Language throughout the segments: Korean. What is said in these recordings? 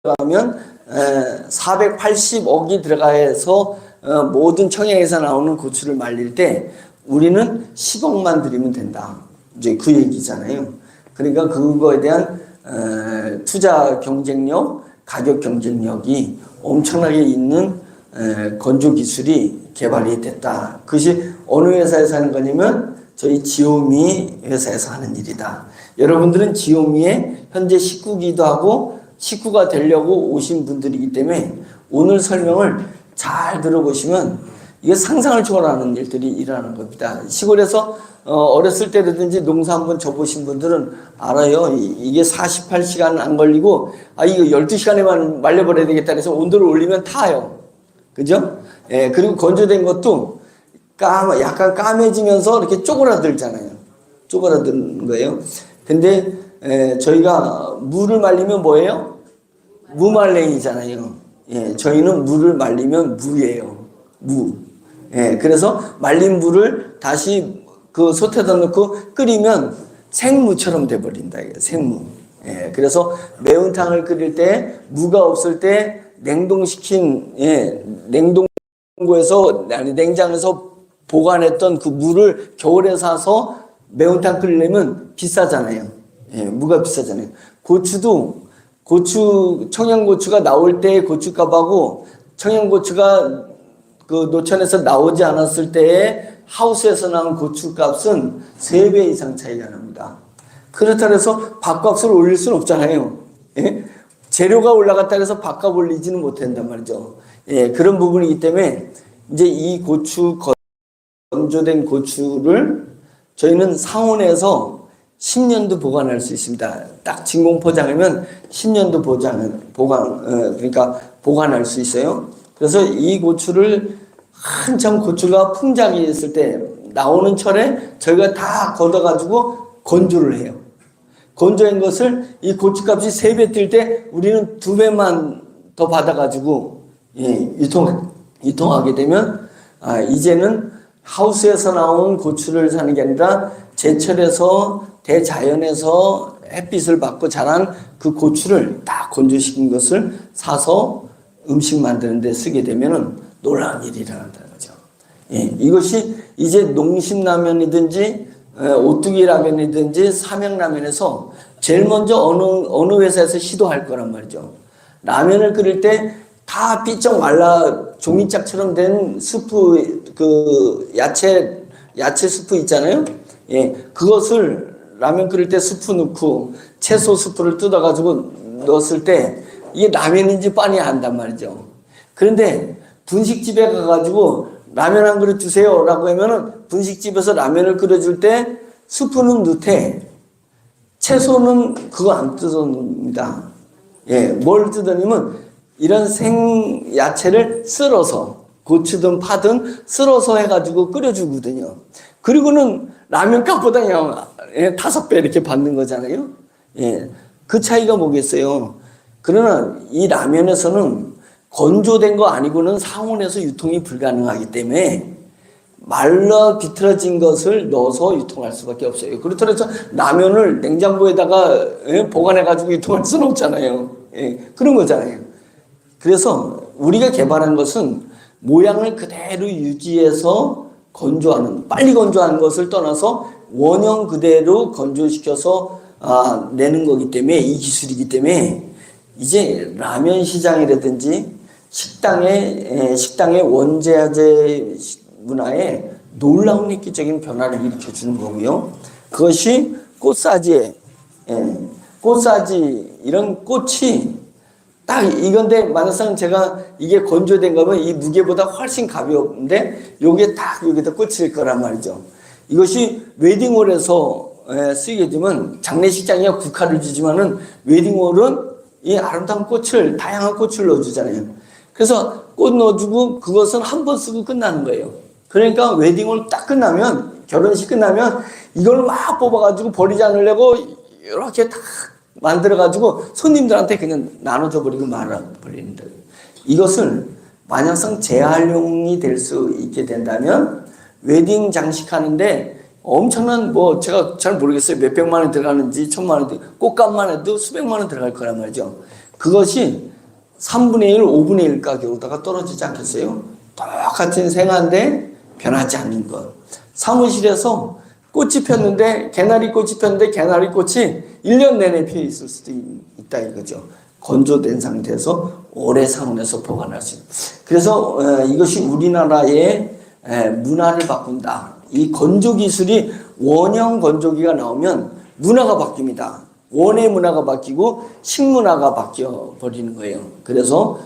들어가면 480억이 들어가서 모든 청양에서 나오는 고추를 말릴 때 우리는 10억만 들이면 된다. 이제 그 얘기잖아요. 그러니까 그거에 대한 투자 경쟁력, 가격 경쟁력이 엄청나게 있는 건조 기술이 개발이 됐다. 그것이 어느 회사에서 하는 거냐면 저희 지오미 회사에서 하는 일이다. 여러분들은 지오미의 현재 식구기도 하고 식구가 되려고 오신 분들이기 때문에 오늘 설명을 잘 들어보시면 이게 상상을 초월하는 일들이 일어나는 겁니다. 시골에서 어렸을 때라든지 농사 한번 져보신 분들은 알아요. 이게 48시간 안 걸리고 이거 12시간에만 말려버려야 되겠다 해서 온도를 올리면 타요. 그죠? 예, 그리고 건조된 것도 약간 까매지면서 이렇게 쪼그라들잖아요. 쪼그라드는 거예요. 근데 저희가 물을 말리면 뭐예요? 무말랭이잖아요. 예, 저희는 물을 말리면 무예요. 무. 예, 그래서 말린 물을 다시 그 솥에다 넣고 끓이면 생무처럼 돼버린다. 생무. 예, 그래서 매운탕을 끓일 때 무가 없을 때 냉동시킨 냉동고에서 아니 냉장에서 보관했던 그 무를 겨울에 사서 매운탕 끓이려면 비싸잖아요. 예, 무가 비싸잖아요. 청양고추가 나올 때 고춧값하고 청양고추가 그 노천에서 나오지 않았을 때에 하우스에서 나온 고추값은 3배 이상 차이가 납니다. 그렇다고 해서 밥값을 올릴 수는 없잖아요. 예? 재료가 올라갔다 해서 밥값 올리지는 못한단 말이죠. 예, 그런 부분이기 때문에 이제 이 건조된 고추를 저희는 상온에서 10년도 보관할 수 있습니다. 딱 진공 포장하면 10년도 그러니까 보관할 수 있어요. 그래서 이 고추를 한참 고추가 풍작이 있을 때 나오는 철에 저희가 다 걷어가지고 건조를 해요. 건조한 것을 이 고추값이 3배 뛸 때 우리는 2배만 더 받아가지고 유통하게 되면 이제는 하우스에서 나온 고추를 사는 게 아니라 제철에서 대자연에서 햇빛을 받고 자란 그 고추를 다 건조시킨 것을 사서 음식 만드는 데 쓰게 되면은 놀라운 일이 일어난다는 거죠. 예, 이것이 이제 농심라면이든지 오뚜기 라면이든지 삼양라면에서 제일 먼저 어느 회사에서 시도할 거란 말이죠. 라면을 끓일 때 다 삐쩍 말라 종이짝처럼 된 스프, 그 야채 스프 있잖아요. 예, 그것을 라면 끓일 때 스프 넣고 채소 스프를 뜯어가지고 넣었을 때 이게 라면인지 빤히 안단 말이죠. 그런데 분식집에 가가지고 라면 한 그릇 주세요 라고 하면은 분식집에서 라면을 끓여줄 때 스프는 넣되 채소는 그거 안 뜯어놓습니다. 예, 뭘 뜯어내면 이런 생 야채를 썰어서 고추든 파든 썰어서 해가지고 끓여주거든요. 그리고는 라면 값보다 그냥 5배 이렇게 받는 거잖아요. 예, 그 차이가 뭐겠어요. 그러나 이 라면에서는 건조된 거 아니고는 상온에서 유통이 불가능하기 때문에 말라 비틀어진 것을 넣어서 유통할 수밖에 없어요. 그렇다고 해서 라면을 냉장고에다가 보관해가지고 유통할 수는 없잖아요. 예, 그런 거잖아요. 그래서 우리가 개발한 것은 모양을 그대로 유지해서 빨리 건조하는 것을 떠나서 원형 그대로 건조시켜서 내는 거기 때문에 이 기술이기 때문에 이제 라면 시장이라든지 식당의 원자재 문화에 놀라운 획기적인 변화를 일으켜주는 거고요. 그것이 꽃사지 이런 꽃이 딱 이건데 만약상 제가 이게 건조된 거면 이 무게보다 훨씬 가벼운데 요게 딱 여기다 꽂힐 거란 말이죠. 이것이 웨딩홀에서 쓰게 되면 장례식장이야 국화를 주지만은 웨딩홀은 이 아름다운 꽃을 다양한 꽃을 넣어주잖아요. 그래서 꽃 넣어주고 그것은 한 번 쓰고 끝나는 거예요. 그러니까 웨딩홀 딱 끝나면 결혼식 끝나면 이걸 막 뽑아가지고 버리지 않으려고 이렇게 딱 만들어가지고 손님들한테 그냥 나눠줘 버리고 말아버리는 거예요. 이것을 만약상 재활용이 될 수 있게 된다면 웨딩 장식하는데 엄청난 제가 잘 모르겠어요. 몇백만 원 들어가는지 천만 원, 꽃값만 해도 수백만 원 들어갈 거란 말이죠. 그것이 3분의 1, 5분의 1 가격으로다가 떨어지지 않겠어요? 똑같은 생화인데 변하지 않는 것. 사무실에서 꽃이 폈는데, 개나리 꽃이 폈는데 개나리 꽃이 1년 내내 피어 있을 수도 있다 이거죠. 건조된 상태에서 오래 상온에서 보관할 수 있는. 그래서 이것이 우리나라의 문화를 바꾼다. 이 건조 기술이 원형 건조기가 나오면 문화가 바뀝니다. 원의 문화가 바뀌고 식문화가 바뀌어 버리는 거예요. 그래서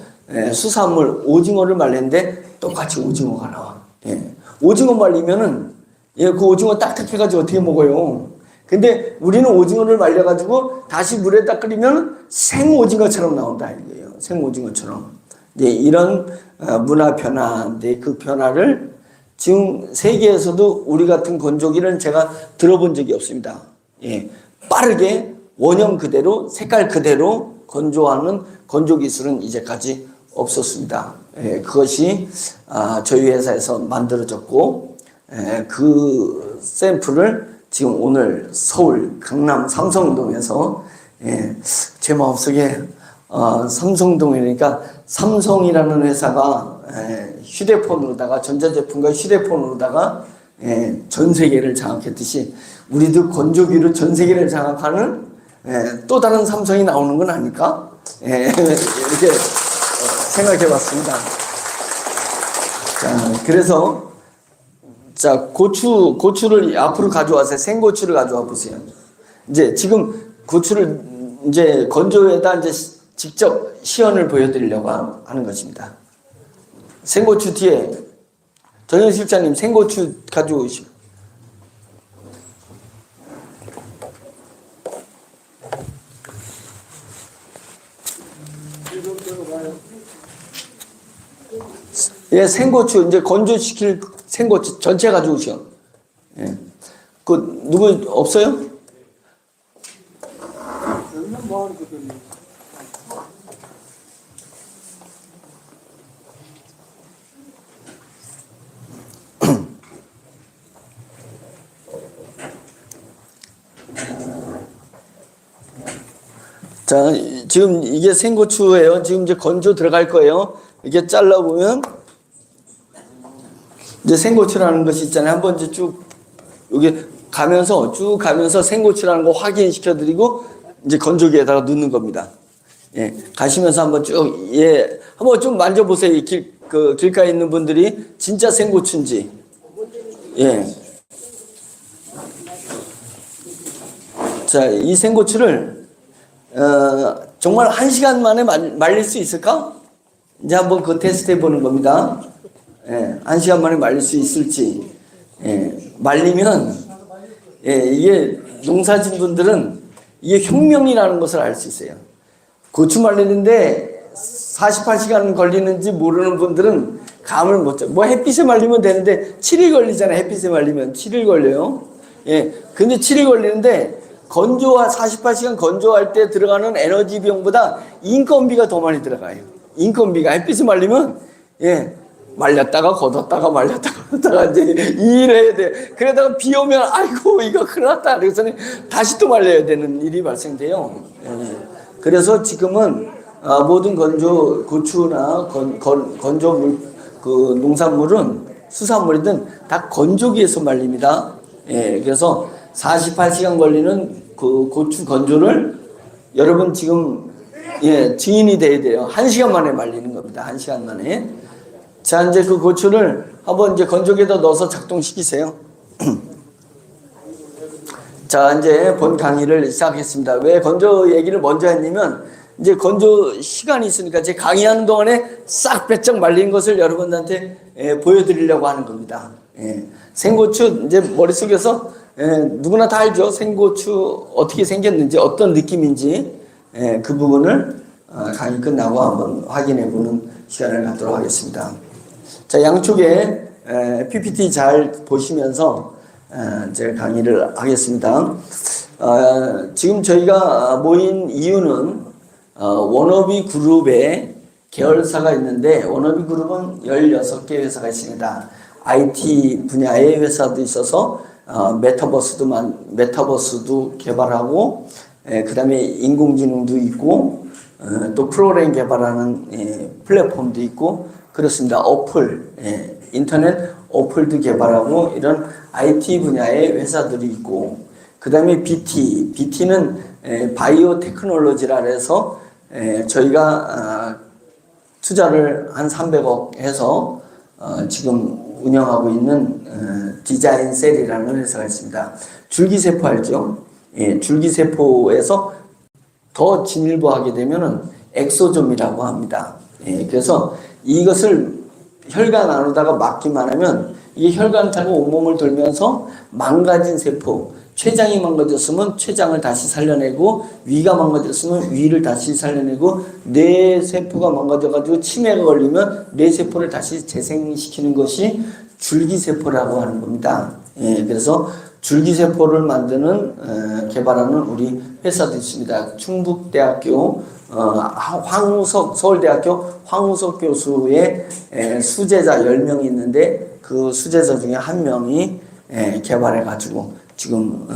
수산물 오징어를 말렸는데 똑같이 오징어가 나와. 오징어 말리면은 그 오징어 딱딱해가지고 어떻게 먹어요? 근데 우리는 오징어를 말려가지고 다시 물에다 끓이면 생 오징어처럼 나온다 이거예요. 생 오징어처럼. 이런 문화 변화인데 그 변화를 지금 세계에서도 우리 같은 건조기를 제가 들어본 적이 없습니다. 빠르게 원형 그대로 색깔 그대로 건조하는 건조 기술은 이제까지 없었습니다. 그것이 저희 회사에서 만들어졌고 그 샘플을 지금 오늘 서울 강남 삼성동에서 제 마음속에 삼성동이니까 삼성이라는 회사가 휴대폰으로다가 전자제품과 휴대폰으로다가 전 세계를 장악했듯이 우리도 건조기로 전 세계를 장악하는 또 다른 삼성이 나오는 건 아닐까? 이렇게 생각해 봤습니다. 자, 그래서 자, 고추를 앞으로 가져와서 생고추를 가져와 보세요. 이제 지금 고추를 이제 건조에다 이제 직접 시연을 보여드리려고 하는 것입니다. 생고추 뒤에 전현 실장님 생고추 가져오시고. 생고추 이제 건조시킬 생고추 전체 가져오셔. 그 누구 없어요? 자, 지금 이게 생고추예요. 지금 이제 건조 들어갈 거예요. 이게 잘라보면 이제 생고추라는 것이 있잖아요. 한번 이제 쭉 여기 쭉 가면서 생고추라는 거 확인시켜드리고 이제 건조기에다가 넣는 겁니다. 가시면서 한번 쭉 한번 좀 만져보세요. 이 길가에 있는 분들이 진짜 생고추인지. 자, 이 생고추를 정말 1시간 만에 말릴 수 있을까? 이제 한번 그 테스트 해보는 겁니다. 1시간 만에 말릴 수 있을지. 말리면, 이게 농사진 분들은 이게 혁명이라는 것을 알 수 있어요. 고추 말리는데 48시간 걸리는지 모르는 분들은 감을 못 잡아요. 뭐 햇빛에 말리면 되는데 7일 걸리잖아요. 햇빛에 말리면 7일 걸려요. 근데 7일 걸리는데 48시간 건조할 때 들어가는 에너지 비용보다 인건비가 더 많이 들어가요. 인건비가 햇빛에 말리면, 말렸다가 걷었다가 말렸다가 걷었다가 이제 이 일해야 돼. 그러다가 비 오면 아이고 이거 큰일 났다. 그래서 다시 또 말려야 되는 일이 발생돼요. 그래서 지금은 모든 고추나 건조물, 그 농산물은 수산물이든 다 건조기에서 말립니다. 그래서 48시간 걸리는 그 고추 건조를 여러분 지금 증인이 돼야 돼요. 1시간 만에 말리는 겁니다. 1시간 만에. 자, 이제 그 고추를 한번 이제 건조기에다 넣어서 작동시키세요. 자, 이제 본 강의를 시작하겠습니다. 왜 건조 얘기를 먼저 했냐면, 이제 건조 시간이 있으니까 제 강의하는 동안에 싹 배쩍 말린 것을 여러분들한테 보여드리려고 하는 겁니다. 생고추 이제 머릿속에서 누구나 다 알죠. 생고추 어떻게 생겼는지, 어떤 느낌인지, 그 부분을 강의 끝나고 한번 확인해보는 시간을 갖도록 하겠습니다. 자, 양쪽에 PPT 잘 보시면서 제가 강의를 하겠습니다. 지금 저희가 모인 이유는 워너비 그룹의 계열사가 있는데, 워너비 그룹은 16개 회사가 있습니다. IT 분야의 회사도 있어서 메타버스도 개발하고, 그 다음에 인공지능도 있고, 또 프로그램 개발하는 플랫폼도 있고 그렇습니다. 어플, 인터넷 어플도 개발하고 이런 IT 분야의 회사들이 있고 그 다음에 BT는 바이오 테크놀로지라 해서 저희가 투자를 한 300억 해서 지금 운영하고 있는 디자인 셀이라는 회사가 있습니다. 줄기세포 알죠? 줄기세포에서 더 진일보하게 되면은 엑소좀이라고 합니다. 그래서 이것을 혈관 안으로다가 막기만 하면 이게 혈관 타고 온몸을 돌면서 망가진 세포, 췌장이 망가졌으면 췌장을 다시 살려내고 위가 망가졌으면 위를 다시 살려내고 뇌 세포가 망가져가지고 치매가 걸리면 뇌 세포를 다시 재생시키는 것이 줄기세포라고 하는 겁니다. 그래서 줄기세포를 만드는 개발하는 우리 회사도 있습니다. 충북대학교 서울대학교 황우석 교수의 수제자 10명이 있는데 그 수제자 중에 한 명이 개발해가지고 지금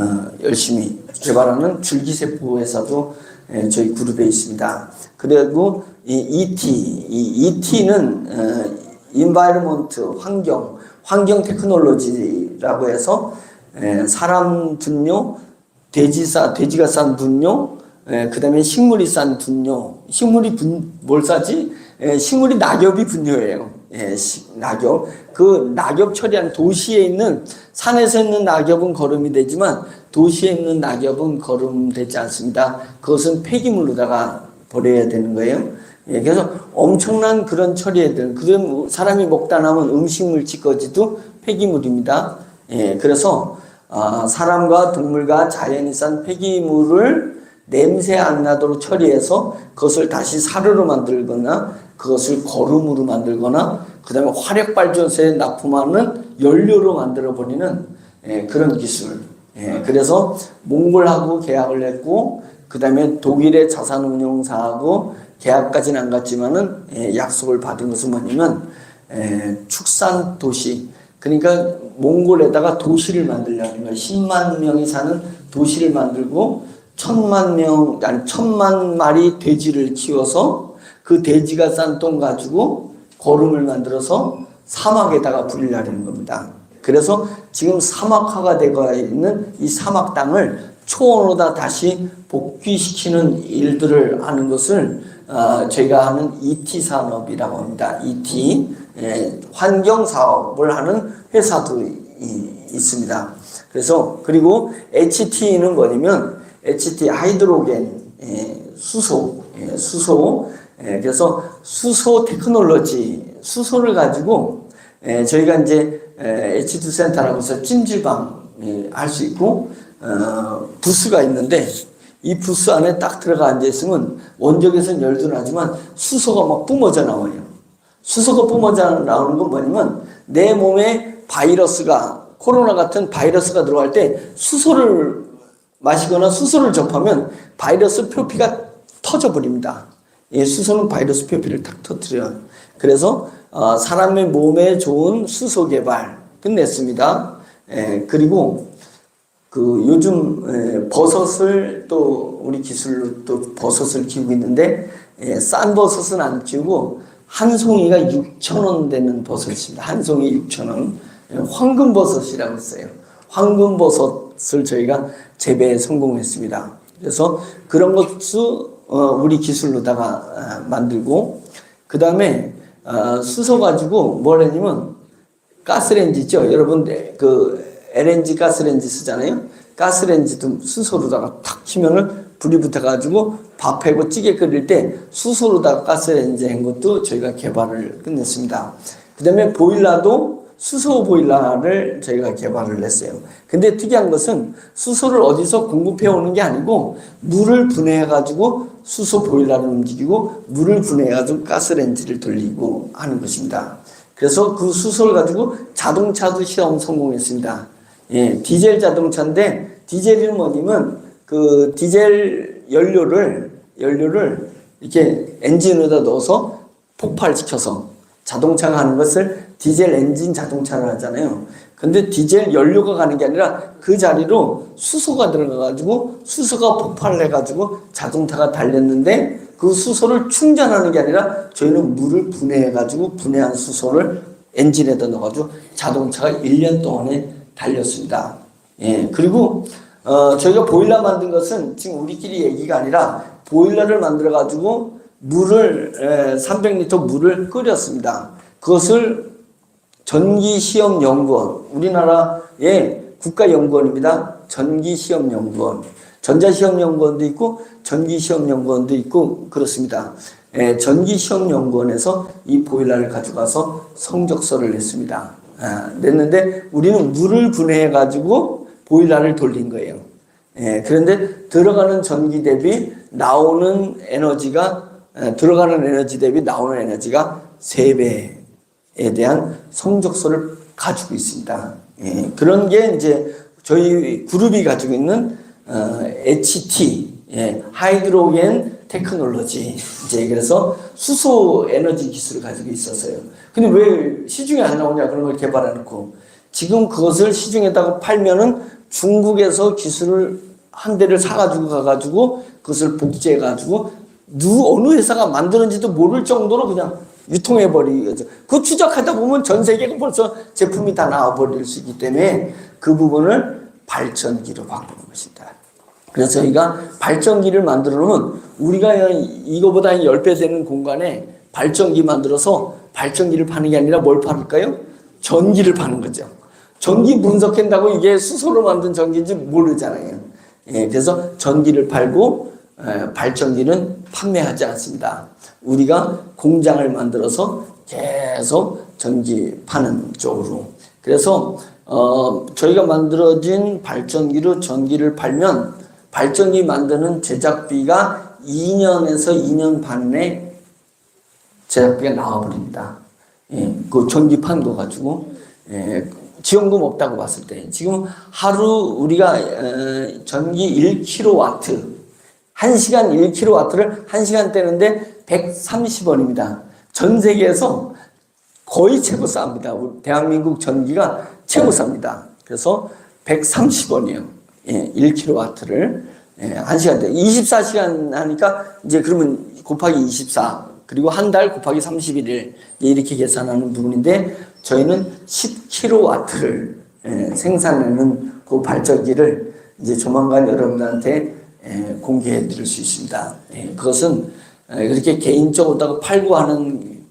열심히 개발하는 줄기세포 회사도 저희 그룹에 있습니다. 그리고 이 ET는 Environment, 환경 테크놀로지라고 해서 사람 분뇨, 돼지가 싼 분뇨, 그 다음에 식물이 싼 분뇨. 식물이 뭘 싸지? 식물이 낙엽이 분뇨예요. 낙엽. 그 낙엽 처리한 도시에 있는, 산에서 있는 낙엽은 거름이 되지만 도시에 있는 낙엽은 거름되지 않습니다. 그것은 폐기물로다가 버려야 되는 거예요. 그래서 엄청난 그런 처리해야 그런 사람이 먹다 남은 음식물 찌꺼기도 폐기물입니다. 그래서 사람과 동물과 자연이 싼 폐기물을 냄새 안 나도록 처리해서 그것을 다시 사료로 만들거나 그것을 거름으로 만들거나 그 다음에 화력발전소에 납품하는 연료로 만들어버리는 그런 기술. 그래서 몽골하고 계약을 했고 그 다음에 독일의 자산운용사하고 계약까지는 안 갔지만은 약속을 받은 것은 뭐냐면 축산 도시, 그러니까 몽골에다가 도시를 만들려는 거예요. 10만 명이 사는 도시를 만들고 1000만 마리 돼지를 키워서 그 돼지가 싼 똥 가지고 거름을 만들어서 사막에다가 뿌리려는 겁니다. 그래서 지금 사막화가 되고 있는 이 사막 땅을 초원으로다 다시 복귀시키는 일들을 하는 것을 저희가 하는 ET 산업이라고 합니다. ET 환경 사업을 하는 회사도 있습니다. 그래서 그리고 HT는 뭐냐면 HT 하이드로겐 수소 그래서 수소 테크놀로지 수소를 가지고 저희가 이제 H2 센터라고 해서 찜질방 할 수 있고 부스가 있는데 이 부스 안에 딱 들어가 앉아 있으면 원적에서는 열도 나지만 수소가 막 뿜어져 나와요. 수소가 뿜어져 나오는 건 뭐냐면 내 몸에 바이러스가 코로나 같은 바이러스가 들어갈 때 수소를 마시거나 수소를 접하면 바이러스 표피가 터져버립니다. 수소는 바이러스 표피를 탁 터뜨려요. 그래서 사람의 몸에 좋은 수소 개발 끝냈습니다. 그리고 그 요즘 버섯을 또 우리 기술로 또 버섯을 키우고 있는데 싼 버섯은 안 키우고 한 송이가 6,000원 되는 버섯입니다. 한 송이 6,000원. 황금버섯이라고 했어요. 황금버섯을 저희가 재배에 성공했습니다. 그래서 그런 것을 우리 기술로다가 만들고 그 다음에 수소 가지고 뭘 했냐면 가스레인지죠. 여러분 그 LNG 가스레인지 쓰잖아요. 가스레인지도 수소로다가 탁 키면은 불이 붙어가지고 밥 해고 찌개 끓일 때 수소로다가 가스레인지 한 것도 저희가 개발을 끝냈습니다. 그 다음에 보일러도 수소 보일러를 저희가 개발을 했어요. 근데 특이한 것은 수소를 어디서 공급해 오는 게 아니고 물을 분해해가지고 수소 보일러를 움직이고 물을 분해해가지고 가스레인지를 돌리고 하는 것입니다. 그래서 그 수소를 가지고 자동차도 시험 성공했습니다. 디젤 자동차인데 디젤은 뭐냐면 그 디젤 연료를 이렇게 엔진에다 넣어서 폭발시켜서 자동차가 하는 것을 디젤 엔진 자동차를 하잖아요. 근데 디젤 연료가 가는 게 아니라 그 자리로 수소가 들어가가지고 수소가 폭발을 해가지고 자동차가 달렸는데 그 수소를 충전하는 게 아니라 저희는 물을 분해해가지고 분해한 수소를 엔진에다 넣어가지고 자동차가 1년 동안에 달렸습니다. 예, 그리고 저희가 보일러 만든 것은 지금 우리끼리 얘기가 아니라 보일러를 만들어가지고 물을 300리터 물을 끓였습니다. 그것을 전기시험연구원, 우리나라의 국가연구원입니다. 전기시험연구원, 전자시험연구원도 있고 전기시험연구원도 있고 그렇습니다. 전기시험연구원에서 이 보일러를 가져가서 성적서를 냈습니다. 냈는데 우리는 물을 분해해 가지고 보일러를 돌린 거예요. 그런데 들어가는 전기 대비 나오는 에너지가 들어가는 에너지 대비 나오는 에너지가 3배에 대한 성적서를 가지고 있습니다. 그런 게 이제 저희 그룹이 가지고 있는 HT, 하이드로겐 테크놀로지. 이제 그래서 수소 에너지 기술을 가지고 있었어요. 근데 왜 시중에 안 나오냐 그런 걸 개발해놓고 지금 그것을 시중에다가 팔면은 중국에서 기술을 한 대를 사가지고 가가지고 그것을 복제해가지고 어느 회사가 만드는지도 모를 정도로 그냥 유통해버리죠. 그 추적하다 보면 전 세계가 벌써 제품이 다 나와버릴 수 있기 때문에 그 부분을 발전기로 바꾸는 것이다. 그래서 저희가 발전기를 만들어 놓으면 우리가 이거보다 10배 되는 공간에 발전기 만들어서 발전기를 파는 게 아니라 뭘 팔을까요? 전기를 파는 거죠. 전기 분석한다고 이게 수소로 만든 전기인지 모르잖아요. 그래서 전기를 팔고 발전기는 판매하지 않습니다. 우리가 공장을 만들어서 계속 전기 파는 쪽으로. 그래서 저희가 만들어진 발전기로 전기를 팔면 발전기 만드는 제작비가 2년에서 2년 반 내에 제작비가 나와버립니다. 그 전기 판 거 가지고 지원금 없다고 봤을 때 지금 하루 우리가 전기 1kW 1시간 1kW를 1시간 떼는데 130원입니다. 전 세계에서 거의 최고 쌉니다. 대한민국 전기가 최고 쌉니다. 그래서 130원이에요. 1kW를 1시간 때 24시간 하니까 이제 그러면 곱하기 24 그리고 한 달 곱하기 31일 이렇게 계산하는 부분인데 저희는 10kW를 생산하는 그 발전기를 이제 조만간 여러분들한테 공개해 드릴 수 있습니다. 그것은 그렇게 개인적으로 팔고 하는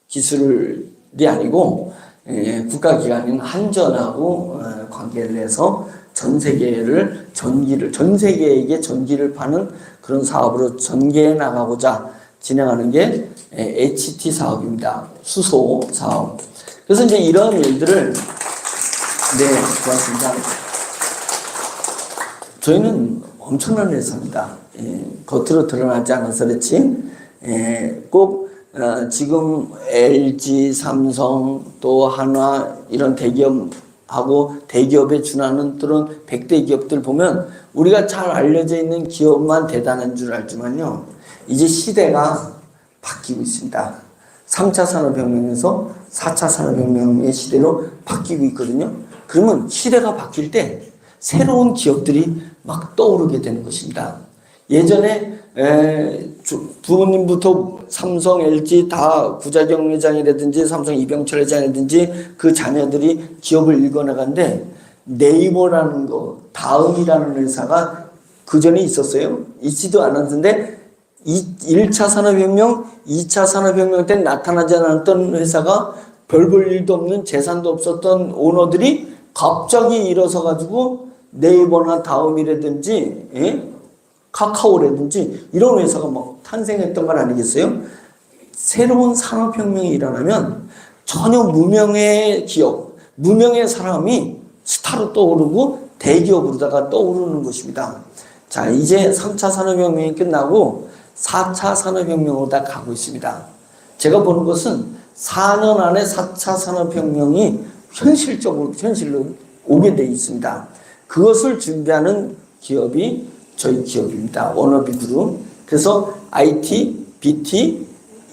기술이 아니고 국가기관인 한전하고 관계를 해서 전 세계를 전 세계에게 전기를 파는 그런 사업으로 전개해 나가고자 진행하는 게 HT 사업입니다. 수소 사업. 그래서 이제 이런 일들을 고맙습니다. 저희는 엄청난 회사입니다. 겉으로 드러나지 않아서 그렇지 꼭 지금 LG, 삼성 또 한화 이런 대기업하고 대기업에 준하는 그런 100대 기업들 보면 우리가 잘 알려져 있는 기업만 대단한 줄 알지만요. 이제 시대가 바뀌고 있습니다. 3차 산업혁명에서 4차 산업혁명의 시대로 바뀌고 있거든요. 그러면 시대가 바뀔 때 새로운 기업들이 막 떠오르게 되는 것입니다. 예전에 부모님부터 삼성, LG 다 구자경 회장이라든지 삼성 이병철 회장이라든지 그 자녀들이 기업을 일궈나가는데 네이버라는 거, 다음이라는 회사가 그 전에 있었어요? 있지도 않았는데 1차 산업혁명, 2차 산업혁명 때 나타나지 않았던 회사가 별 볼 일도 없는 재산도 없었던 오너들이 갑자기 일어서 가지고 네이버나 다음이라든지 카카오라든지 이런 회사가 막 탄생했던 건 아니겠어요? 새로운 산업혁명이 일어나면 전혀 무명의 기업, 무명의 사람이 스타로 떠오르고 대기업으로다가 떠오르는 것입니다. 자, 이제 3차 산업혁명이 끝나고 4차 산업혁명으로 다 가고 있습니다. 제가 보는 것은 4년 안에 4차 산업혁명이 현실로 오게 돼 있습니다. 그것을 준비하는 기업이 저희 기업입니다. 워너비 그룹. 그래서 IT, BT,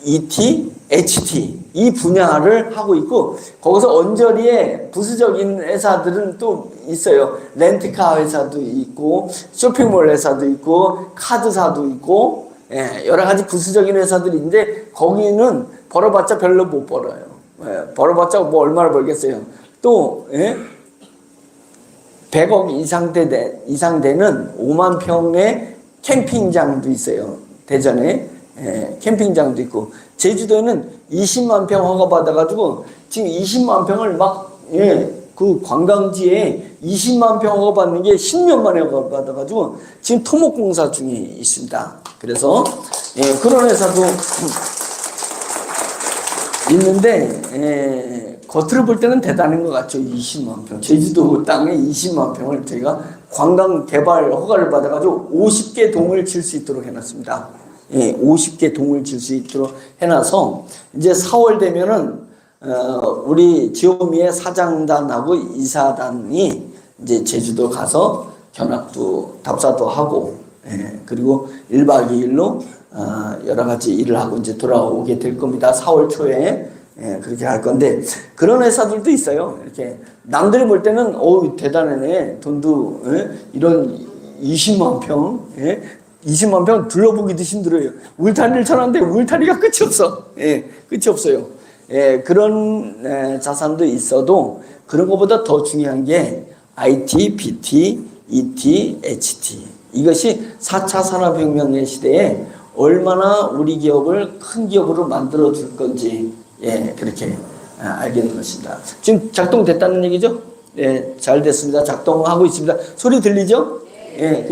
ET, HT 이 분야를 하고 있고, 거기서 언저리에 부수적인 회사들은 또 있어요. 렌트카 회사도 있고, 쇼핑몰 회사도 있고, 카드사도 있고, 예, 여러 가지 부수적인 회사들이 있는데, 거기는 벌어봤자 별로 못 벌어요. 예, 벌어봤자 뭐 얼마나 벌겠어요. 또, 예? 100억 이상 되는 5만 평의 캠핑장도 있어요. 대전에. 예, 캠핑장도 있고. 제주도에는 20만 평 허가받아가지고, 지금 20만 평을 막, 예, 그 관광지에 20만 평 허가받는 게 10년 만에 허가받아가지고, 지금 토목공사 중에 있습니다. 그래서, 예, 그런 회사도 있는데, 예, 겉으로 볼 때는 대단한 것 같죠. 20만 평. 제주도 땅에 20만 평을 저희가 관광 개발 허가를 받아가지고 50개 동을 칠 수 있도록 해놨습니다. 예, 50개 동을 칠 수 있도록 해놔서 이제 4월 되면은 우리 지오미의 사장단하고 이사단이 이제 제주도 가서 견학도 답사도 하고, 예, 그리고 1박 2일로 여러 가지 일을 하고 이제 돌아오게 될 겁니다. 4월 초에. 예, 그렇게 할 건데, 그런 회사들도 있어요. 이렇게 남들이 볼 때는 대단하네. 돈도, 예? 이런 20만 평, 예? 20만 평 둘러보기도 힘들어요. 울타리를 쳐놨는데 울타리가 끝이 없어. 예, 끝이 없어요. 예, 그런 자산도 있어도 그런 것보다 더 중요한 게 IT, BT, ET, HT. 이것이 4차 산업혁명의 시대에 얼마나 우리 기업을 큰 기업으로 만들어 줄 건지, 예, 그렇게 알게 된 것입니다. 지금 작동됐다는 얘기죠? 예, 잘 됐습니다. 작동하고 있습니다. 소리 들리죠? 예,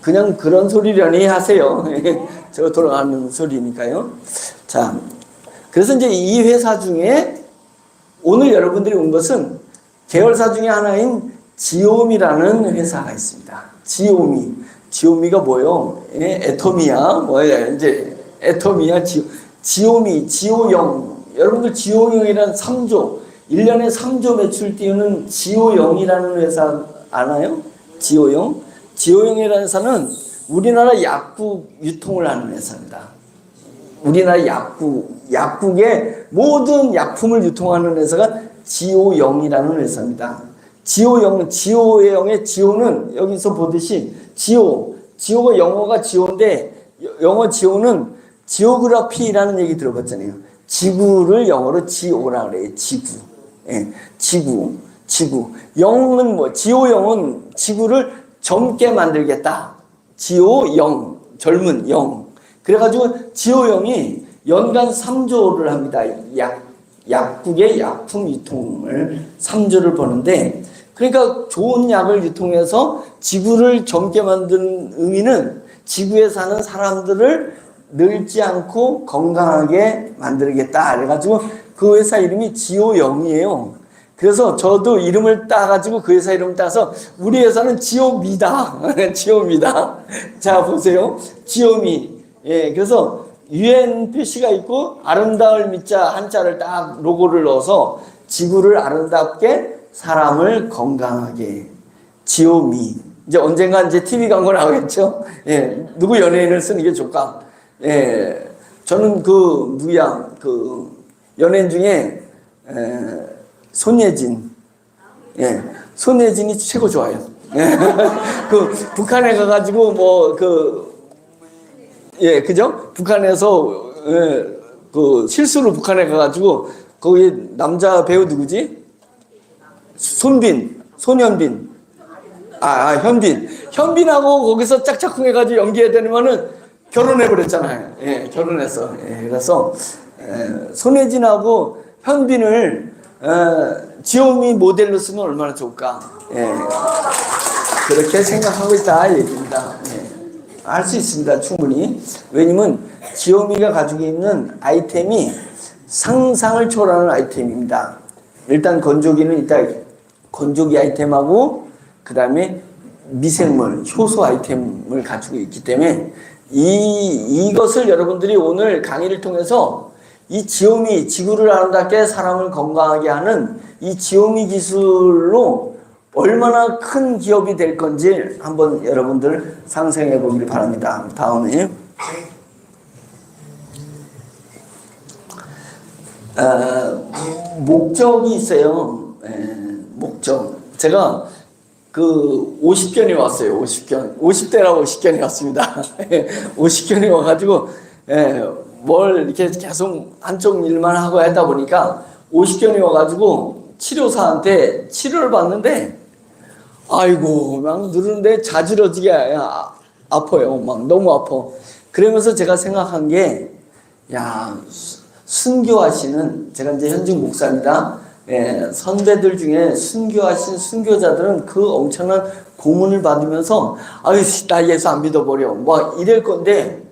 그냥 그런 소리려니 하세요. 저 돌아가는 소리니까요. 자, 그래서 이제 이 회사 중에 오늘 여러분들이 온 것은 계열사 중에 하나인 지오미라는 회사가 있습니다. 지오미가 뭐요? 예, 애토미야, 뭐야, 이제 애토미야, 지오미, 지오영. 여러분들 지오영이라는 3조, 1년에 3조 매출 띄우는 지오영이라는 회사 아나요? 지오영이라는 회사는 우리나라 약국 유통을 하는 회사입니다. 우리나라 약국의 모든 약품을 유통하는 회사가 지오영이라는 회사입니다. 지오영의 지오는 여기서 보듯이 지오가 영어가 지오인데, 영어 지오는 지오그라피라는 얘기 들어봤잖아요. 지구를 영어로 지오라 그래요. 지구. 예, 지구. 영은 뭐, 지오영은 지구를 젊게 만들겠다. 지오영, 젊은 영. 그래가지고 지오영이 연간 3조를 합니다. 약국의 약품 유통을 3조를 버는데, 그러니까 좋은 약을 유통해서 지구를 젊게 만드는 의미는 지구에 사는 사람들을 늙지 않고 건강하게 만들겠다. 그래가지고 그 회사 이름이 지오영이에요. 그래서 저도 이름을 따가지고 그 회사 이름을 따서 우리 회사는 지오미다. 지오미다. 자, 보세요. 지오미. 예, 그래서 UN 표시가 있고 아름다울 미자 한자를 딱 로고를 넣어서 지구를 아름답게 사람을 건강하게. 지오미. 이제 언젠가 이제 TV 광고 나오겠죠? 예, 누구 연예인을 쓰는 게 좋을까? 예, 저는 연예인 중에, 손예진. 예, 손예진이 최고 좋아요. 예, 북한에 가가지고, 그죠? 북한에서, 실수로 북한에 가가지고, 거기 남자 배우 누구지? 손현빈. 현빈하고 거기서 짝짝꿍해가지고 연기해야 되면은, 결혼해버렸잖아요. 예, 결혼해서. 예, 그래서, 손혜진하고 현빈을, 지오미 모델로 쓰면 얼마나 좋을까. 예, 그렇게 생각하고 있다, 얘기입니다. 예, 알 수 있습니다, 충분히. 왜냐면, 지오미가 가지고 있는 아이템이 상상을 초월하는 아이템입니다. 일단 건조기 아이템하고, 그 다음에 미생물, 효소 아이템을 가지고 있기 때문에, 이것을 여러분들이 오늘 강의를 통해서 이 지오미, 지구를 아름답게 사람을 건강하게 하는 이 지오미 기술로 얼마나 큰 기업이 될 건지 한번 여러분들 상상해 보길 바랍니다. 다음에 목적이 있어요. 목적. 제가 그 50견이 왔어요. 50견. 50대라고 50견이 왔습니다. 50견이 와가지고 뭘 이렇게 계속 한쪽 일만 하고 하다 보니까 50견이 와가지고 치료사한테 치료를 받는데 아이고 막 누르는데 자지러지게 아파요. 막 너무 아파. 그러면서 제가 생각한 게 야, 순교하시는, 제가 이제 현직 목사입니다. 선배들 중에 순교하신 순교자들은 그 엄청난 고문을 받으면서 아유 나 예수 안 믿어버려 막 이럴 건데,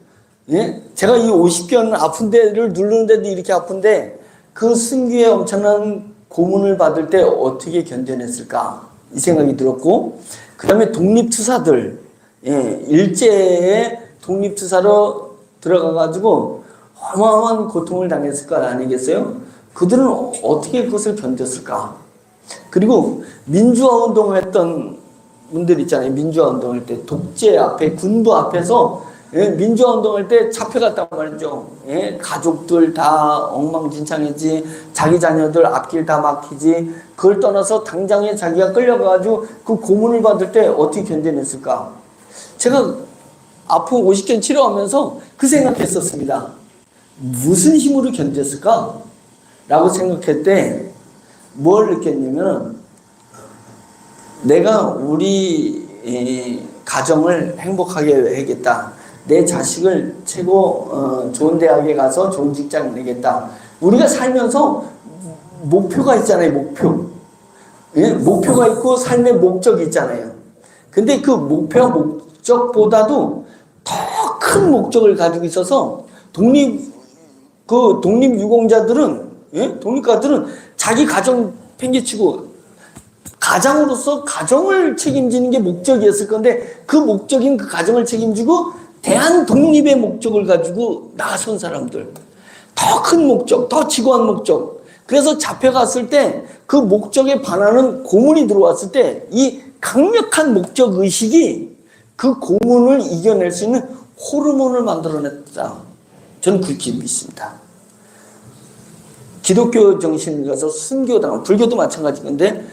제가 이 50견 아픈 데를 누르는데도 이렇게 아픈데 그 순교의 엄청난 고문을 받을 때 어떻게 견뎌냈을까 이 생각이 들었고, 그 다음에 독립투사들, 일제에 독립투사로 들어가가지고 어마어마한 고통을 당했을 것 아니겠어요? 그들은 어떻게 그것을 견뎠을까? 그리고 민주화 운동을 했던 분들 있잖아요. 민주화 운동할 때 독재 앞에 군부 앞에서 민주화 운동할 때 잡혀갔단 말이죠. 가족들 다 엉망진창이지, 자기 자녀들 앞길 다 막히지. 그걸 떠나서 당장에 자기가 끌려가가지고 그 고문을 받을 때 어떻게 견뎌냈을까? 제가 아픈 50견 치료하면서 그 생각했었습니다. 무슨 힘으로 견뎠을까? 라고 생각할 때 뭘 느꼈냐면, 내가 우리 가정을 행복하게 해야겠다. 내 자식을 최고 좋은 대학에 가서 좋은 직장 내겠다. 우리가 살면서 목표가 있잖아요. 목표가 있고 삶의 목적이 있잖아요. 근데 그 목표와 목적보다도 더 큰 목적을 가지고 있어서 독립유공자들은, 독립가들은 자기 가정 팽개치고 가장으로서 가정을 책임지는 게 목적이었을 건데, 그 목적인 그 가정을 책임지고 대한 독립의 목적을 가지고 나선 사람들, 더 큰 목적, 더 지고한 목적. 그래서 잡혀갔을 때 그 목적에 반하는 고문이 들어왔을 때 이 강력한 목적 의식이 그 고문을 이겨낼 수 있는 호르몬을 만들어냈다. 저는 그렇게 믿습니다. 기독교 정신을 가서 순교당할, 불교도 마찬가지인데,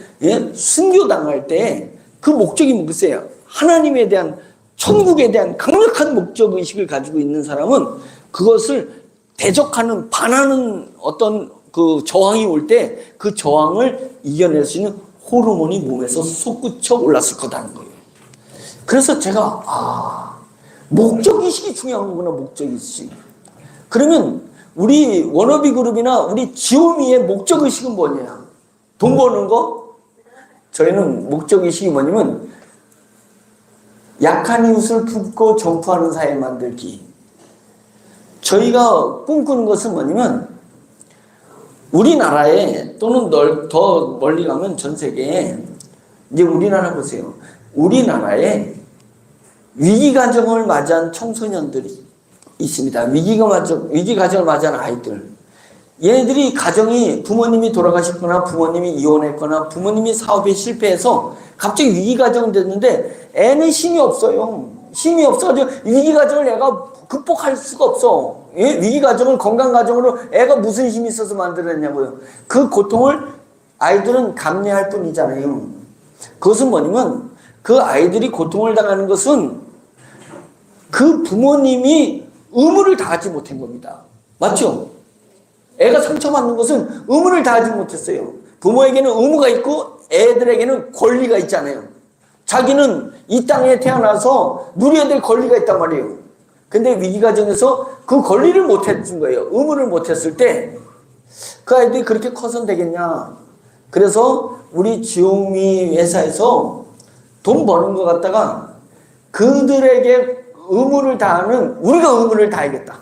순교당할 때 그 목적이 뭐겠어요? 하나님에 대한, 천국에 대한 강력한 목적 의식을 가지고 있는 사람은 그것을 대적하는, 반하는 어떤 그 저항이 올 때 그 저항을 이겨낼 수 있는 호르몬이 몸에서 솟구쳐 올랐을 거다는 거예요. 그래서 제가 목적의식이 중요한 거구나. 목적의식. 그러면 우리 워너비 그룹이나 우리 지오미의 목적의식은 뭐냐? 돈 버는 거? 저희는 목적의식이 뭐냐면 약한 이웃을 품고 전투하는 사회 만들기. 저희가 꿈꾸는 것은 뭐냐면 우리나라에, 또는 더 멀리 가면 전 세계에, 이제 우리나라 보세요. 우리나라에 위기가정을 맞이한 청소년들이 있습니다. 위기가정을 맞이한 아이들. 얘네들이 가정이 부모님이 돌아가셨거나 부모님이 이혼했거나 부모님이 사업에 실패해서 갑자기 위기가정이 됐는데 애는 힘이 없어요. 힘이 없어가지고 위기가정을 애가 극복할 수가 없어. 위기가정을 건강가정으로 애가 무슨 힘이 있어서 만들어냈냐고요. 그 고통을 아이들은 감내할 뿐이잖아요. 그것은 뭐냐면 그 아이들이 고통을 당하는 것은 그 부모님이 의무를 다하지 못한 겁니다. 맞죠? 애가 상처받는 것은 의무를 다하지 못했어요. 부모에게는 의무가 있고 애들에게는 권리가 있잖아요. 자기는 이 땅에 태어나서 누려야 될 권리가 있단 말이에요. 근데 위기가정에서 그 권리를 못해준 거예요. 의무를 못했을 때 그 아이들이 그렇게 커서는 되겠냐. 그래서 우리 지오미 회사에서 돈 버는 것 갖다가 그들에게 의무를 다하는, 우리가 의무를 다하겠다.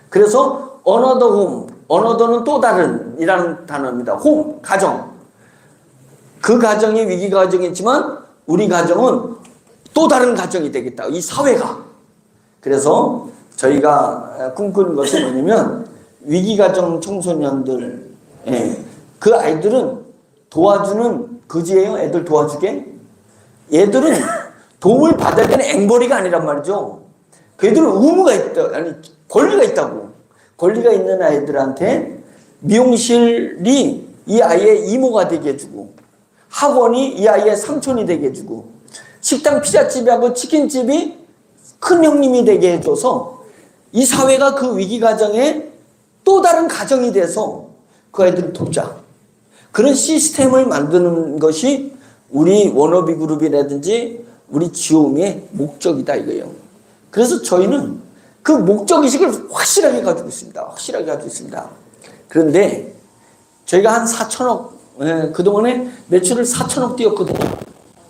그래서 another home, another는 또 다른 이라는 단어입니다. home, 가정. 그 가정이 위기 가정이지만 우리 가정은 또 다른 가정이 되겠다. 이 사회가. 그래서 저희가 꿈꾸는 것은 뭐냐면 위기 가정 청소년들, 그 아이들은 도와주는 거지예요. 애들 도와주게. 얘들은 도움을 받아야 되는 앵벌이가 아니란 말이죠. 그 애들은 의무가 있다, 아니 권리가 있다고. 권리가 있는 아이들한테 미용실이 이 아이의 이모가 되게 해주고, 학원이 이 아이의 삼촌이 되게 해주고, 식당 피자집하고 치킨집이 큰 형님이 되게 해줘서 이 사회가 그 위기 가정에 또 다른 가정이 돼서 그 아이들을 돕자. 그런 시스템을 만드는 것이 우리 워너비 그룹이라든지 우리 지오미의 목적이다 이거예요. 그래서 저희는 그 목적의식을 확실하게 가지고 있습니다. 확실하게 가지고 있습니다. 그런데 저희가 한 4천억, 그동안에 매출을 4천억 띄웠거든요.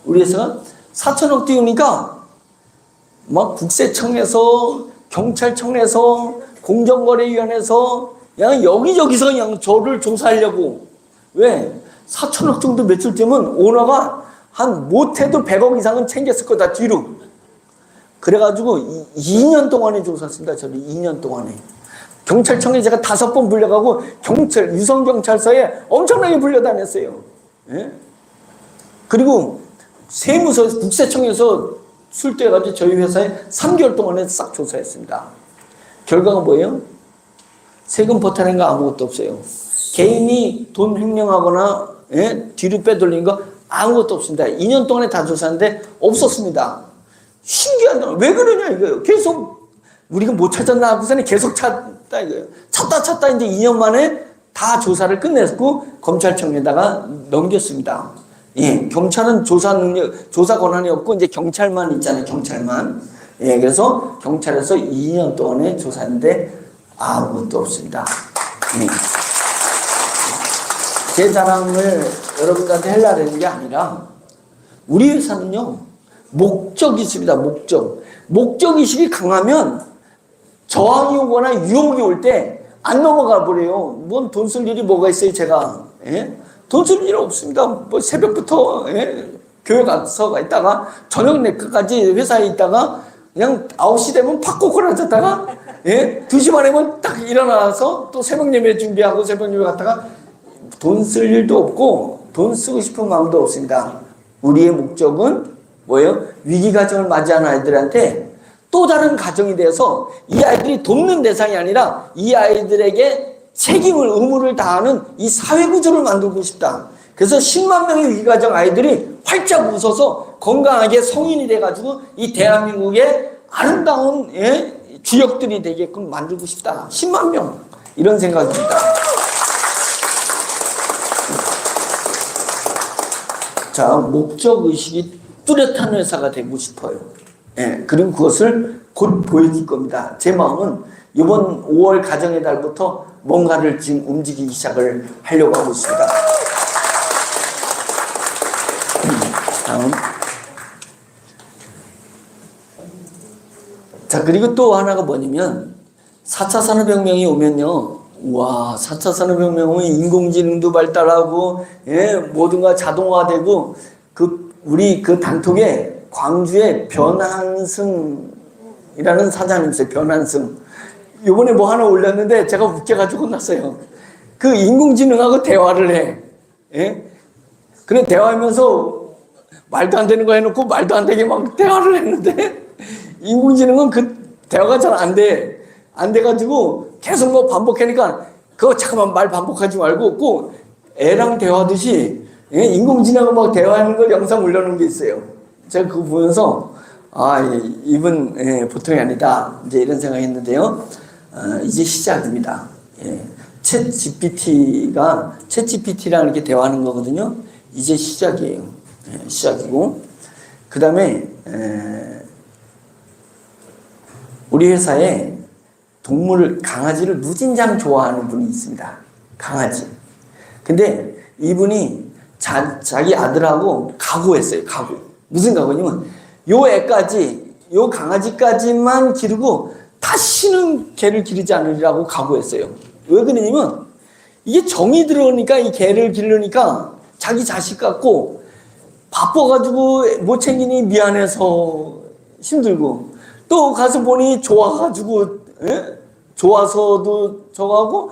우리 회사가 4천억 띄우니까 막 국세청에서, 경찰청에서, 공정거래위원회에서 그냥 여기저기서 그냥 저를 조사하려고. 왜? 4천억 정도 매출 되면 오너가 한 못해도 100억 이상은 챙겼을 거다 뒤로. 그래가지고 2년 동안에 조사했습니다. 저를 2년 동안에. 경찰청에 제가 5번 불려가고 유성경찰서에 엄청나게 불려다녔어요. 예? 그리고 세무서에서 국세청에서 출두해가지고 저희 회사에 3개월 동안에 싹 조사했습니다. 결과가 뭐예요? 세금 포탈한 거 아무것도 없어요. 개인이 돈 횡령하거나 뒤로 빼돌린 거 아무것도 없습니다. 2년 동안에 다 조사했는데 없었습니다. 신기하다. 왜 그러냐 이거예요. 계속 우리가 못 찾았나 하고서는 계속 찾다 이거예요. 찾다 이제 2년 만에 다 조사를 끝냈고 검찰청에다가 넘겼습니다. 예, 경찰은 조사 권한이 없고 이제 경찰만 있잖아요. 경찰만. 예, 그래서 경찰에서 2년 동안에 조사했는데 아무것도 없습니다. 예. 제 자랑을 여러분들한테 하려고 하는 게 아니라 우리 회사는요 목적이 있습니다. 목적의식이 강하면 저항이 오거나 유혹이 올 때 안 넘어가 버려요. 뭔 돈 쓸 일이 뭐가 있어요 제가. 예? 돈 쓸 일 없습니다. 뭐 새벽부터 교회 가서 있다가 저녁 늦게까지 회사에 있다가 그냥 9시 되면 팍 꼬꾸라 잤다가 2시 반에면 딱 일어나서 또 새벽 예배 준비하고 새벽 예배 갔다가 돈 쓸 일도 없고 돈 쓰고 싶은 마음도 없습니다. 우리의 목적은 뭐예요? 위기 가정을 맞이하는 아이들한테 또 다른 가정이 돼서 이 아이들이 돕는 대상이 아니라 이 아이들에게 책임을, 의무를 다하는 이 사회 구조를 만들고 싶다. 그래서 10만 명의 위기 가정 아이들이 활짝 웃어서 건강하게 성인이 돼가지고 이 대한민국의 아름다운 주역들이 되게끔 만들고 싶다. 10만 명. 이런 생각입니다. 자, 목적의식이 뚜렷한 회사가 되고 싶어요. 예, 그리고 그것을 곧 보여줄 겁니다. 제 마음은 이번 5월 가정의 달부터 뭔가를 지금 움직이기 시작을 하려고 하고 있습니다. 다음. 자, 그리고 또 하나가 뭐냐면 4차 산업혁명이 오면요. 와, 4차 산업혁명 오면 인공지능도 발달하고 모든가 자동화되고 우리 그 단톡에 광주에 변한승이라는 사장님 있어요. 변한승. 요번에 뭐 하나 올렸는데 제가 웃겨가지고 났어요. 그 인공지능하고 대화를 해. 예? 그래 대화하면서 말도 안 되는 거 해놓고 말도 안 되게 막 대화를 했는데 인공지능은 그 대화가 잘 안 돼. 안 돼가지고 계속 뭐 반복하니까 그거 잠깐만 말 반복하지 말고 꼭 애랑 대화하듯이 인공지능하고 막 대화하는 걸 영상 올려놓은 게 있어요. 제가 그거 보면서 이분 보통이 아니다 이제 이런 생각했는데요. 이제 시작입니다. 챗 GPT랑 이렇게 대화하는 거거든요. 이제 시작이에요. 시작이고 그 다음에 우리 회사에 강아지를 무진장 좋아하는 분이 있습니다. 강아지. 근데 이분이 자기 아들하고 각오했어요. 각오. 무슨 각오냐면 요 강아지까지만 기르고 다시는 개를 기르지 않으리라고 각오했어요. 왜 그러냐면 이게 정이 들어오니까 이 개를 기르니까 자기 자식 같고 바빠가지고 못 챙기니 미안해서 힘들고 또 가서 보니 좋아가지고 좋아서도 저거하고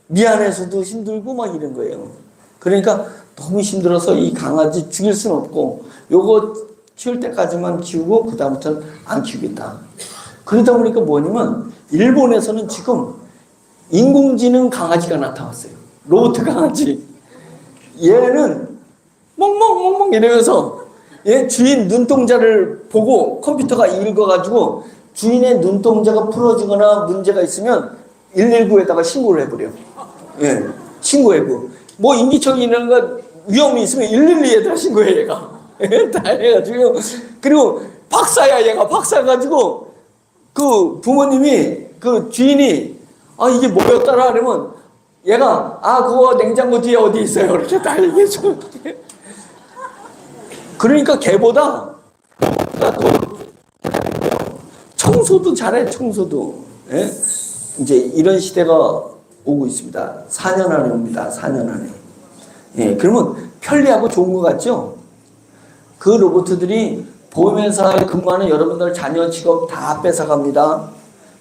미안해서도 힘들고 막 이런 거예요. 그러니까 너무 힘들어서 이 강아지 죽일 수는 없고 요거 키울 때까지만 키우고 그 다음부터는 안 키우겠다. 그러다 보니까 뭐냐면 일본에서는 지금 인공지능 강아지가 나타났어요. 로봇 강아지. 얘는 멍멍멍멍 이러면서 얘 주인 눈동자를 보고 컴퓨터가 읽어가지고 주인의 눈동자가 풀어지거나 문제가 있으면 119에다가 신고를 해버려요. 예, 신고해고. 뭐 인기척이 이런 거 위험이 있으면 112에다가 신고해, 얘가. 다 해가지고. 그리고 박사야, 얘가 박사가지고 그 부모님이, 그 주인이, 아, 이게 뭐였더라? 그러면 얘가, 아, 그거 냉장고 뒤에 어디 있어요? 이렇게 다 얘기해줘. 그러니까 걔보다 청소도 잘해, 청소도. 예? 이제 이런 시대가 오고 있습니다. 4년 안에 옵니다. 4년 안에. 예, 그러면 편리하고 좋은 것 같죠? 그 로봇들이 보험회사에 근무하는 여러분들 자녀 직업 다 뺏어갑니다.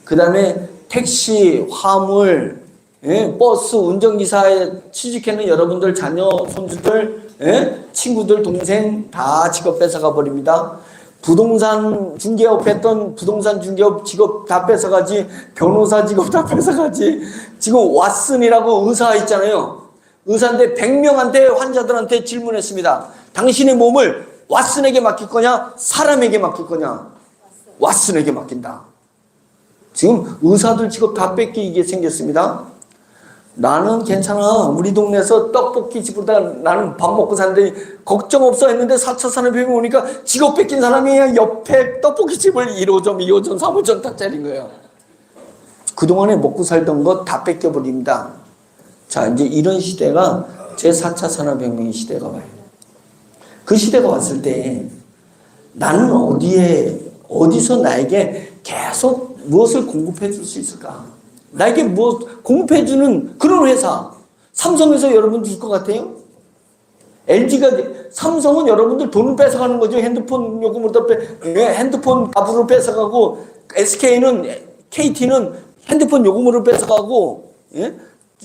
그 다음에 택시, 화물, 예, 버스, 운전기사에 취직하는 여러분들 자녀, 손주들, 예, 친구들, 동생 다 직업 뺏어가 버립니다. 부동산 중개업 했던 부동산 중개업 직업 다 뺏어가지, 변호사 직업 다 뺏어가지. 지금 왓슨이라고 의사 있잖아요. 의사인데 100명한테 환자들한테 질문했습니다. 당신의 몸을 왓슨에게 맡길 거냐, 사람에게 맡길 거냐? 왓슨에게 맡긴다. 지금 의사들 직업 다 뺏기게 생겼습니다. 나는 괜찮아. 우리 동네에서 떡볶이 집보다 나는 밥 먹고 사는데 걱정 없어 했는데 4차 산업혁명 오니까 직업 뺏긴 사람이 옆에 떡볶이 집을 1호점, 2호점, 3호점 딱 차린 거예요. 그동안에 먹고 살던 거 다 뺏겨버립니다. 자, 이제 이런 시대가 제4차 산업혁명의 시대가 와요. 그 시대가 왔을 때 나는 어디서 나에게 계속 무엇을 공급해 줄 수 있을까? 나에게 무엇 공급해 주는 그런 회사. 삼성에서 여러분 줄 것 같아요? LG가, 삼성은 여러분들 돈을 뺏어가는 거죠. 핸드폰 요금으로 핸드폰 값으로 뺏어가고, KT는 핸드폰 요금으로 뺏어가고, 예?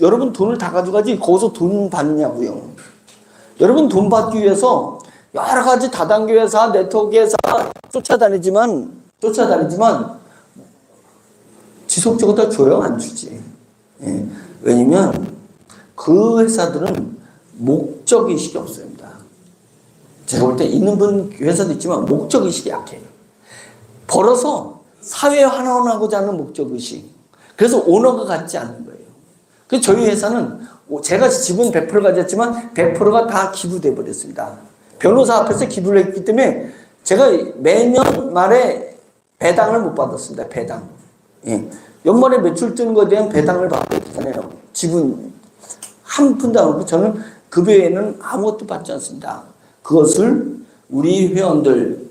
여러분 돈을 다 가져가지 거기서 돈 받냐고요. 여러분 돈 받기 위해서 여러 가지 다단계 회사, 네트워크 회사 쫓아다니지만 지속적으로 다 줘요? 안 주지. 예. 왜냐면 그 회사들은 목적의식이 없습니다. 제가 볼 때 있는 분 회사도 있지만 목적의식이 약해요. 벌어서 사회 환원하고자 하는 목적의식. 그래서 오너가 갖지 않는 거예요. 그래서 저희 회사는 제가 지분 100% 가졌지만 100%가 다 기부돼 버렸습니다. 변호사 앞에서 기부를 했기 때문에 제가 매년 말에 배당을 못 받았습니다. 배당. 예. 연말에 매출 뜨는 것에 대한 배당을 받아야 되잖아요. 지분 한 푼도 안 받고 저는 그 외에는 아무것도 받지 않습니다. 그것을 우리 회원들,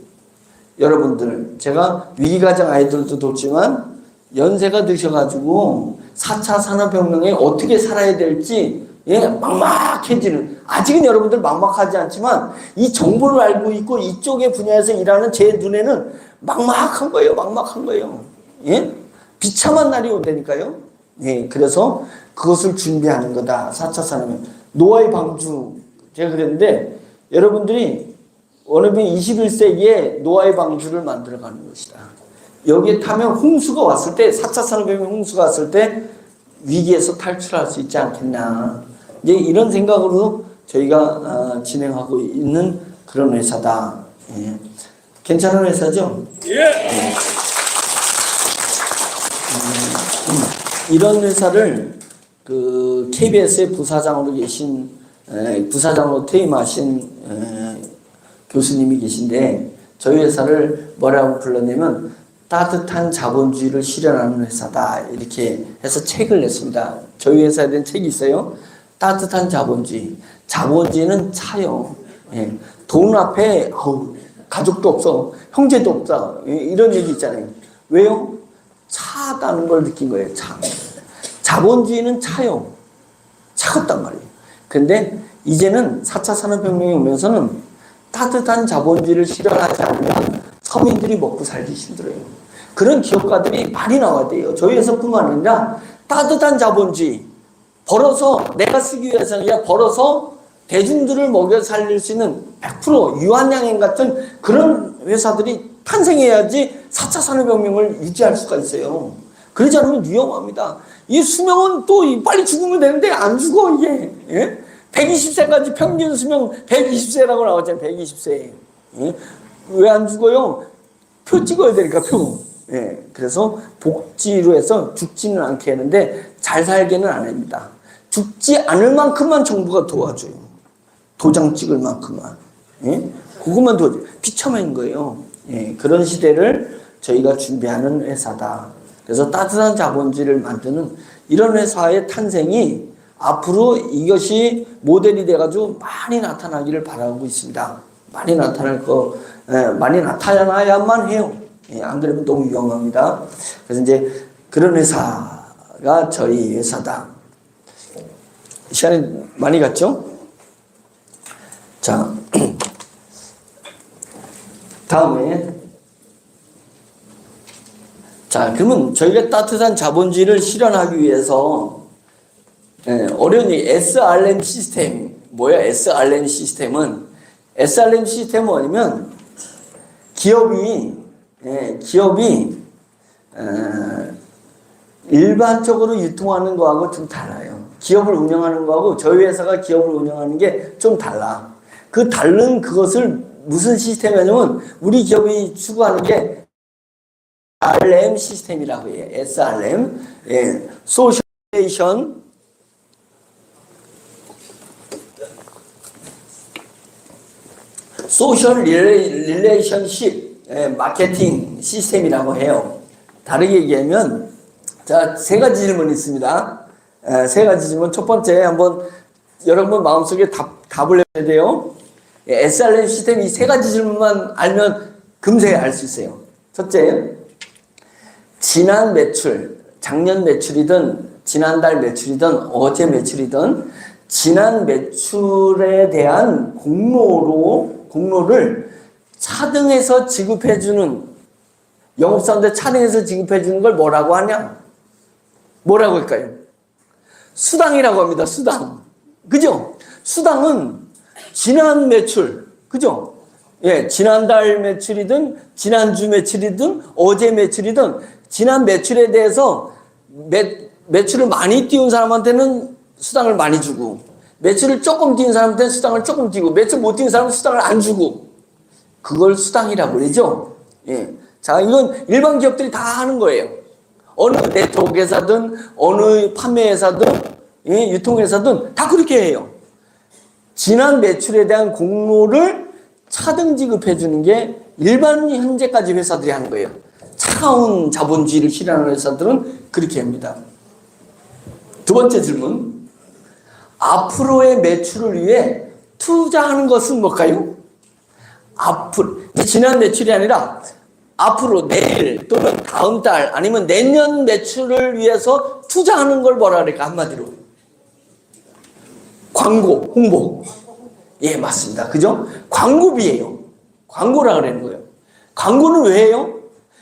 여러분들, 제가 위기가정 아이들도 돕지만 연세가 드셔가지고 4차 산업혁명에 어떻게 살아야 될지, 예, 막막해지는, 아직은 여러분들 막막하지 않지만 이 정보를 알고 있고 이쪽의 분야에서 일하는 제 눈에는 막막한 거예요. 막막한 거예요. 예? 비참한 날이 온다니까요. 예, 그래서 그것을 준비하는 거다. 4차 산업혁명. 노아의 방주. 제가 그랬는데 여러분들이 원어민 21세기에 노아의 방주를 만들어가는 것이다. 여기에 타면 홍수가 왔을 때, 4차 산업혁명 홍수가 왔을 때 위기에서 탈출할 수 있지 않겠나. 이제 이런 생각으로 저희가 진행하고 있는 그런 회사다. 예. 괜찮은 회사죠? 예. 이런 회사를 그 KBS의 부사장으로 계신, 부사장으로 퇴임하신 교수님이 계신데, 저희 회사를 뭐라고 불렀냐면 따뜻한 자본주의를 실현하는 회사다, 이렇게 해서 책을 냈습니다. 저희 회사에 대한 책이 있어요. 따뜻한 자본주의. 자본주의는 차요. 예. 돈 앞에 가족도 없어, 형제도 없다, 이런 얘기 있잖아요. 왜요? 차다는 걸 느낀 거예요. 차. 자본주의는 차요. 차갑단 말이에요. 근데 이제는 4차 산업혁명이 오면서는 따뜻한 자본주의를 실현하지 않으면 서민들이 먹고 살기 힘들어요. 그런 기업가들이 많이 나와야 돼요. 저희 회사뿐만 아니라 따뜻한 자본주의, 벌어서 내가 쓰기 위해서는 아니라 벌어서 대중들을 먹여 살릴 수 있는 100% 유한양행 같은 그런 회사들이 탄생해야지 4차 산업혁명을 유지할 수가 있어요. 그러지 않으면 위험합니다. 이 수명은 또 빨리 죽으면 되는데 안 죽어, 이게. 예? 120세까지 평균 수명 120세라고 나왔잖아요. 120세. 예? 왜 안 죽어요? 표 찍어야 되니까, 표. 예. 그래서 복지로 해서 죽지는 않게 하는데 잘 살게는 안 합니다. 죽지 않을 만큼만 정부가 도와줘요. 도장 찍을 만큼만. 예? 그것만 도와줘요. 비참한 거예요. 예. 그런 시대를 저희가 준비하는 회사다. 그래서 따뜻한 자본주의를 만드는 이런 회사의 탄생이 앞으로 이것이 모델이 돼가지고 많이 나타나기를 바라고 있습니다. 많이 나타날 많이 나타나야만 해요. 예, 안 그러면 너무 위험합니다. 그래서 이제 그런 회사가 저희 회사다. 시간이 많이 갔죠? 자, 다음에 자, 그러면 저희가 따뜻한 자본주의를 실현하기 위해서 어려운 얘기, SRM 시스템. 뭐야, SRM 시스템은? SRM 시스템은 뭐냐면 기업이 일반적으로 유통하는 거하고 좀 달라요. 기업을 운영하는 거하고 저희 회사가 기업을 운영하는 게 좀 달라. 그 다른 그것을 무슨 시스템이냐면 우리 기업이 추구하는 게 SRM 시스템이라고 해요. SRM. 예. 소셜 릴레이션십 마케팅 시스템이라고 해요. 다르게 얘기하면 자, 세 가지 질문이 있습니다. 세 가지 질문. 첫 번째 한번 여러분 마음속에 답을 해야 돼요. SRM 시스템 이 세 가지 질문만 알면 금세 알 수 있어요. 첫째, 지난 매출, 작년 매출이든 지난달 매출이든 어제 매출이든 지난 매출에 대한 공로를 차등해서 지급해주는 영업사원들 차등해서 지급해주는 걸 뭐라고 하냐? 뭐라고 할까요? 수당이라고 합니다. 수당. 그죠? 수당은 지난 매출, 그죠? 예, 지난달 매출이든 지난주 매출이든 어제 매출이든 지난 매출에 대해서 매출을 많이 띄운 사람한테는 수당을 많이 주고 매출을 조금 띄운 사람한테는 수당을 조금 띄고 매출 못 띄운 사람은 수당을 안 주고 그걸 수당이라고 그러죠. 예. 자, 이건 일반 기업들이 다 하는 거예요. 어느 네트워크 회사든 어느 판매 회사든 예, 유통회사든 다 그렇게 해요. 지난 매출에 대한 공로를 차등 지급해 주는 게 일반 현재까지 회사들이 하는 거예요. 차가운 자본주의를 실현하는 회사들은 그렇게 합니다. 두 번째 질문. 앞으로의 매출을 위해 투자하는 것은 뭘까요? 지난 매출이 아니라 앞으로 내일 또는 다음 달 아니면 내년 매출을 위해서 투자하는 걸 뭐라 그럴까 한마디로? 광고, 홍보. 예, 맞습니다. 그죠? 광고비예요. 광고라 그러는 거예요. 광고는 왜 해요?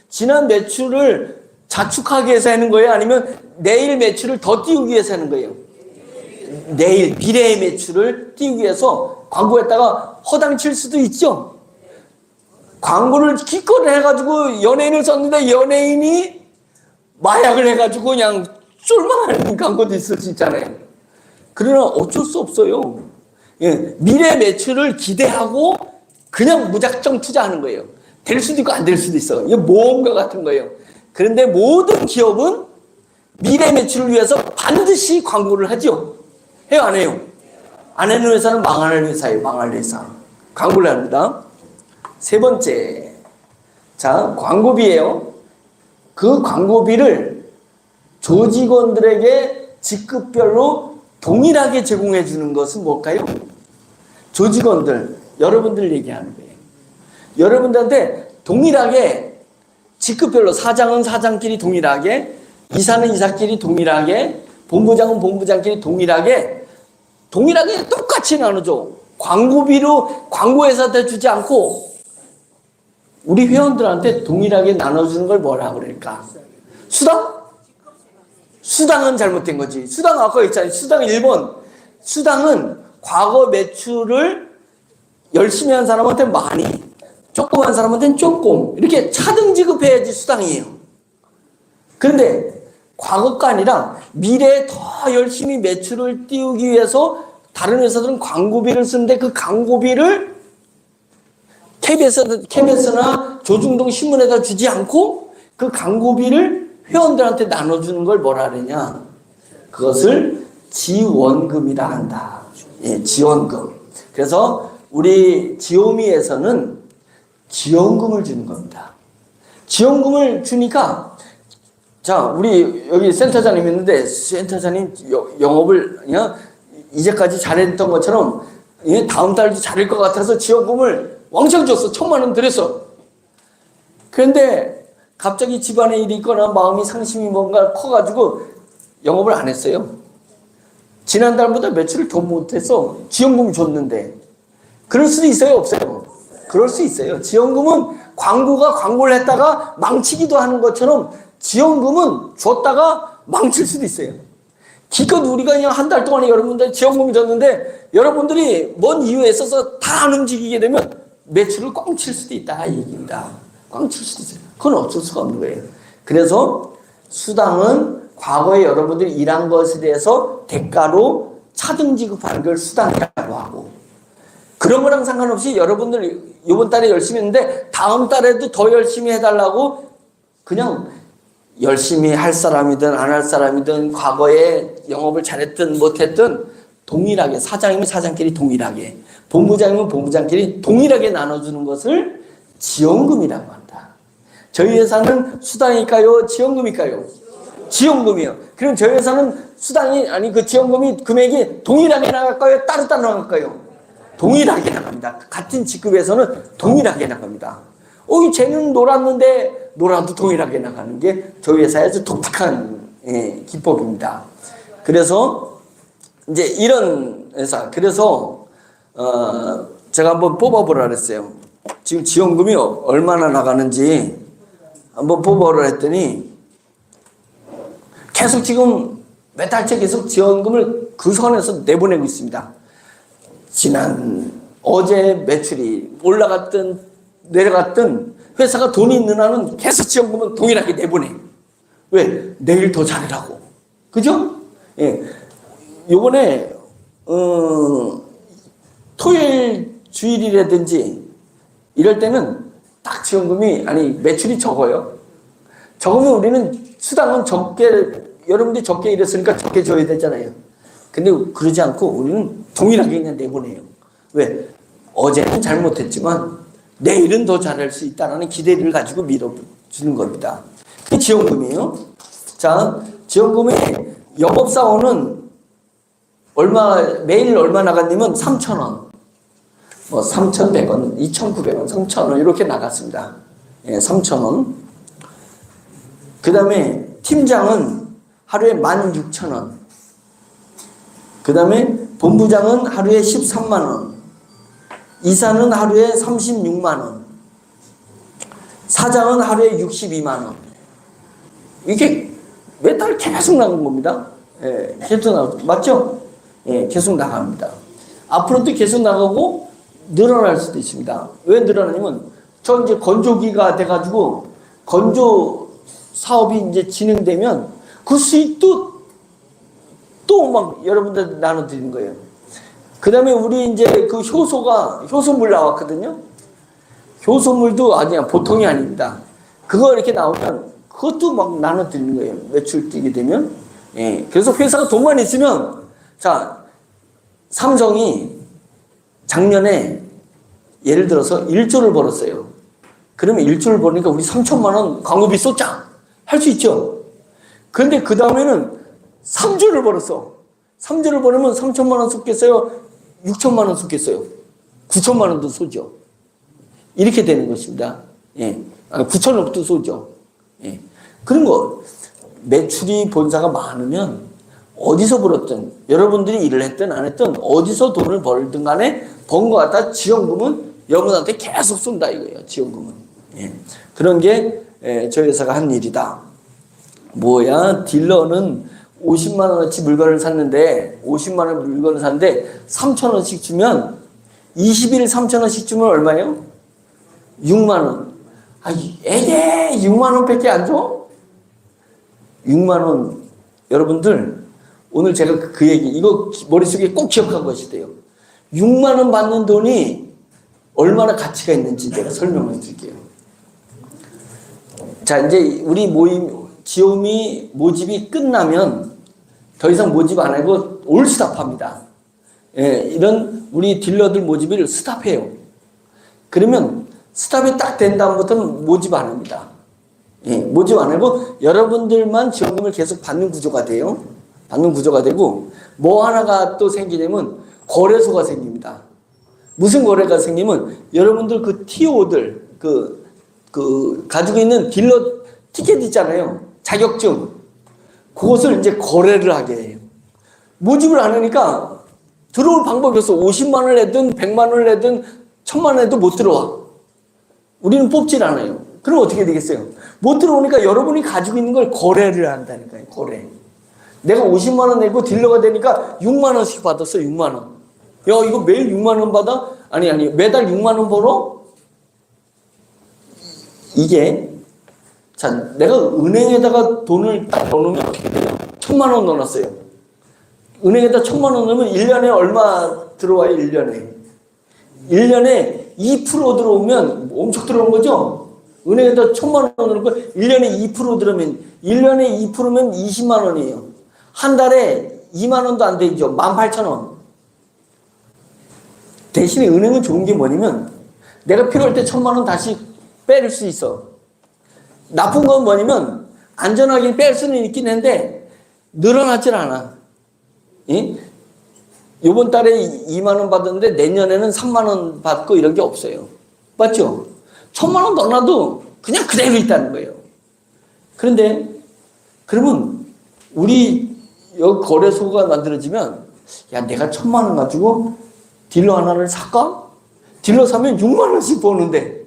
지난 매출을 자축하기 위해서 하는 거예요? 아니면 내일 매출을 더 띄우기 위해서 하는 거예요? 내일 미래의 매출을 띄우기 위해서 광고에다가 허당 칠 수도 있죠. 광고를 기껏 해가지고 연예인을 썼는데 연예인이 마약을 해가지고 그냥 쫄망하는 광고도 있을 수 있잖아요. 그러나 어쩔 수 없어요. 예, 미래 매출을 기대하고 그냥 무작정 투자하는 거예요. 될 수도 있고 안 될 수도 있어. 이게 모험과 같은 거예요. 그런데 모든 기업은 미래 매출을 위해서 반드시 광고를 하죠. 해요, 안 해요? 안 하는 회사는 망할 회사예요. 망할 회사. 광고를 합니다. 세 번째. 자, 광고비예요. 그 광고비를 조직원들에게 직급별로 동일하게 제공해 주는 것은 뭘까요? 조직원들, 여러분들 얘기하는 거예요. 여러분들한테 동일하게 직급별로 사장은 사장끼리 동일하게, 이사는 이사끼리 동일하게, 본부장은 본부장끼리 동일하게 똑같이 나눠줘. 광고비로 광고회사한테 주지 않고 우리 회원들한테 동일하게 나눠주는 걸 뭐라고 그럴까? 수당? 수당은 잘못된 거지. 수당 아까 했잖아요. 수당 1번. 수당은 과거 매출을 열심히 한 사람한테 많이, 조금 한 사람한테는 조금 이렇게 차등 지급해야지 수당이에요. 그런데 과거가 아니라 미래에 더 열심히 매출을 띄우기 위해서 다른 회사들은 광고비를 쓰는데 그 광고비를 KBS나 조중동 신문에다 주지 않고 그 광고비를 회원들한테 나눠주는 걸 뭐라 그러냐. 그것을 지원금이라 한다. 예, 지원금. 그래서 우리 지오미에서는 지원금을 주는 겁니다. 지원금을 주니까 자, 우리 여기 센터장님 있는데 센터장님 영업을 그냥 이제까지 잘했던 것처럼 다음 달도 잘할 것 같아서 지원금을 왕창 줬어. 1,000만 원 들였어. 그런데 갑자기 집안에 일이 있거나 마음이 상심이 뭔가 커가지고 영업을 안 했어요. 지난달보다 매출을 더 못해서 지원금 줬는데 그럴 수도 있어요? 없어요? 그럴 수 있어요. 지원금은 광고가 광고를 했다가 망치기도 하는 것처럼 지원금은 줬다가 망칠 수도 있어요. 기껏 우리가 그냥 한 달 동안에 여러분들 지원금을 줬는데 여러분들이 뭔 이유에 있어서 다 안 움직이게 되면 매출을 꽝칠 수도 있다 이 얘기입니다. 꽝칠 수도 있어요. 그건 어쩔 수가 없는 거예요. 그래서 수당은 과거에 여러분들이 일한 것에 대해서 대가로 차등 지급하는 걸 수당이라고 하고 그런 거랑 상관없이 여러분들 이번 달에 열심히 했는데 다음 달에도 더 열심히 해달라고 그냥 열심히 할 사람이든 안 할 사람이든 과거에 영업을 잘했든 못했든 동일하게 사장이면 사장끼리 동일하게 본부장이면 본부장끼리 동일하게 나눠주는 것을 지원금이라고 한다. 저희 회사는 수당일까요? 지원금일까요? 지원금이요. 그럼 저희 회사는 수당이 아니 그 지원금이 금액이 동일하게 나갈까요? 따로따로 나갈까요? 동일하게 나갑니다. 같은 직급에서는 동일하게 나갑니다. 쟤는 놀았는데 놀아도 동일하게 나가는 게 저희 회사의 아주 독특한 기법입니다. 그래서 이제 이런 회사 그래서 제가 한번 뽑아보라 그랬어요. 지금 지원금이 얼마나 나가는지 한번 뽑아보라 했더니 계속 지금 몇 달째 계속 지원금을 그 선에서 내보내고 있습니다. 어제 매출이 올라갔든 내려갔든 회사가 돈이 있는 한은 계속 지원금은 동일하게 내보내. 왜? 내일 더 잘하라고. 그죠? 예. 요번에 토요일 주일이라든지 이럴 때는 딱 지원금이 매출이 적어요. 적으면 우리는 수당은 여러분들이 적게 일했으니까 적게 줘야 되잖아요. 근데 그러지 않고 우리는 동일하게 그냥 내보내요. 왜? 어제는 잘못했지만 내일은 더 잘할 수 있다는 기대를 가지고 밀어주는 겁니다. 그게 지원금이에요. 자, 지원금이 영업사원은 매일 얼마 나갔냐면 3,000원, 3,100원, 2,900원, 3,000원 이렇게 나갔습니다. 예, 3,000원. 그 다음에 팀장은 하루에 16,000원. 그 다음에 본부장은 하루에 13만원. 이사는 하루에 36만원. 사장은 하루에 62만원. 이게 매달 계속 나간 겁니다. 예, 계속 나가고. 맞죠? 예, 계속 나갑니다. 앞으로도 계속 나가고 늘어날 수도 있습니다. 왜 늘어나냐면 저 이제 건조기가 돼가지고 건조 사업이 이제 진행되면 그 수익도 또 막 여러분들 나눠드리는 거예요. 그 다음에 우리 이제 그 효소물 나왔거든요. 효소물도 그냥 보통이 아닙니다. 그거 이렇게 나오면 그것도 막 나눠드리는 거예요. 매출 뛰게 되면. 예. 그래서 회사가 돈만 있으면, 자, 삼성이 작년에 예를 들어서 1조를 벌었어요. 그러면 1조를 벌으니까 우리 3천만 원 광고비 쏟자. 할 수 있죠. 그런데 그 다음에는 3조를 벌었어. 3조를 벌으면 3천만 원 쏟겠어요? 6천만 원 쏟겠어요? 9천만 원도 쏘죠. 이렇게 되는 것입니다. 예. 9천억도 쏘죠. 예. 그런 거, 매출이 본사가 많으면 어디서 벌었든, 여러분들이 일을 했든 안 했든, 어디서 돈을 벌든 간에 번 거 갖다 지원금은 여러분한테 계속 쏜다 이거예요. 지원금은. 예. 그런 게 저희 회사가 한 일이다. 뭐야? 딜러는 50만 원어치 물건을 샀는데 50만 원 물건을 샀는데 3천 원씩 주면 20일 3천 원씩 주면 얼마예요? 6만 원. 에게 6만 원밖에 안 줘? 6만 원. 여러분들 오늘 제가 그 얘기 이거 머릿속에 꼭 기억하고 가시대요. 6만 원 받는 돈이 얼마나 가치가 있는지 내가 설명을 드릴게요. 자, 이제 우리 지오미 모집이 끝나면 더 이상 모집 안 하고 올 스탑합니다. 예, 이런 우리 딜러들 모집을 스탑해요. 그러면 스탑이 딱 된 다음부터는 모집 안 합니다. 예, 모집 안 하고 여러분들만 지원금을 계속 받는 구조가 돼요. 받는 구조가 되고 뭐 하나가 또 생기냐면 거래소가 생깁니다. 무슨 거래가 생기면 여러분들 그 TO들 가지고 있는 딜러 티켓 있잖아요. 자격증. 그것을 이제 거래를 하게 해요. 모집을 안 하니까 들어올 방법이 없어. 50만 원을 내든 100만 원을 내든 1000만 원 해도 못 들어와. 우리는 뽑질 않아요. 그럼 어떻게 되겠어요? 못 들어오니까 여러분이 가지고 있는 걸 거래를 한다니까요. 거래. 내가 50만 원 내고 딜러가 되니까 6만 원씩 받았어. 6만 원. 야, 이거 매일 6만 원 받아? 아니 매달 6만 원 벌어? 이게 자, 내가 은행에다가 돈을 딱 넣어놓으면 어떻게 돼요? 1000만 원 넣어놨어요. 은행에다 1000만 원 넣으면 1년에 얼마 들어와요? 1년에 2% 들어오면 엄청 들어오는 거죠? 은행에다 1000만 원 넣고 1년에 2% 들어오면 1년에 2%면 20만 원이에요. 한 달에 2만 원도 안 되죠. 18,000원. 대신에 은행은 좋은 게 뭐냐면 내가 필요할 때 1000만 원 다시 뺄 수 있어. 나쁜 건 뭐냐면 안전하게 뺄 수는 있긴 한데 늘어나질 않아. 예? 이번 달에 2만 원 받았는데 내년에는 3만 원 받고 이런 게 없어요. 맞죠? 1000만 원 넣어놔도 그냥 그대로 있다는 거예요. 그런데 그러면 우리 여기 거래소가 만들어지면 야, 내가 1000만 원 가지고 딜러 하나를 살까? 딜러 사면 6만 원씩 버는데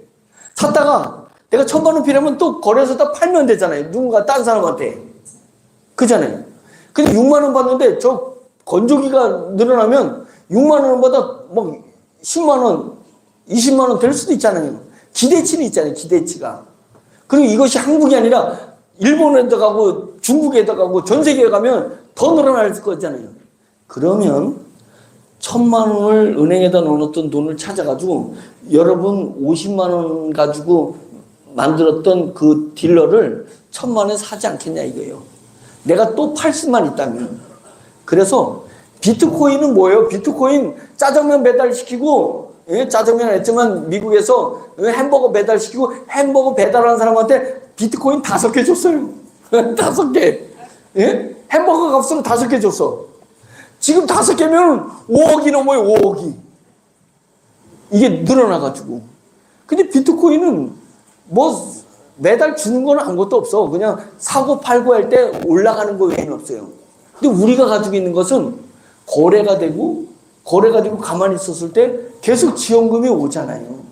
샀다가 내가 1000만 원 필요하면 또 거래소에다 팔면 되잖아요. 누군가 딴 사람한테. 그잖아요. 근데 6만 원 받는데 저 건조기가 늘어나면 6만 원보다 뭐 10만 원, 20만 원 될 수도 있잖아요. 기대치는 있잖아요. 기대치가. 그리고 이것이 한국이 아니라 일본에도 가고 중국에도 가고 전 세계에 가면 더 늘어날 거잖아요. 그러면 1000만 원을 은행에다 넣어놓던 돈을 찾아가지고 여러분 50만 원 가지고 만들었던 그 딜러를 1000만 원에 사지 않겠냐 이거예요. 내가 또 팔 수만 있다면. 그래서 비트코인은 뭐예요? 비트코인 짜장면 배달시키고, 예? 짜장면 했지만 미국에서 햄버거 배달시키고 햄버거 배달하는 사람한테 비트코인 5개 줬어요. 5개. 예? 햄버거 값으로 5개 줬어. 지금 5개면 5억이 넘어요. 5억이. 이게 늘어나가지고. 근데 비트코인은 뭐 매달 주는 건 아무것도 없어. 그냥 사고 팔고 할 때 올라가는 거 외에는 없어요. 근데 우리가 가지고 있는 것은 거래가 되고 가만히 있었을 때 계속 지원금이 오잖아요.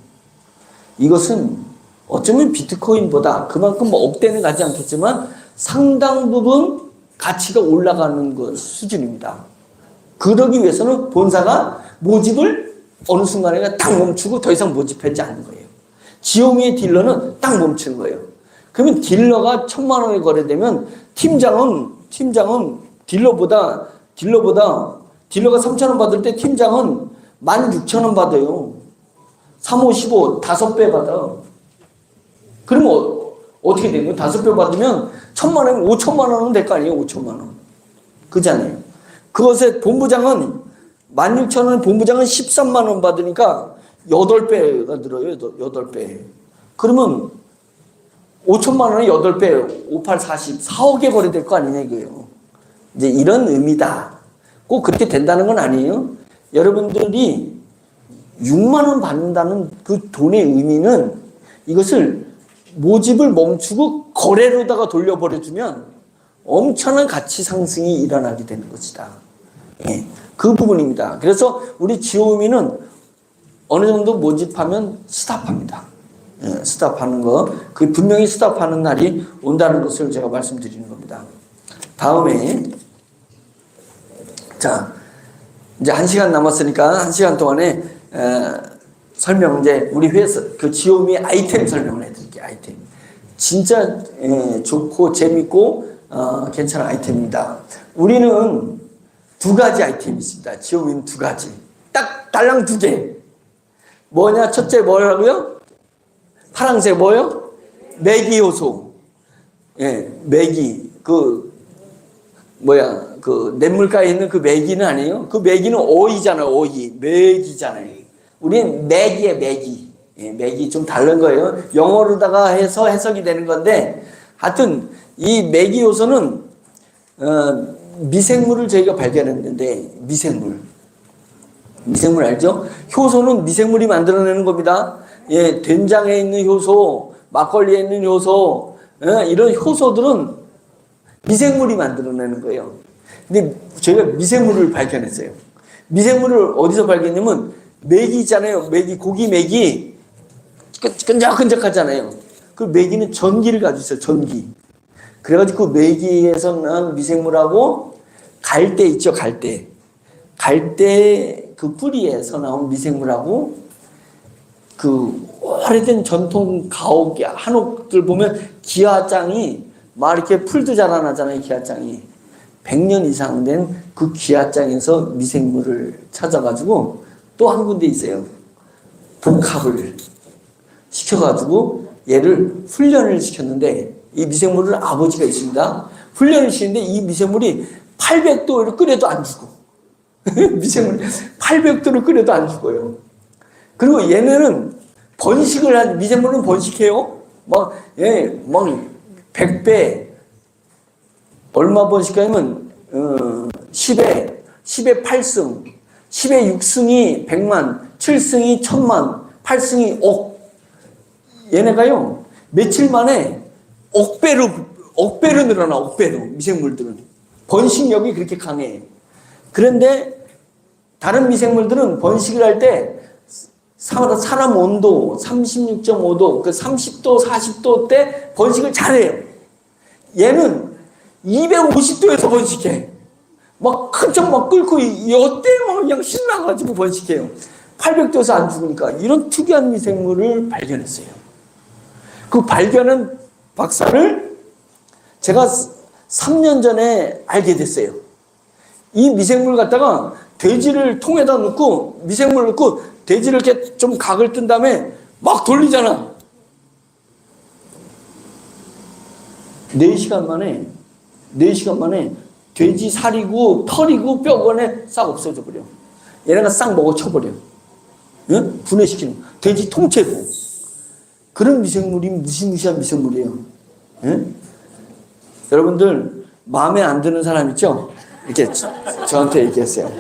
이것은 어쩌면 비트코인보다 그만큼 뭐 억대는 가지 않겠지만 상당 부분 가치가 올라가는 것 수준입니다. 그러기 위해서는 본사가 모집을 어느 순간에 딱 멈추고 더 이상 모집하지 않는 거예요. 지오미의 딜러는 딱 멈추는 거예요. 그러면 딜러가 1000만 원에 거래되면 팀장은 딜러가 3,000원 받을 때 팀장은 16,000원 받아요. 3, 5, 15, 5배 받아. 그러면 어떻게 되는 거예요? 5배 받으면 1000만 원이면 5천만 원은 될 거 아니에요? 5천만 원. 그잖아요. 그것에 본부장은 16,000원, 본부장은 13만 원 받으니까 8배가 늘어요. 8배. 그러면 5천만 원에 8배, 5, 8, 40, 4억에 거래될 거 아니냐 이거예요. 이제 이런 의미다. 꼭 그렇게 된다는 건 아니에요. 여러분들이 6만 원 받는다는 그 돈의 의미는 이것을 모집을 멈추고 거래로다가 돌려버려주면 엄청난 가치 상승이 일어나게 되는 것이다. 예, 그 부분입니다. 그래서 우리 지오미는 어느 정도 모집하면 스탑합니다. 예, 스탑하는 거. 그 분명히 스탑하는 날이 온다는 것을 제가 말씀드리는 겁니다. 다음에 자, 이제 1시간 남았으니까 1시간 동안에 설명 이제 우리 회사 그 지오미 아이템 설명을 해드릴게요. 아이템 진짜 좋고 재밌고 괜찮은 아이템입니다. 우리는 두 가지 아이템이 있습니다. 지오민 두 가지. 딱 달랑 두 개. 뭐냐? 첫째 뭐라고요? 파랑색 뭐요? 매기 효소. 예, 매기. 냇물가에 있는 그 매기는 아니에요. 그 매기는 어이잖아요. 어이. 매기잖아요. 우리는 매기에 매기. 예, 매기 좀 다른 거예요. 영어로다가 해서 해석이 되는 건데, 하여튼, 이 매기 효소는, 미생물을 저희가 발견했는데, 미생물 알죠? 효소는 미생물이 만들어내는 겁니다. 예, 된장에 있는 효소, 막걸리에 있는 효소, 이런 효소들은 미생물이 만들어내는 거예요. 근데 저희가 미생물을 발견했어요. 미생물을 어디서 발견했냐면, 메기 있잖아요. 메기, 고기 메기. 끈적끈적하잖아요. 그 메기는 전기를 가지고 있어요. 전기. 그래가지고 그 메기에서 난 미생물하고 갈대 있죠. 갈대 그 뿌리에서 나온 미생물하고 그 오래된 전통 가옥, 한옥들 보면 기와장이 막 이렇게 풀도 자라나잖아요. 기와장이 100년 이상 된 그 기와장에서 미생물을 찾아가지고 또 한 군데 있어요. 복합을 시켜가지고 얘를 훈련을 시켰는데, 이 미생물을 아버지가 있습니다. 훈련을 시키는데 이 미생물이 800도를 끓여도 안 죽어. 미생물 800도를 끓여도 안 죽어요. 그리고 얘네는 미생물은 번식해요. 막 100배, 얼마 번식하냐면, 10에 8승, 10에 6승이 100만, 7승이 1000만, 8승이 억. 얘네가요, 며칠 만에 억배로 늘어나, 억배로. 미생물들은. 번식력이 그렇게 강해. 그런데 다른 미생물들은 번식을 할 때 사람 온도 36.5도, 그 30도, 40도 때 번식을 잘해요. 얘는 250도에서 번식해. 막 큰척 막 끓고, 이때 막 그냥 신나가지고 번식해요. 800도에서 안 죽으니까. 이런 특이한 미생물을 발견했어요. 그 발견한 박사를 제가 3년 전에 알게 됐어요. 이 미생물 갖다가 돼지를 통에다 넣고, 미생물 넣고, 돼지를 이렇게 좀 각을 뜬 다음에 막 돌리잖아. 4시간 만에 돼지 살이고 털이고 뼈건에 싹 없어져 버려. 얘네가 싹 먹어쳐버려. 응? 분해시키는. 돼지 통째로. 그런 미생물이 무시무시한 미생물이에요. 응? 여러분들 마음에 안 드는 사람 있죠? 이렇게 저한테 얘기했어요.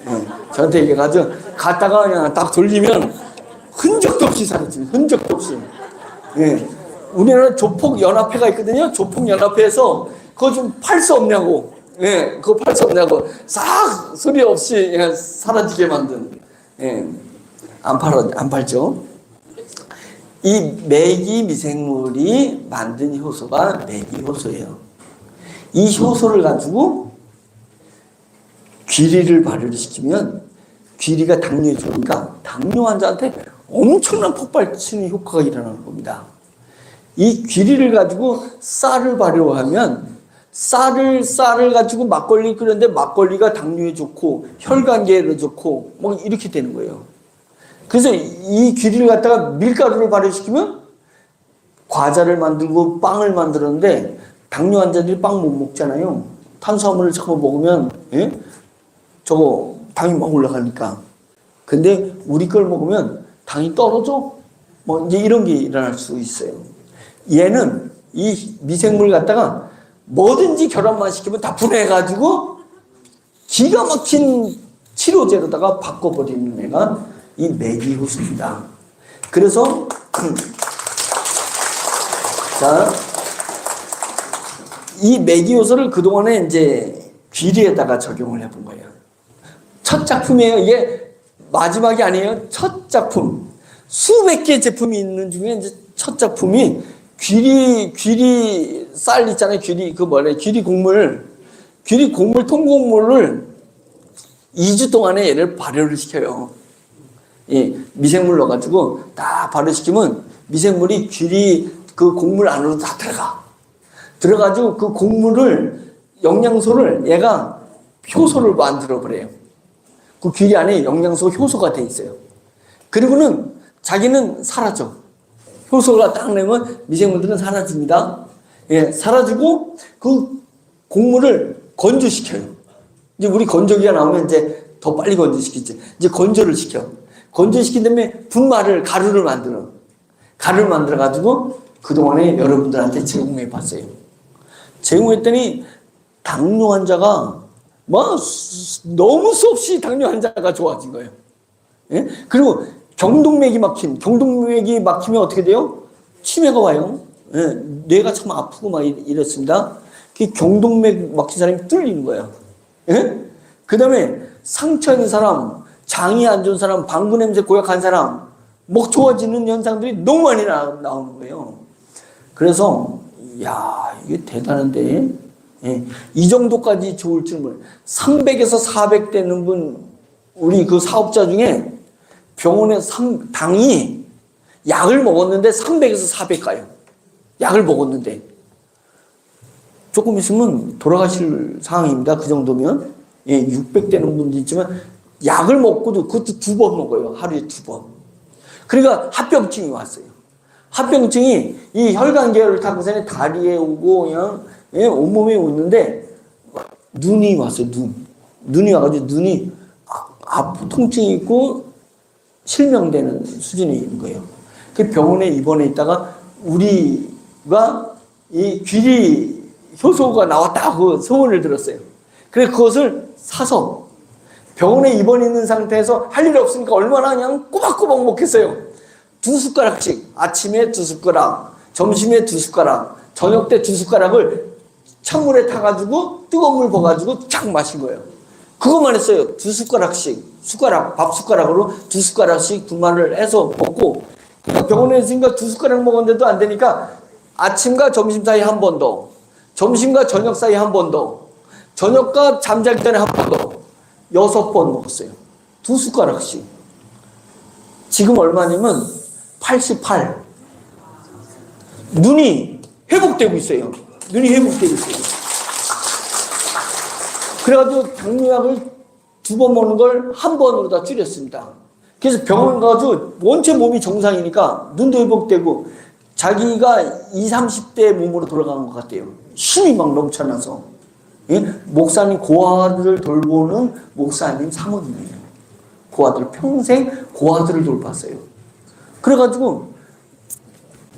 응. 저한테 얘기해가지고 갔다가 그냥 딱 돌리면 흔적도 없이 사라집니다. 흔적도 없이. 예. 우리나라 조폭연합회가 있거든요. 조폭연합회에서 그거 좀 팔 수 없냐고. 예, 그거 팔 수 없냐고. 싹 소리 없이 그냥 사라지게 만든. 예. 안 팔죠. 이 매기 미생물이 만든 효소가 매기 효소예요. 이 효소를 가지고 귀리를 발효를 시키면 귀리가 당뇨에 좋으니까 당뇨 환자한테 엄청난 폭발치는 효과가 일어나는 겁니다. 이 귀리를 가지고 쌀을 발효하면 쌀을 가지고 막걸리 끓였는데 막걸리가 당뇨에 좋고 혈관계에 좋고 뭐 이렇게 되는 거예요. 그래서 이 귀리를 갖다가 밀가루를 발효시키면 과자를 만들고 빵을 만들었는데 당뇨 환자들이 빵 못 먹잖아요. 탄수화물을 자꾸 먹으면 저거 당이 막 올라가니까. 근데 우리 걸 먹으면 당이 떨어져? 뭐 이제 이런 게 일어날 수 있어요. 얘는 이 미생물 갖다가 뭐든지 결합만 시키면 다 분해해가지고 기가 막힌 치료제로다가 바꿔버리는 애가 이 매기 효소입니다. 그래서 자, 이 매기 효소를 그동안에 이제 귀리에다가 적용을 해본 거예요. 첫 작품이에요. 이게 마지막이 아니에요. 첫 작품. 수백 개 제품이 있는 중에 이제 첫 작품이 귀리 쌀 있잖아요. 귀리 곡물 통곡물을 2주 동안에 얘를 발효를 시켜요. 예, 미생물 넣어가지고 딱 발효시키면 미생물이 귀리 그 곡물 안으로 다 들어가. 들어가지고 그 곡물을, 영양소를 얘가 효소를 만들어 버려요. 그 귀리 안에 영양소 효소가 돼 있어요. 그리고는 자기는 사라져. 효소가 딱 내면 미생물들은 사라집니다. 예, 사라지고 그 곡물을 건조시켜요. 이제 우리 건조기가 나오면 이제 더 빨리 건조시키지. 이제 건조를 시켜. 건조시킨 다음에 분말을, 가루를 만들어. 가루를 만들어가지고 그동안에 여러분들한테 제공해 봤어요. 제공했더니 당뇨 환자가 뭐 너무 수없이 당뇨 환자가 좋아진 거예요. 예? 그리고 경동맥이 막히면 어떻게 돼요? 치매가 와요. 예, 뇌가 참 아프고 막 이랬습니다. 그 경동맥 막힌 사람이 뚫리는 거예요. 예? 그 다음에 상처 있는 사람, 장이 안 좋은 사람, 방구 냄새 고약한 사람, 목 좋아지는 현상들이 너무 많이 나오는 거예요. 그래서 야, 이게 대단한데, 예, 이 정도까지 좋을 줄 몰라요. 300에서 400 되는 분, 우리 그 사업자 중에 병원에 당이 약을 먹었는데 300에서 400 가요. 약을 먹었는데. 조금 있으면 돌아가실 상황입니다. 그 정도면. 예, 600 되는 분도 있지만, 약을 먹고도 그것도 2번 먹어요. 하루에 2번. 그러니까 합병증이 왔어요. 합병증이 이 혈관계열을 타고서 다리에 오고 그냥, 예, 온몸에 오는데, 눈이 왔어요. 눈이 와가지고 눈이 통증이 있고 실명되는 수준에 있는 거예요. 그 병원에 입원해 있다가 우리가 이 귀리 효소가 나왔다고 소문을 들었어요. 그래서 그것을 사서 병원에 입원해 있는 상태에서 할 일 없으니까 얼마나 그냥 꼬박꼬박 먹겠어요. 2숟가락씩, 아침에 2숟가락, 점심에 2숟가락, 저녁 때 2숟가락을 찬물에 타가지고 뜨거운 물 부어가지고 착 마신 거예요. 그것만 했어요. 2숟가락씩, 밥 숟가락으로 2숟가락씩 분말을 해서 먹고, 병원에 있으니까 2숟가락 먹었는데도 안 되니까 아침과 점심 사이 한 번 더, 점심과 저녁 사이 한 번 더, 저녁과 잠자기 전에 한 번 더, 6번 먹었어요. 2숟가락씩. 지금 얼마냐면 88. 눈이 회복되고 있어요. 눈이 회복되고 있어요. 그래가지고 당뇨약을 2번 먹는 걸 1번으로 다 줄였습니다. 그래서 병원 가서 원체 몸이 정상이니까 눈도 회복되고 자기가 20, 30대 몸으로 돌아가는 것 같아요. 힘이 막 넘쳐나서. 예? 목사님, 고아들을 돌보는 목사님 사모님이에요. 고아들, 평생 고아들을 돌봤어요. 그래가지고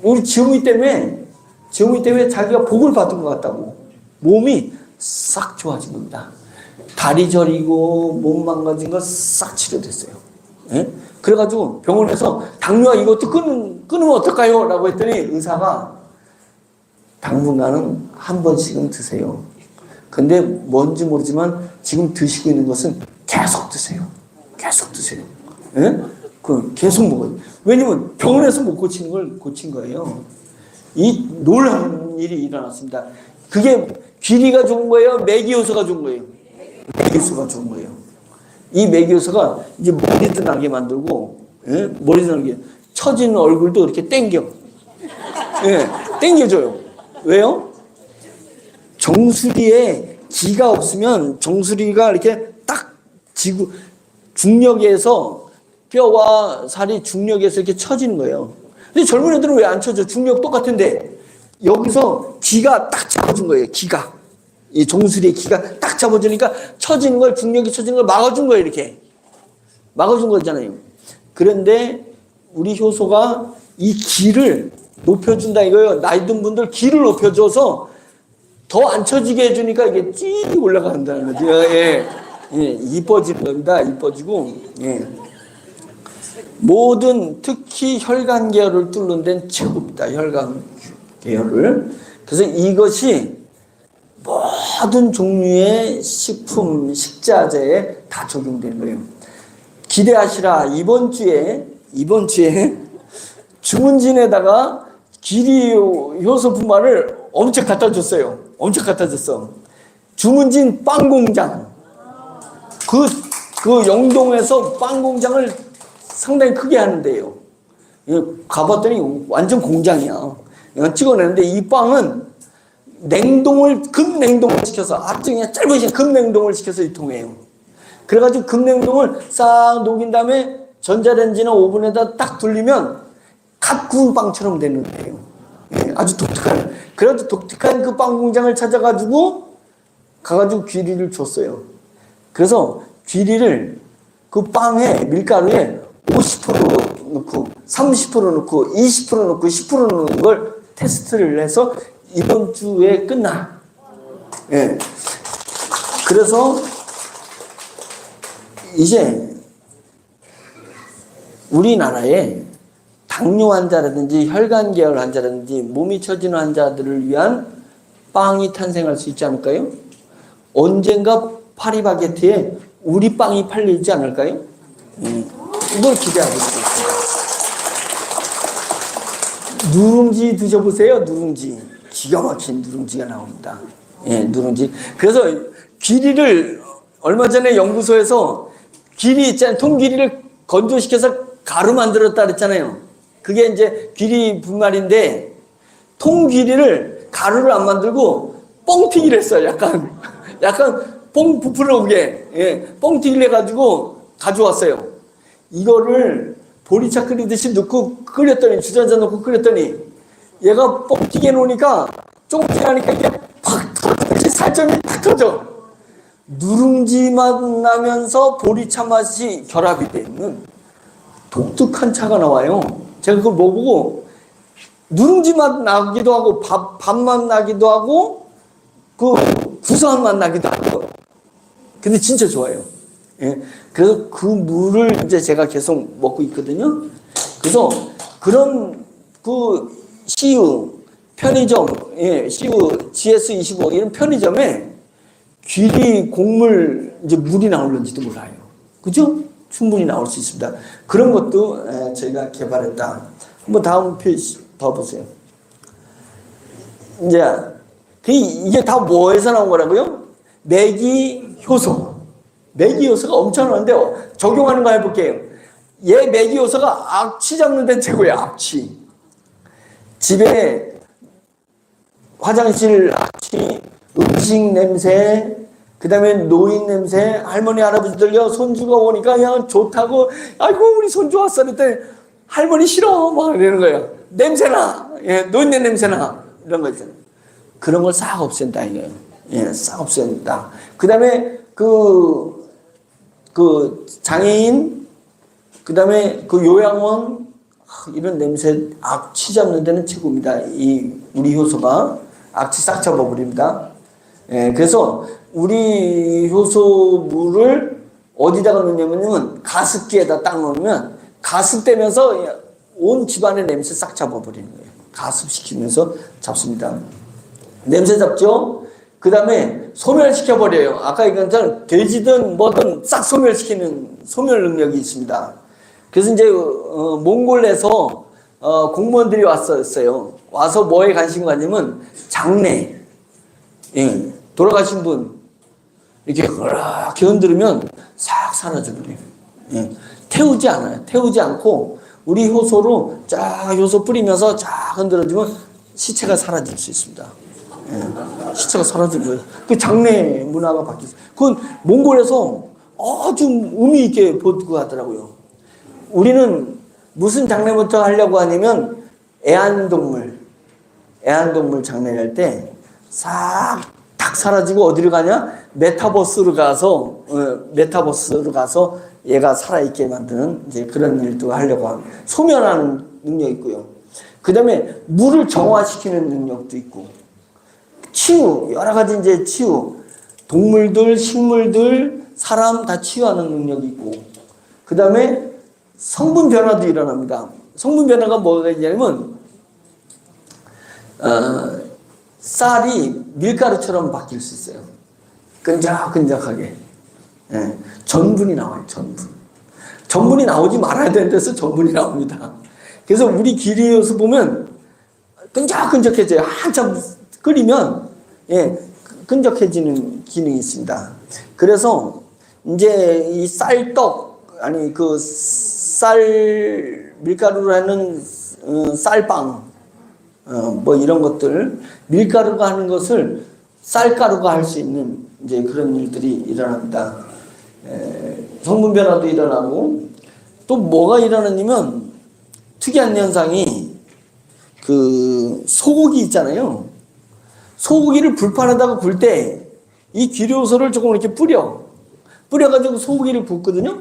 우리 지웅이 때문에 자기가 복을 받은 것 같다고. 몸이 싹 좋아진 겁니다. 다리 저리고 몸 망가진 거 싹 치료됐어요. 예? 그래가지고 병원에서 당뇨 이것도 끊으면 어떨까요? 라고 했더니 의사가 당분간은 한 번씩은 드세요. 근데 뭔지 모르지만 지금 드시고 있는 것은 계속 드세요. 계속 드세요. 예? 계속 먹어요. 왜냐면 병원에서 못 고치는 걸 고친 거예요. 이 놀라운 일이 일어났습니다. 그게 귀리가 좋은 거예요? 맥이효소가 좋은 거예요? 맥이효소가 좋은 거예요. 이 맥이효소가 이제 머리도 나게 만들고, 예? 머리도 나게, 처진 얼굴도 이렇게 땡겨. 예, 땡겨줘요. 왜요? 정수리에 기가 없으면 정수리가 이렇게 딱 지고, 중력에서 뼈와 살이 중력에서 이렇게 처지는 거예요. 근데 젊은 애들은 왜 안 쳐져? 중력 똑같은데 여기서 기가 딱 잡아준 거예요. 기가. 이 정수리의 기가 딱 잡아주니까 처지는 걸, 중력이 처지는 걸 막아준 거예요. 이렇게. 막아준 거잖아요. 그런데 우리 효소가 이 기를 높여준다 이거예요. 나이 든 분들 기를 높여줘서 더 안 처지게 해주니까 이게 쭉 올라간다는 거죠. 예. 예. 이뻐지는 겁니다. 이뻐지고. 예. 모든 특히 혈관 계열을 뚫는 데는 최고입니다. 혈관 계열을. 그래서 이것이 모든 종류의 식품, 식자재에 다 적용되는 거예요. 기대하시라. 이번 주에 주문진에다가 귀리 효소 분말을 엄청 갖다 줬어요. 엄청 갖다 줬어. 주문진 빵 공장. 그 영동에서 빵 공장을 상당히 크게 하는데요. 가봤더니 완전 공장이야. 찍어내는데 이 빵은 냉동을, 급냉동을 시켜서, 아주 그냥 짧은 시간 급냉동을 시켜서 유통해요. 그래가지고 급냉동을 싹 녹인 다음에 전자레인지나 오븐에다 딱 돌리면 갓 구운 빵처럼 되는 거예요. 예, 아주 독특한. 그래도 독특한 그 빵 공장을 찾아가지고 가가지고 귀리를 줬어요. 그래서 귀리를 그 빵에, 밀가루에 50% 넣고 30% 넣고 20% 넣고 10% 넣는 걸 테스트를 해서 이번 주에 끝나. 예. 그래서 이제 우리나라에 당뇨 환자라든지 혈관 계열 환자라든지 몸이 처지는 환자들을 위한 빵이 탄생할 수 있지 않을까요? 언젠가 파리바게트에 우리 빵이 팔리지 않을까요? 이걸 기대하고 있습니다. 누룽지 드셔보세요. 누룽지. 기가 막힌 누룽지가 나옵니다. 예, 누룽지. 그래서 귀리를 얼마 전에 연구소에서 귀리 있잖아요. 통귀리를 건조시켜서 가루 만들었다 그랬잖아요. 그게 이제 귀리 분말인데 통귀리를 가루를 안 만들고 뻥튀기를 했어요. 약간 뻥 부풀어 오게. 예, 뻥튀기를 해가지고 가져왔어요. 이거를 보리차 끓이듯이 넣고 끓였더니, 주전자 넣고 끓였더니 얘가 뻥튀기 해놓으니까 조금 지나니까 이게 팍 터져. 살점이 팍 터져. 누룽지 맛 나면서 보리차 맛이 결합이 되는 독특한 차가 나와요. 제가 그걸 먹어보고 누룽지 맛 나기도 하고 밥맛 나기도 하고 그 구수한 맛 나기도 하고. 근데 진짜 좋아요. 예. 그래서 그 물을 이제 제가 계속 먹고 있거든요. 그래서 그런 그 CU 편의점, 예, CU GS25 이런 편의점에 귀리 곡물 이제 물이 나올는지도 몰라요. 그죠? 충분히 나올 수 있습니다. 그런 것도 저희가 개발했다. 한번 다음 페이지 봐보세요. 이제 이게 다 뭐에서 나온 거라고요? 매기 효소. 매기 효소가 엄청난데 적용하는 거 해볼게요. 얘 매기 효소가 악취 잡는 데 최고예요. 악취. 집에 화장실 악취, 음식 냄새, 그 다음에 노인 냄새, 할머니 할아버지들요 손주가 오니까 그냥 좋다고, 아이고 우리 손주 왔어 그랬더니 할머니 싫어 막 이러는 거예요. 냄새나, 예, 노인네 냄새나 이런 거 있잖아요. 그런 걸 싹 없앤다 이거예요. 예, 싹 없앤다. 그 다음에 그 장애인, 그 다음에 그 요양원, 이런 냄새, 악취 잡는 데는 최고입니다. 이 우리 효소가 악취 싹 잡아버립니다. 예, 그래서 우리 효소물을 어디다가 넣냐면 가습기에다 딱 넣으면 가습되면서 온 집안의 냄새 싹 잡아버리는 거예요. 가습시키면서 잡습니다. 냄새 잡죠? 그 다음에 소멸시켜버려요. 아까 얘기한 것처럼 돼지든 뭐든 싹 소멸시키는 소멸 능력이 있습니다. 그래서 이제 몽골에서 공무원들이 왔었어요. 와서 뭐에 관심 가냐면 장례, 예, 돌아가신 분 이렇게 그렇게 흔들으면 싹 사라져버려요. 예, 태우지 않아요. 태우지 않고 우리 효소로 쫙 효소 뿌리면서 쫙 흔들어주면 시체가 사라질 수 있습니다. 예, 시체가 사라진 거예요. 그 장례 문화가 바뀌었어요. 그건 몽골에서 아주 의미 있게 보고 하더라고요. 우리는 무슨 장례부터 하려고 하냐면 애완동물 장례를 할 때 싹 딱 사라지고 어디로 가냐? 메타버스로 가서 얘가 살아있게 만드는 이제 그런 일도 하려고 합니다. 소멸하는 능력이 있고요. 그 다음에 물을 정화시키는 능력도 있고, 치유, 여러 가지 이제 치유, 동물들, 식물들, 사람 다 치유하는 능력이 있고, 그 다음에 성분 변화도 일어납니다. 성분 변화가 뭐가 있냐면, 쌀이 밀가루처럼 바뀔 수 있어요. 끈적끈적하게. 예, 전분이 나와요, 전분. 전분이 나오지 말아야 되는 데서 전분이 나옵니다. 그래서 우리 귀리효소 보면 끈적끈적해져요. 한참 끓이면, 예, 끈적해지는 기능이 있습니다. 그래서 이제 이 쌀떡, 아니, 밀가루로 하는 쌀빵, 뭐 이런 것들, 밀가루가 하는 것을 쌀가루가 할 수 있는 이제 그런 일들이 일어납니다. 성분 변화도 일어나고 또 뭐가 일어나냐면 특이한 현상이 그 소고기 있잖아요. 소고기를 불판에다가 굴 때 이 기료소를 조금 이렇게 뿌려가지고 소고기를 굽거든요.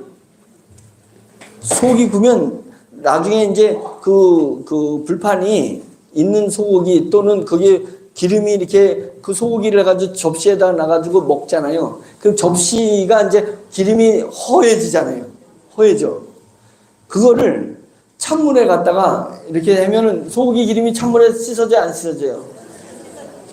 소고기 구면 나중에 이제 그 불판이 있는 소고기 또는 그게 기름이 이렇게 그 소고기를 가지고 접시에다 놔가지고 먹잖아요. 그럼 접시가 이제 기름이 허해지잖아요. 허해져. 그거를 찬물에 갖다가 이렇게 하면은 소고기 기름이 찬물에 씻어져요, 안 씻어져요?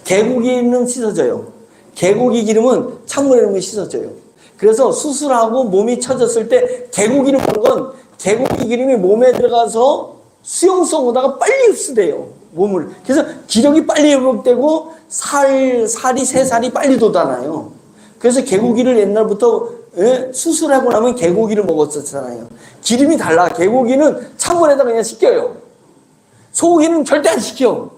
개고기는 씻어져요. 개고기 기름은 찬물에 넣으면 씻어져요. 그래서 수술하고 몸이 처졌을 때 개고기를 먹는 건 개고기 기름이 몸에 들어가서 수용성보다가 빨리 흡수돼요. 몸을. 그래서 기력이 빨리 회복되고 살이 새살이 빨리 돋아나요. 그래서 개고기를 옛날부터 수술하고 나면 개고기를 먹었었잖아요. 기름이 달라. 개고기는 찬물에다 그냥 식혀요. 소고기는 절대 안 식혀.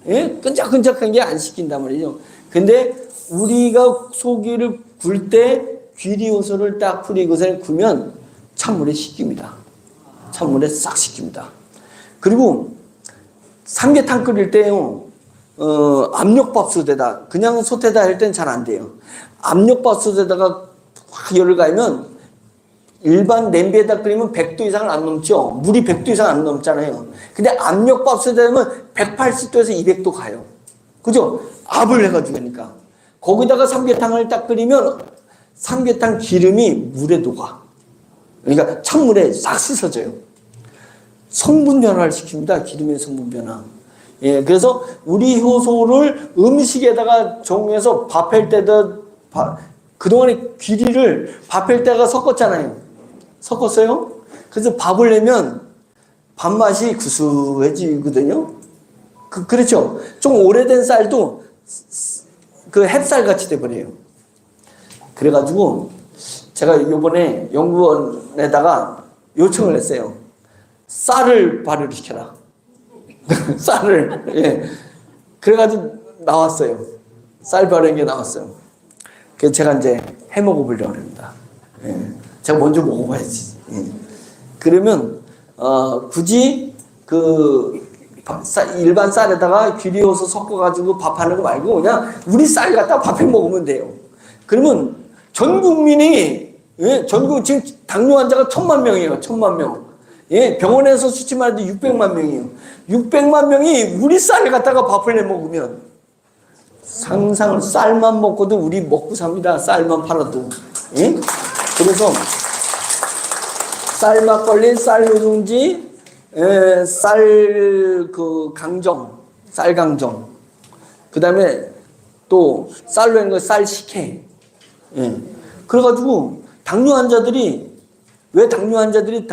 끈적끈적한 게 안 식힌단 말이죠. 근데 우리가 소고기를 굴 때 귀리호소를 딱 뿌리고서 구면 찬물에 식힙니다. 찬물에 싹 식힙니다. 그리고 삼계탕 끓일 때요, 압력밥솥에다, 그냥 솥에다 할 땐 잘 안 돼요. 압력밥솥에다가 확 열을 가면 일반 냄비에다 끓이면 100도 이상은 안 넘죠. 물이 100도 이상 안 넘잖아요. 근데 압력밥솥에 하면 180도에서 200도 가요. 그죠? 압을 해가지고 하니까. 거기다가 삼계탕을 딱 끓이면 삼계탕 기름이 물에 녹아. 그러니까 찬물에 싹 씻어져요. 성분 변화를 시킵니다. 기름의 성분 변화. 예, 그래서 우리 효소를 음식에다가 정해서 밥할 때도 그동안에 귀리를 밥할 때가 섞었잖아요. 섞었어요? 그래서 밥을 내면 밥맛이 구수해지거든요. 그렇죠? 좀 오래된 쌀도 그 햅쌀 같이 돼버려요. 그래가지고 제가 이번에 연구원에다가 요청을 했어요. 쌀을 발효시켜라. 쌀을. 예. 그래가지고 나왔어요. 쌀 발효한 게 나왔어요. 그래서 제가 이제 해 먹어보려고 합니다. 예. 제가 먼저 먹어봐야지. 예. 그러면 굳이 일반 쌀에다가 귀리호소 섞어가지고 밥하는 거 말고 그냥 우리 쌀 갖다 밥해 먹으면 돼요. 그러면 전 국민이, 예, 전국 지금 당뇨 환자가 1000만 명이에요. 1000만 명. 예, 병원에서 수치만 해도 600만 명이에요. 600만 명이 우리 쌀을 갖다가 밥을 해 먹으면 상상을 쌀만 먹고도 우리 먹고 삽니다. 쌀만 팔아도. 예? 그래서 쌀 막걸리, 쌀 누룽지, 쌀 강정, 쌀 강정. 그다음에 또 쌀로 한 거 쌀 식혜. 예. 그래가지고 당뇨 환자들이 왜 당뇨 환자들이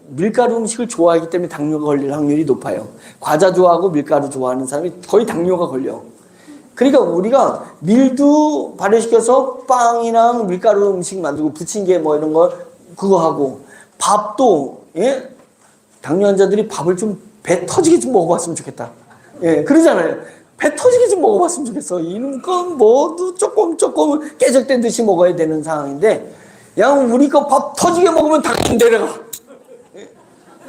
밀가루 음식을 좋아하기 때문에 당뇨가 걸릴 확률이 높아요. 과자 좋아하고 밀가루 좋아하는 사람이 거의 당뇨가 걸려. 그러니까 우리가 밀도 발효시켜서 빵이랑 밀가루 음식 만들고 부침개 뭐 이런 거 그거 하고 밥도, 예? 당뇨 환자들이 밥을 좀 배 터지게 좀 먹어봤으면 좋겠다. 예, 그러잖아요. 배 터지게 좀 먹어봤으면 좋겠어. 이런 건 뭐도 조금 깨적된 듯이 먹어야 되는 상황인데 그냥 우리 거 밥 터지게 먹으면 당연 내려가. 예.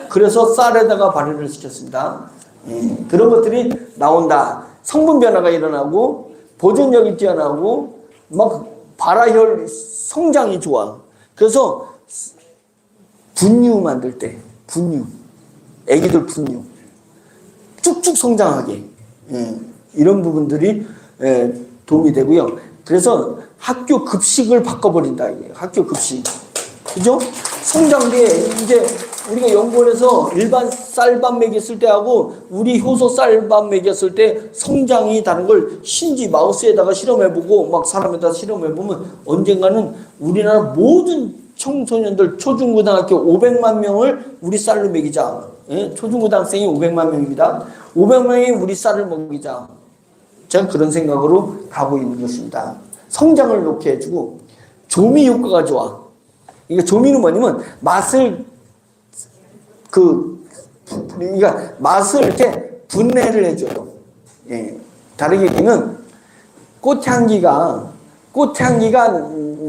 그래서 쌀에다가 발효를 시켰습니다. 예, 그런 것들이 나온다. 성분 변화가 일어나고 보존력이 뛰어나고 막 발화혈 성장이 좋아. 그래서 분유 만들 때 애기들 분유 쭉쭉 성장하게, 예, 이런 부분들이 도움이 되고요. 그래서 학교 급식을 바꿔버린다. 이게 학교 급식, 그죠? 성장기에 이제 우리가 연구원에서 일반 쌀밥 먹였을 때하고 우리 효소 쌀밥 먹였을 때 성장이 다른 걸 신지 마우스에다가 실험해보고 막 사람에다 실험해보면 언젠가는 우리나라 모든 청소년들 초중고등학교 500만 명을 우리 쌀로 먹이자. 예? 초중고등학생이 500만 명입니다. 500명이 우리 쌀을 먹이자. 제가 그런 생각으로 가고 있는 것입니다. 성장을 높게 해주고 조미 효과가 좋아. 이게 조미는 뭐냐면 맛을 그러니까 맛을 이렇게 분해를 해줘요. 예. 다르게 얘기는 꽃향기가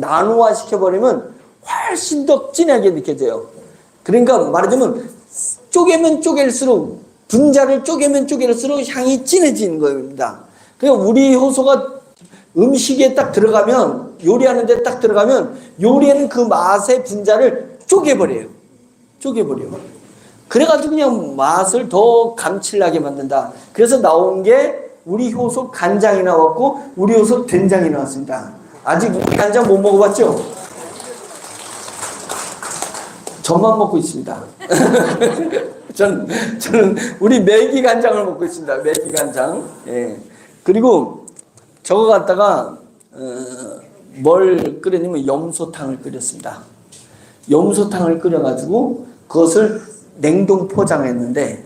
나누화 시켜버리면 훨씬 더 진하게 느껴져요. 그러니까 말하자면 쪼개면 쪼갤수록, 분자를 쪼개면 쪼갤수록 향이 진해지는 겁니다. 그러니까 우리 효소가 음식에 딱 들어가면, 요리하는데 딱 들어가면 요리에는 그 맛의 분자를 쪼개버려요. 그래가지고 그냥 맛을 더 감칠나게 만든다. 그래서 나온 게 우리 효소 간장이 나왔고 우리 효소 된장이 나왔습니다. 아직 우리 간장 못 먹어봤죠? 저만 먹고 있습니다. 저는 우리 매기 간장을 먹고 있습니다. 매기 간장. 예. 그리고 저거 갖다가 뭘 끓였냐면 염소탕을 끓였습니다. 염소탕을 끓여가지고 그것을 냉동 포장했는데,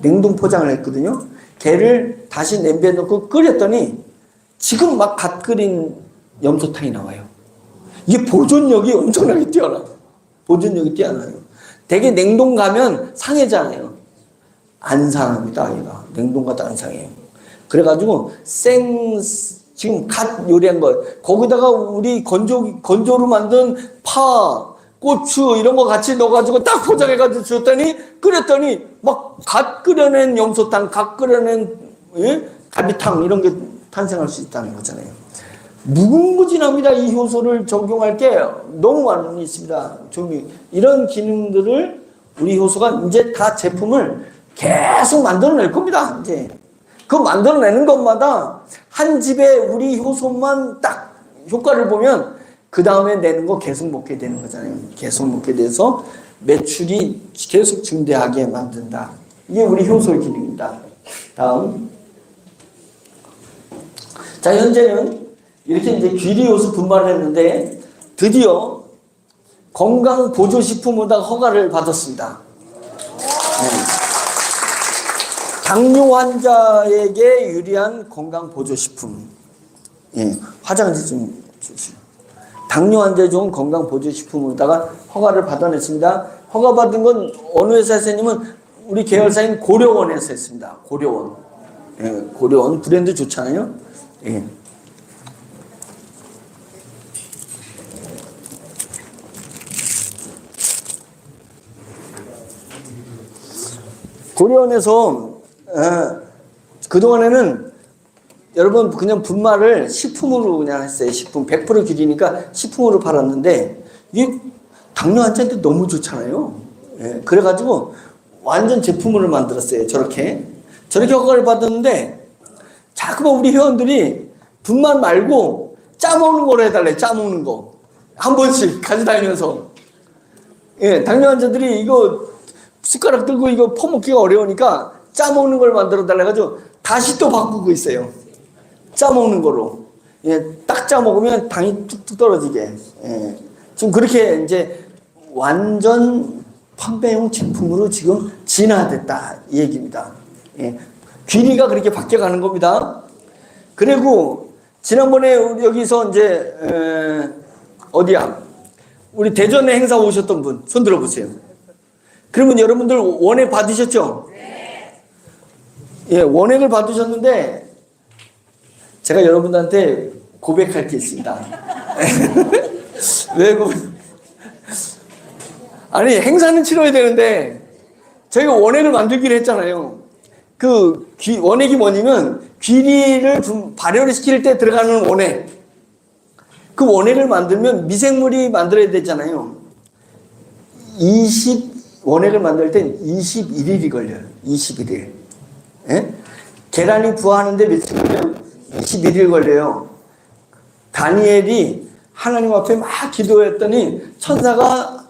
냉동 포장을 했거든요. 걔를 다시 냄비에 넣고 끓였더니 지금 막 갓 끓인 염소탕이 나와요. 이게 보존력이 엄청나게 뛰어나요. 되게 냉동 가면 상해잖아요. 안 상합니다. 얘가 냉동 가도 안 상해요. 그래가지고 지금 갓 요리한 거, 거기다가 우리 건조로 만든 파, 고추 이런 거 같이 넣어가지고 딱 포장해가지고 줬더니 끓였더니 막 갓 끓여낸 염소탕, 갓 끓여낸 갈비탕 이런 게 탄생할 수 있다는 거잖아요. 무궁무진합니다. 이 효소를 적용할 게 너무 많이 있습니다. 이런 기능들을 우리 효소가 이제 다 제품을 계속 만들어낼 겁니다. 이제 그 만들어내는 것마다 한 집에 우리 효소만 딱 효과를 보면 그 다음에 내는 거 계속 먹게 되는 거잖아요. 계속 먹게 돼서 매출이 계속 증대하게 만든다. 이게 우리 효소의 기능입니다. 다음. 자, 현재는 이렇게 이제 귀리 효소 분말을 했는데 드디어 건강 보조식품으로 허가를 받았습니다. 네. 당뇨 환자에게 유리한 건강 보조식품. 예, 화장지 좀 주시죠. 당뇨 환자에 좋은 건강 보조식품으로다가 허가를 받아냈습니다. 허가받은 건 어느 회사에서 했냐면 우리 계열사인 고려원에서 했습니다. 고려원. 예, 고려원 브랜드 좋잖아요. 예. 고려원에서 그동안에는 여러분 그냥 분말을 식품으로 그냥 했어요. 식품 100% 귀리니까 식품으로 팔았는데 이게 당뇨 환자한테 너무 좋잖아요. 예, 그래가지고 완전 제품으로 만들었어요. 저렇게 허가를 받았는데 자꾸만 우리 회원들이 분말 말고 짜먹는 거로 해달래. 짜먹는 거 한 번씩 가져다니면서. 예, 당뇨 환자들이 이거 숟가락 들고 이거 퍼먹기가 어려우니까 짜먹는 걸 만들어 달래가지고 다시 또 바꾸고 있어요. 짜먹는 거로. 예, 딱 짜먹으면 당이 뚝뚝 떨어지게. 예, 지금 그렇게 이제 완전 판매용 제품으로 지금 진화됐다. 이 얘기입니다. 예, 귀리가 그렇게 바뀌어가는 겁니다. 그리고 지난번에 우리 여기서 이제 어디야? 우리 대전에 행사 오셨던 분 손 들어보세요. 그러면 여러분들 원액 받으셨죠? 네. 예, 원액을 받으셨는데 제가 여러분들한테 고백할 게 있습니다. 왜 아니 행사는 치러야 되는데 저희가 원액을 만들기로 했잖아요. 그 원액이 뭐냐면 귀리를 발효를 시킬 때 들어가는 원액. 그 원액을 만들면 미생물이 만들어야 되잖아요. 원액을 만들 땐 21일이 걸려요. 21일. 예? 계란이 부화하는데 며칠 걸려요? 21일 걸려요. 다니엘이 하나님 앞에 막 기도했더니 천사가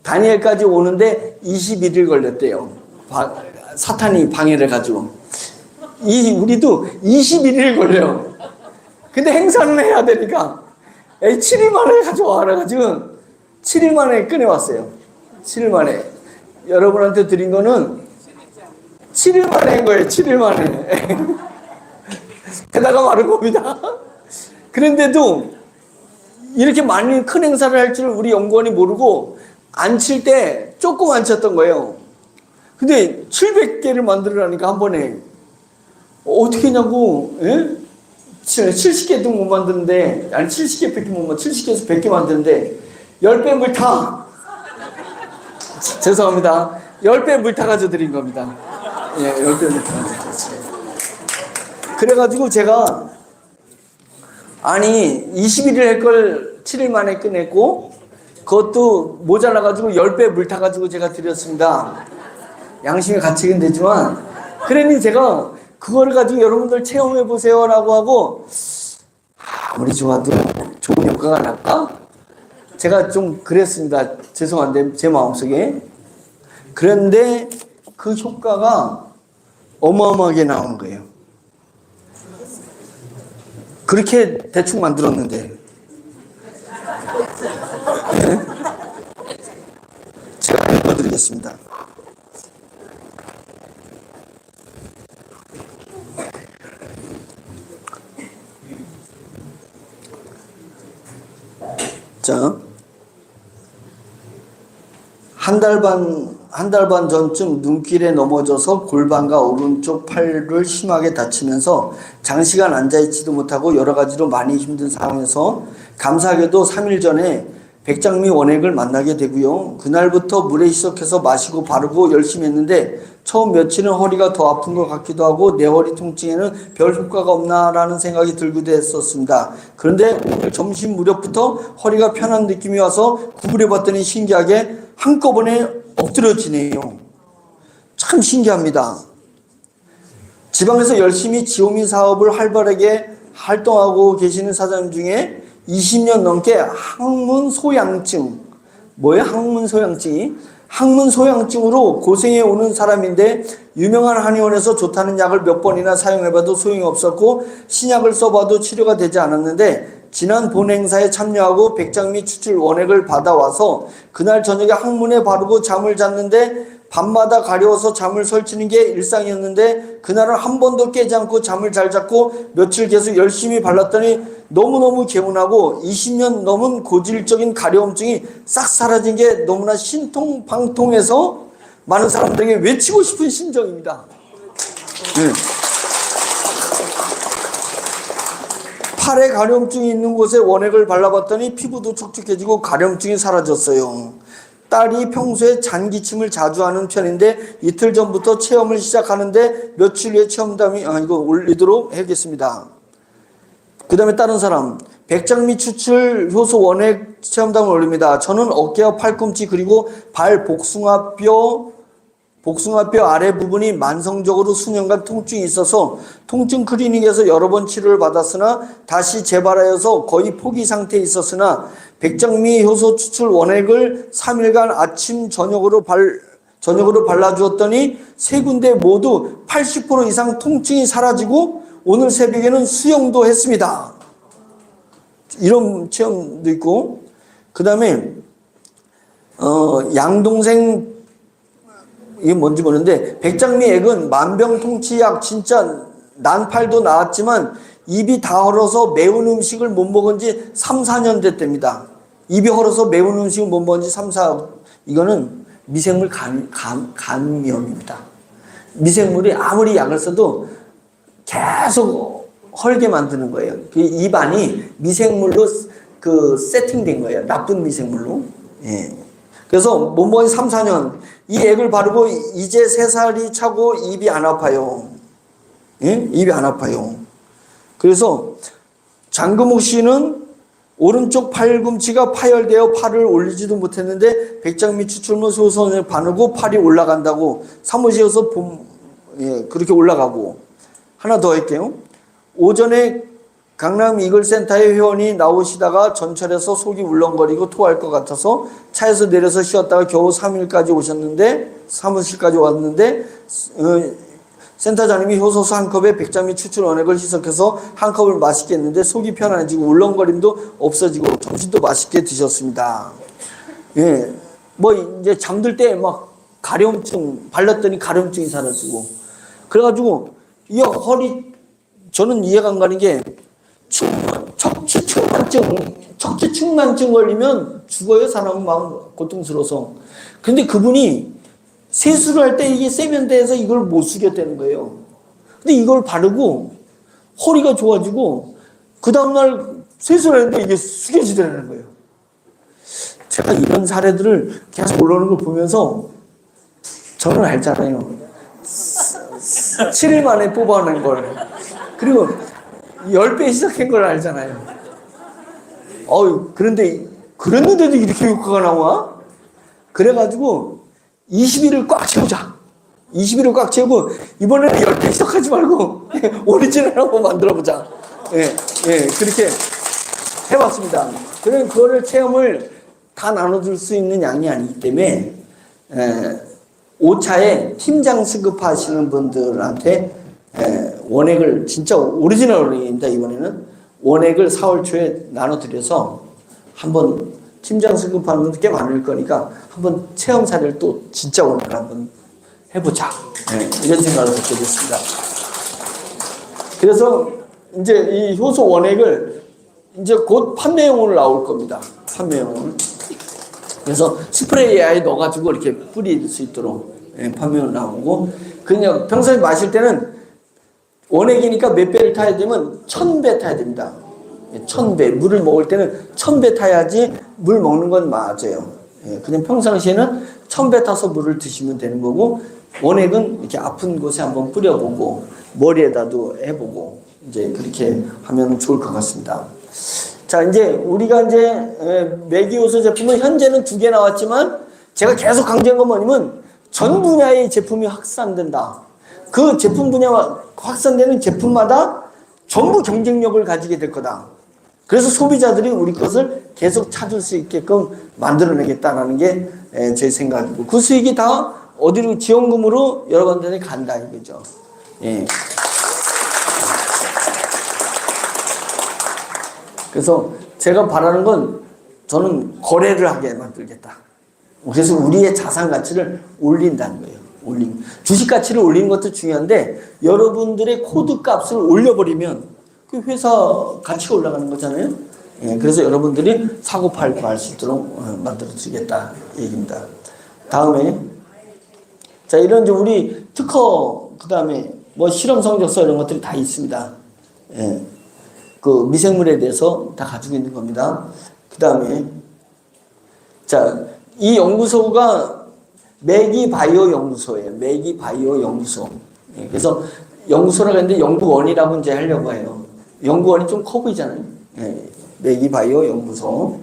다니엘까지 오는데 21일 걸렸대요. 사탄이 방해를 가지고. 우리도 21일 걸려요. 근데 행사는 해야 되니까 7일 만에 가져와 그래가지고 7일 만에 꺼내왔어요. 7일 만에. 여러분한테 드린 거는 7일 만에 한 거예요. 7일 만에. 게다가 마른 겁니다. 그런데도 이렇게 많이 큰 행사를 할 줄 우리 연구원이 모르고 안 칠 때 조금 안 쳤던 거예요. 근데 700개를 만들으라니까 한 번에 어떻게 하냐고. 예? 70개도 못 만드는데, 아니 70개밖에 못 만드, 70개에서 100개 만드는데 10배 물 타. 죄송합니다. 10배 물 타가지고 드린 겁니다. 예, 10배 물 타가지고 드렸어요. 그래가지고 제가 아니 21일 할 걸 7일 만에 끝냈고 그것도 모자라가지고 10배 물 타가지고 제가 드렸습니다. 양심의 가책은 되지만 그러니 제가 그거를 가지고 여러분들 체험해 보세요 라고 하고 아무리 좋아도 좋은 효과가 날까? 제가 좀 그랬습니다. 죄송한데 제 마음속에. 그런데 그 효과가 어마어마하게 나오는 거예요. 그렇게 대충 만들었는데 제가 읽어드리겠습니다. 자, 한 달 반 전쯤 눈길에 넘어져서 골반과 오른쪽 팔을 심하게 다치면서 장시간 앉아있지도 못하고 여러 가지로 많이 힘든 상황에서 감사하게도 3일 전에 백장미 원액을 만나게 되고요. 그날부터 물에 희석해서 마시고 바르고 열심히 했는데 처음 며칠은 허리가 더 아픈 것 같기도 하고 내 허리 통증에는 별 효과가 없나라는 생각이 들기도 했었습니다. 그런데 오늘 점심 무렵부터 허리가 편한 느낌이 와서 구부려 봤더니 신기하게 한꺼번에 엎드려지네요. 참 신기합니다. 지방에서 열심히 지오미 사업을 활발하게 활동하고 계시는 사장님 중에 20년 넘게 항문 소양증, 뭐예요? 항문 소양증이? 항문 소양증으로 고생해 오는 사람인데 유명한 한의원에서 좋다는 약을 몇 번이나 사용해봐도 소용이 없었고 신약을 써봐도 치료가 되지 않았는데 지난 본 행사에 참여하고 백장미 추출 원액을 받아와서 그날 저녁에 항문에 바르고 잠을 잤는데 밤마다 가려워서 잠을 설치는 게 일상이었는데 그날은 한 번도 깨지 않고 잠을 잘 잤고 며칠 계속 열심히 발랐더니 너무너무 개운하고 20년 넘은 고질적인 가려움증이 싹 사라진 게 너무나 신통방통해서 많은 사람들에게 외치고 싶은 심정입니다. 네. 팔에 가려움증이 있는 곳에 원액을 발라봤더니 피부도 촉촉해지고 가려움증이 사라졌어요. 딸이 평소에 잔기침을 자주 하는 편인데 이틀 전부터 체험을 시작하는데 며칠 후에 체험담이 이거 올리도록 해야겠습니다. 그 다음에 다른 사람 백장미 추출 효소 원액 체험담을 올립니다. 저는 어깨와 팔꿈치 그리고 발 복숭아뼈 아래 부분이 만성적으로 수년간 통증이 있어서 통증 클리닉에서 여러 번 치료를 받았으나 다시 재발하여서 거의 포기 상태에 있었으나 백장미 효소 추출 원액을 3일간 아침 저녁으로 발라주었더니 세 군데 모두 80% 이상 통증이 사라지고 오늘 새벽에는 수영도 했습니다. 이런 체험도 있고 그 다음에 양동생 이게 뭔지 모르는데 백장미 액은 만병통치약 진짜 난 팔도 나왔지만 입이 다 얼어서 매운 음식을 못 먹은 지 3, 4년 됐답니다. 입이 얼어서 매운 음식을 못 먹은 지 3, 4 이거는 미생물 감염입니다. 미생물이 아무리 약을 써도 계속 헐게 만드는 거예요. 그 입안이 미생물로 세팅된 거예요. 나쁜 미생물로. 예. 그래서 못 먹은 3, 4년 이 액을 바르고 이제 3살이 차고 입이 안 아파요. 예? 입이 안 아파요. 그래서 장금옥 씨는 오른쪽 팔꿈치가 파열되어 팔을 올리지도 못했는데 백장미 추출물 소선을 바르고 팔이 올라간다고 사무실에서 그렇게 올라가고 하나 더 할게요. 오전에 강남 이글센터의 회원이 나오시다가 전철에서 속이 울렁거리고 토할 것 같아서 차에서 내려서 쉬었다가 겨우 3일까지 오셨는데 사무실까지 왔는데 센터장님이 효소수 한 컵에 백장미 추출 원액을 희석해서 한 컵을 맛있게 했는데 속이 편안해지고 울렁거림도 없어지고 점심도 맛있게 드셨습니다. 예, 뭐 이제 잠들 때 막 가려움증 발랐더니 가려움증이 사라지고 그래가지고 이 허리 저는 이해가 안 가는 게 척추측만증 걸리면 죽어요. 사람은 마음 고통스러워서. 근데 그분이 세수를 할 때 이게 세면대에서 이걸 못 쓰겠다는 거예요. 근데 이걸 바르고 허리가 좋아지고 그 다음날 세수를 했는데 이게 숙여지더라는 거예요. 제가 이런 사례들을 계속 올라오는 걸 보면서 저는 알잖아요. 7일 만에 뽑아낸 걸. 그리고 10배 시작한 걸 알잖아요. 그런데 그랬는데도 이렇게 효과가 나와? 그래가지고 20일을 꽉 채우자. 20일을 꽉 채우고 이번에는 10배 시작하지 말고 오리지널 한번 만들어보자. 그렇게 해봤습니다. 그런 그거를 체험을 다 나눠줄 수 있는 양이 아니기 때문에 5차에 팀장 승급하시는 분들한테 원액을 진짜 오리지널입니다. 이번에는 원액을 4월 초에 나눠드려서 한번 팀장 승급하는 분들 꽤 많을 거니까 한번 체험 사례를 또 진짜 원액을 한번 해보자. 이런 생각을 갖게 됐습니다. 그래서 이제 이 효소 원액을 이제 곧 판매용으로 나올 겁니다. 판매용으로. 그래서 스프레이에 넣어가지고 이렇게 뿌릴 수 있도록 판매용으로 나오고, 그냥 평소에 마실 때는 원액이니까 몇 배를 타야 되면 1000배 타야 됩니다. 1000배. 물을 먹을 때는 1000배 타야지 물 먹는 건 맞아요. 그냥 평상시에는 1000배 타서 물을 드시면 되는 거고, 원액은 이렇게 아픈 곳에 한번 뿌려보고 머리에다도 해보고 이제 그렇게 하면 좋을 것 같습니다. 자, 이제 우리가 이제 매기효소 제품은 현재는 2개 나왔지만 제가 계속 강조한 건 뭐냐면 전 분야의 제품이 확산된다. 그 제품 분야가 확산되는 제품마다 전부 경쟁력을 가지게 될 거다. 그래서 소비자들이 우리 것을 계속 찾을 수 있게끔 만들어내겠다라는 게 제 생각이고, 그 수익이 다 어디로 지원금으로 여러 군데 간다 이거죠. 그래서 제가 바라는 건 저는 거래를 하게 만들겠다. 그래서 우리의 자산 가치를 올린다는 거예요. 주식 가치를 올리는 것도 중요한데 여러분들의 코드 값을 올려버리면 그 회사 가치가 올라가는 거잖아요. 그래서 여러분들이 사고 팔고 할 수 있도록 만들어주겠다 얘기입니다. 다음에 자, 이런 이제 우리 특허, 그 다음에 뭐 실험 성적서 이런 것들이 다 있습니다. 그 미생물에 대해서 다 가지고 있는 겁니다. 그 다음에 자, 이 연구소가 매기바이오 연구소예요. 매기바이오 연구소. 그래서 연구소라고 했는데 연구원이라고 이제 하려고 해요. 연구원이 좀 커 보이잖아요. 매기바이오 연구소.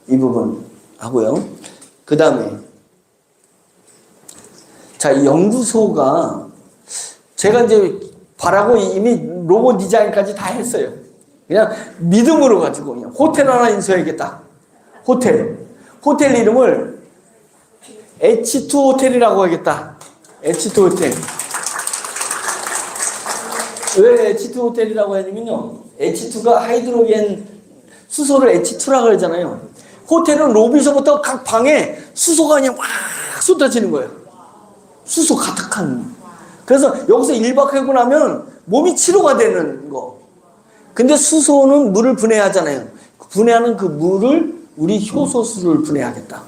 이 부분 하고요. 그 다음에 자, 이 연구소가 제가 이제 바라고 이미 로고 디자인까지 다 했어요. 그냥 믿음으로 가지고 그냥 호텔 하나 인수해야겠다. 호텔 이름을 H2 호텔이라고 하겠다. H2 호텔. 왜 H2 호텔이라고 하냐면요, H2가 하이드로겐 수소를 H2라고 그러잖아요. 호텔은 로비서부터 각 방에 수소가 그냥 막 쏟아지는 거예요. 수소 가득한. 그래서 여기서 1박 하고 나면 몸이 치료가 되는 거. 근데 수소는 물을 분해하잖아요. 분해하는 그 물을 우리 효소수를 분해하겠다.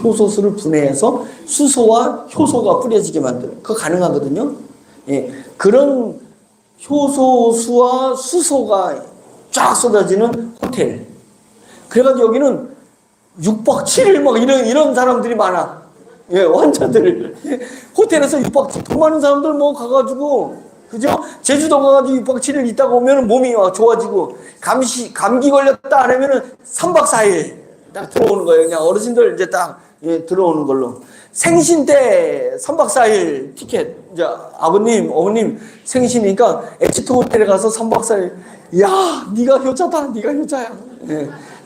효소수를 분해해서 수소와 효소가 뿌려지게 만드는. 그거 가능하거든요. 그런 효소수와 수소가 쫙 쏟아지는 호텔. 그래가지고 여기는 6박 7일 막 이런 사람들이 많아. 환자들. 호텔에서 6박 7일, 더 많은 사람들 뭐 가가지고, 그죠? 제주도 가가지고 6박 7일 있다가 오면은 몸이 막 좋아지고, 감기 걸렸다 하면은 3박 4일 딱 들어오는 거예요. 그냥 어르신들 이제 딱 들어오는 걸로. 생신 때 3박 4일 티켓, 이제 아버님, 어머님 생신이니까 H2 호텔에 가서 3박 4일, 야, 네가 효자다, 네가 효자야.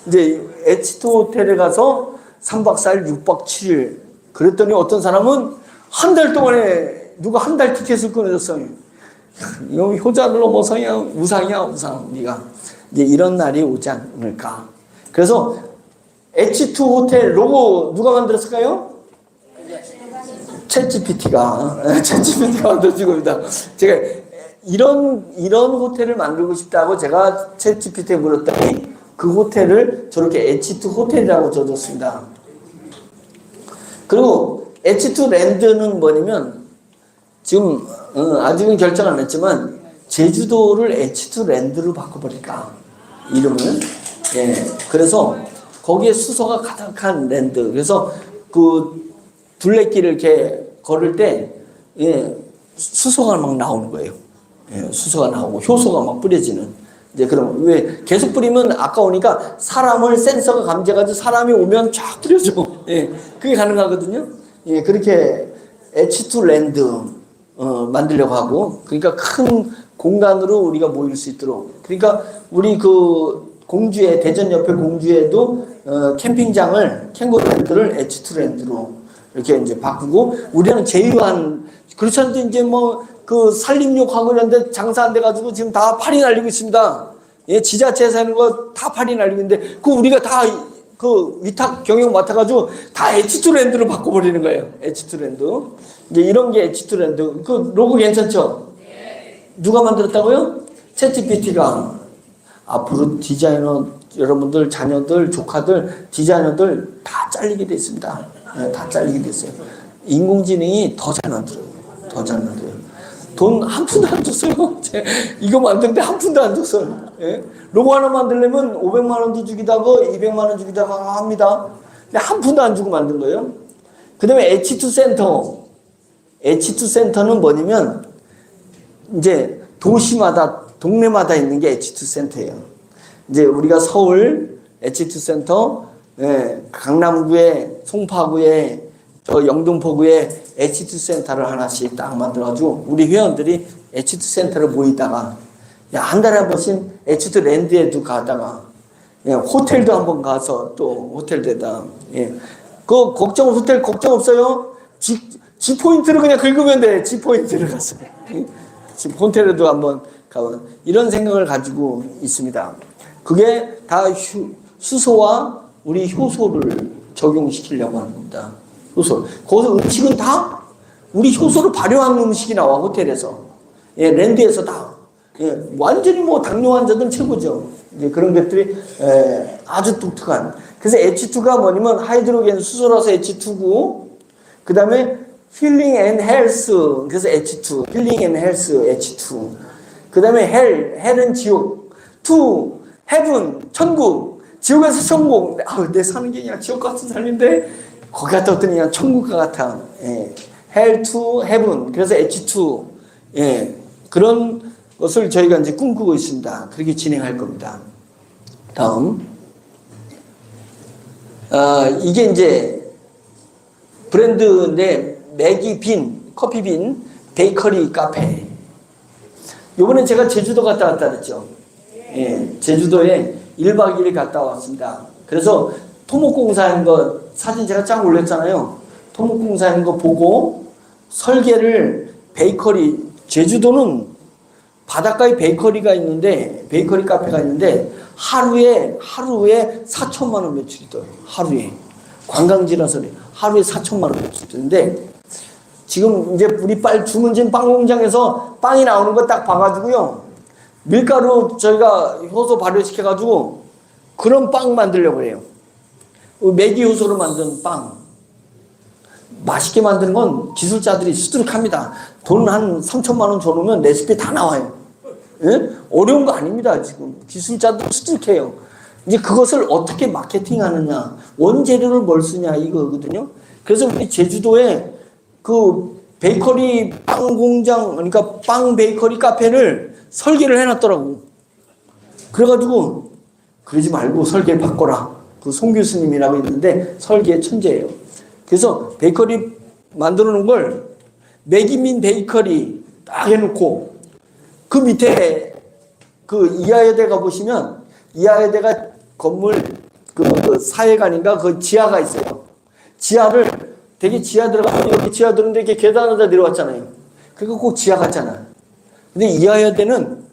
이제 H2 호텔에 가서 3박 4일, 6박 7일. 그랬더니 어떤 사람은 한 달 동안에 누가 한 달 티켓을 끊어줬어요. 이거 효자를 넘어서야 우상이야, 우상. 네가 이제 이런 날이 오지 않을까. 그래서 H2 호텔 로고 누가 만들었을까요? 챗GPT가 만들어주고 있다. 제가 이런 호텔을 만들고 싶다고 제가 챗GPT에 물었더니 그 호텔을 저렇게 H2 호텔이라고 적었습니다. 그리고 H2 랜드는 뭐냐면 지금 아직은 결정 안 했지만 제주도를 H2 랜드로 바꿔버릴까 이름을. 예, 그래서 거기에 수소가 가득한 랜드. 그래서 그 둘레길을 이렇게 걸을 때 예, 수소가 막 나오는 거예요. 예, 수소가 나오고 효소가 막 뿌려지는. 이제 그럼 왜 계속 뿌리면 아까우니까 사람을 센서가 감지해가지고 사람이 오면 쫙 뿌려줘. 예, 그게 가능하거든요. 예, 그렇게 H2 랜드 만들려고 하고, 그러니까 큰 공간으로 우리가 모일 수 있도록. 그러니까 우리 그 공주에 대전 옆에 공주에도 캠핑장을 캥거루랜드를 H2 랜드로 이렇게 이제 바꾸고, 우리는 제휴한 그렇지 않아도 이제 뭐 그 산림욕하고 이런 데 장사 안 돼가지고 지금 다 팔이 날리고 있습니다. 예, 지자체에서 하는 거 다 팔이 날리고 있는데, 그 우리가 다 그 위탁 경영 맡아가지고 다 H2 랜드로 바꿔버리는 거예요. H2 랜드. 이제 이런 게 H2 랜드. 그 로고 괜찮죠? 누가 만들었다고요? 챗GPT가. 앞으로 디자이너 여러분들 자녀들 조카들 디자이너들 다 잘리게 돼 있습니다. 네, 다 잘리게 됐어요. 인공지능이 더 잘 만들어요. 더 잘 만들어요. 돈 한 푼도 안 줬어요. 이거 만드는데 한 푼도 안 줬어요. 예? 로고 하나 만들려면 500만 원도 주기도 하고 200만 원 주기도 하고 합니다. 근데 한 푼도 안 주고 만든 거예요. 그 다음에 H2 센터. H2 센터는 뭐냐면 이제 도시마다 동네마다 있는 게 H2 센터예요. 이제 우리가 서울 H2 센터, 예, 강남구에, 송파구에, 저 영등포구에 H2 센터를 하나씩 딱 만들어가지고 우리 회원들이 H2 센터를 모이다가, 야, 한 달에 한 번씩 H2 랜드에도 가다가, 예, 호텔도 한번 가서 또 호텔에다, 예, 그 호텔 걱정 없어요. G포인트를 그냥 긁으면 돼. G포인트를 갔어요. 호텔에도 한번 가면 이런 생각을 가지고 있습니다. 그게 다 수소와 우리 효소를 적용시키려고 하는 겁니다. 효소. 거기서 음식은 다 우리 효소를 발효한 음식이 나와, 호텔에서. 예, 랜드에서 다. 예, 완전히 뭐 당뇨 환자들은 최고죠. 이제 그런 것들이 아주 독특한. 그래서 H2가 뭐냐면 하이드로겐 수소라서 H2고, 그 다음에 힐링 앤 헬스, 그래서 H2, 힐링 앤 헬스 H2. 그 다음에 헬은 지옥, 투 헤븐 천국, 지옥에서 천국. 내 사는 게 그냥 지옥 같은 삶인데 거기 갔다 왔더니 그냥 천국과 같아. 예. 헬 투 헤븐, 그래서 H2. 예. 그런 것을 저희가 이제 꿈꾸고 있습니다. 그렇게 진행할 겁니다. 다음, 이게 이제 브랜드인데 매기빈, 커피빈, 베이커리 카페. 요번에 제가 제주도 갔다 왔다 그랬죠. 예, 제주도에 1박 2일 갔다 왔습니다. 그래서 토목공사한 거 사진 제가 쫙 올렸잖아요. 토목공사한 거 보고 설계를 베이커리, 제주도는 바닷가에 베이커리가 있는데, 베이커리 카페가 있는데 하루에 4천만 원 매출이 떠요. 하루에. 관광지라서 하루에 4천만 원 매출이 뜨는데, 지금 이제 우리 주문진 빵 공장에서 빵이 나오는 거 딱 봐가지고요, 밀가루 저희가 효소 발효시켜가지고 그런 빵 만들려고 해요. 메기 효소로 만든 빵. 맛있게 만드는 건 기술자들이 수두룩합니다. 돈 한 3천만 원 줘놓으면 레시피 다 나와요. 예? 어려운 거 아닙니다. 지금 기술자들 수두룩해요. 이제 그것을 어떻게 마케팅하느냐, 원재료를 뭘 쓰냐 이거거든요. 그래서 우리 제주도에 그 베이커리 빵 공장, 그러니까 빵 베이커리 카페를 설계를 해놨더라고. 그래가지고 그러지 말고 설계를 바꿔라. 그 송 교수님이라고 있는데 설계 천재예요. 그래서 베이커리 만들어 놓은 걸 매기민 베이커리 딱 해놓고, 그 밑에 그 이하여대 가보시면 이하여대가 건물 그 사회관인가 그 지하가 있어요. 지하를 되게 지하 들어가면 여기 지하 들어오는데 이렇게 계단에다 내려왔잖아요. 그러니까 꼭 지하 같잖아요. 근데 이하여대는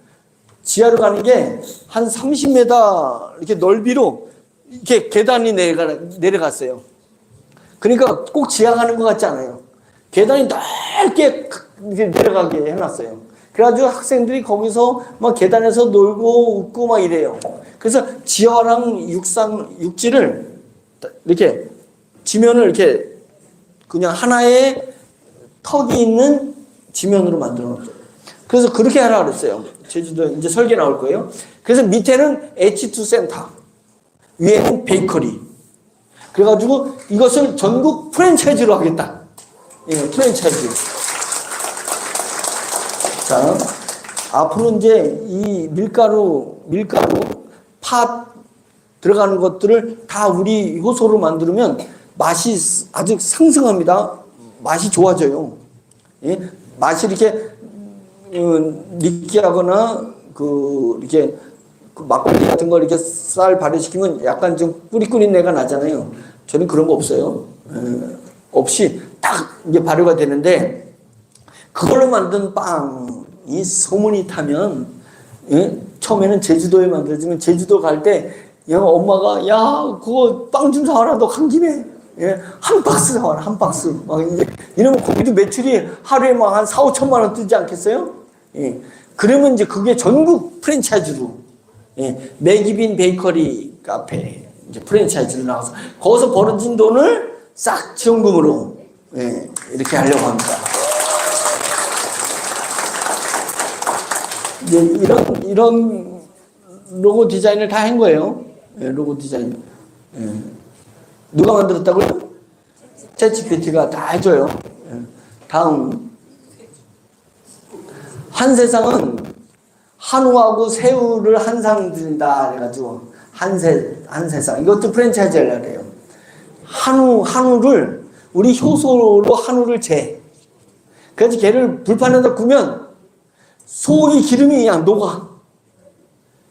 지하로 가는 게 한 30m 이렇게 넓이로 이렇게 계단이 내려갔어요. 그러니까 꼭 지하 가는 것 같지 않아요. 계단이 넓게 내려가게 해놨어요. 그래가지고 학생들이 거기서 막 계단에서 놀고 웃고 막 이래요. 그래서 지하랑 육지를 이렇게 지면을 이렇게 그냥 하나의 턱이 있는 지면으로 만들어 놨죠. 그래서 그렇게 하라 그랬어요. 제주도 이제 설계 나올 거예요. 그래서 밑에는 H2 센터, 위에는 베이커리. 그래가지고 이것을 전국 프랜차이즈로 하겠다. 예, 프랜차이즈. 자, 앞으로 이제 이 밀가루, 팥 들어가는 것들을 다 우리 효소로 만들면 맛이 아주 상승합니다. 맛이 좋아져요. 예? 맛이 이렇게 느끼하거나 이렇게 막걸리 같은 걸 이렇게 쌀 발효시키면 약간 좀 뿌리뿌린 내가 나잖아요. 저는 그런 거 없어요. 없이 딱 이게 발효가 되는데 그걸로 만든 빵이 소문이 타면 처음에는 제주도에 만들어지면 제주도 갈 때 엄마가 야 그거 빵 좀 사와라 너 간 김에 한 박스 사와라 한 박스 막 이러면 거기도 매출이 하루에 막 한 4, 5천만 원 뜨지 않겠어요? 그러면 이제 그게 전국 프랜차이즈로 맥이빈 베이커리 카페 이제 프랜차이즈로 나와서 거기서 벌어진 돈을 싹 지원금으로 이렇게 하려고 합니다. 이런 로고 디자인을 다 한 거예요. 로고 디자인. 누가 만들었다고요? 챗GPT가 다 해줘요. 다음. 한세상은 한우하고 새우를 한상 드린다. 그래가지고, 한세상. 이것도 프랜차이즈 하려고 해요. 한우를, 우리 효소로 한우를 재. 그래서 걔를 불판에다 구면 소고기 기름이 그냥 녹아.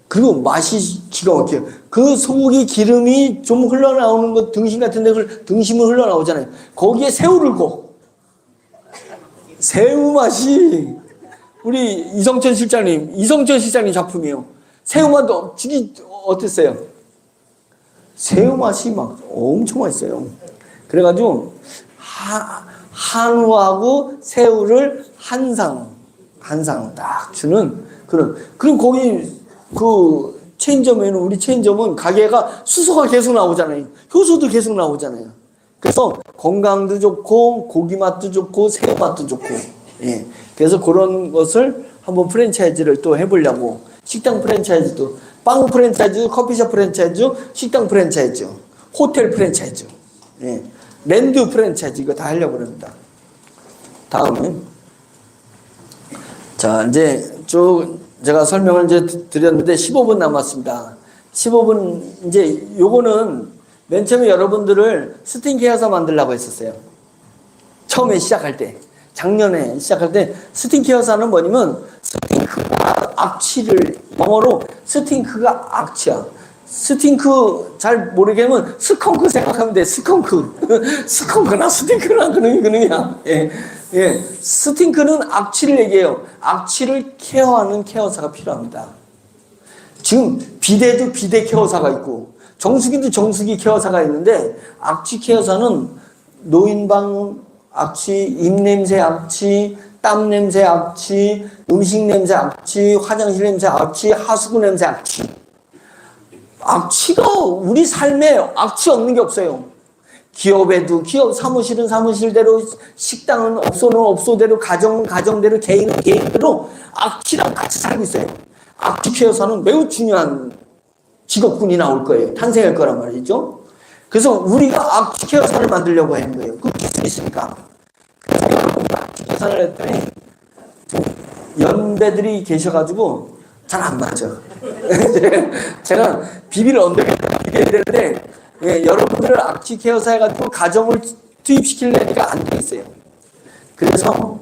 그리고 맛이 기가 막혀요. 그 소고기 기름이 좀 흘러나오는 것, 등심 같은 데 등심은 흘러나오잖아요. 거기에 새우를 구워. 새우 맛이 우리 이성천 실장님 작품이에요. 새우 맛도 어땠어요? 새우 맛이 막 엄청 맛있어요. 그래가지고 한우하고 새우를 한상 딱 주는 그럼 거기 체인점에는 우리 체인점은 가게가 수소가 계속 나오잖아요. 효소도 계속 나오잖아요. 그래서 건강도 좋고 고기 맛도 좋고 새우 맛도 좋고 그래서 그런 것을 한번 프랜차이즈를 또 해보려고 식당 프랜차이즈도 빵 프랜차이즈, 커피숍 프랜차이즈, 식당 프랜차이즈, 호텔 프랜차이즈, 랜드 프랜차이즈 이거 다 하려고 합니다. 다음에 자 이제 쭉 제가 설명을 이제 드렸는데 15분 남았습니다. 15분 이제 요거는 맨 처음에 여러분들을 스킨케어사 만들려고 했었어요. 처음에 시작할 때 작년에 시작할 때 스킨케어사는 뭐냐면 스팅크가 악취를 영어로 스팅크가 악취야. 스팅크 잘 모르게 하면 스컹크 생각하면 돼. 스컹크나 스팅크나 그놈이야. 스팅크는 악취를 얘기해요. 악취를 케어하는 케어사가 필요합니다. 지금 비데도 비데 케어사가 있고 정수기도 정수기 케어사가 있는데 악취 케어사는 노인방 악취, 입냄새 악취, 땀 냄새 악취, 음식 냄새 악취, 화장실 냄새 악취, 하수구 냄새 악취. 악취가 우리 삶에 악취 없는 게 없어요. 기업에도 기업 사무실은 사무실대로, 식당은 업소는 업소대로, 가정은 가정대로, 개인은 개인대로 악취랑 같이 살고 있어요. 악취 케어사는 매우 중요한 직업군이 나올 거예요. 탄생할 거란 말이죠. 그래서 우리가 악취 케어사를 만들려고 하는 거예요. 그 기술이 있으니까. 그래서 악취 케어사를 했더니 연배들이 계셔가지고 잘 안 맞아. 제가 비비를 언덕에 비벼야 되는데 여러분들을 악취 케어사 해가지고 가정을 투입시키려니까 안 돼 있어요. 그래서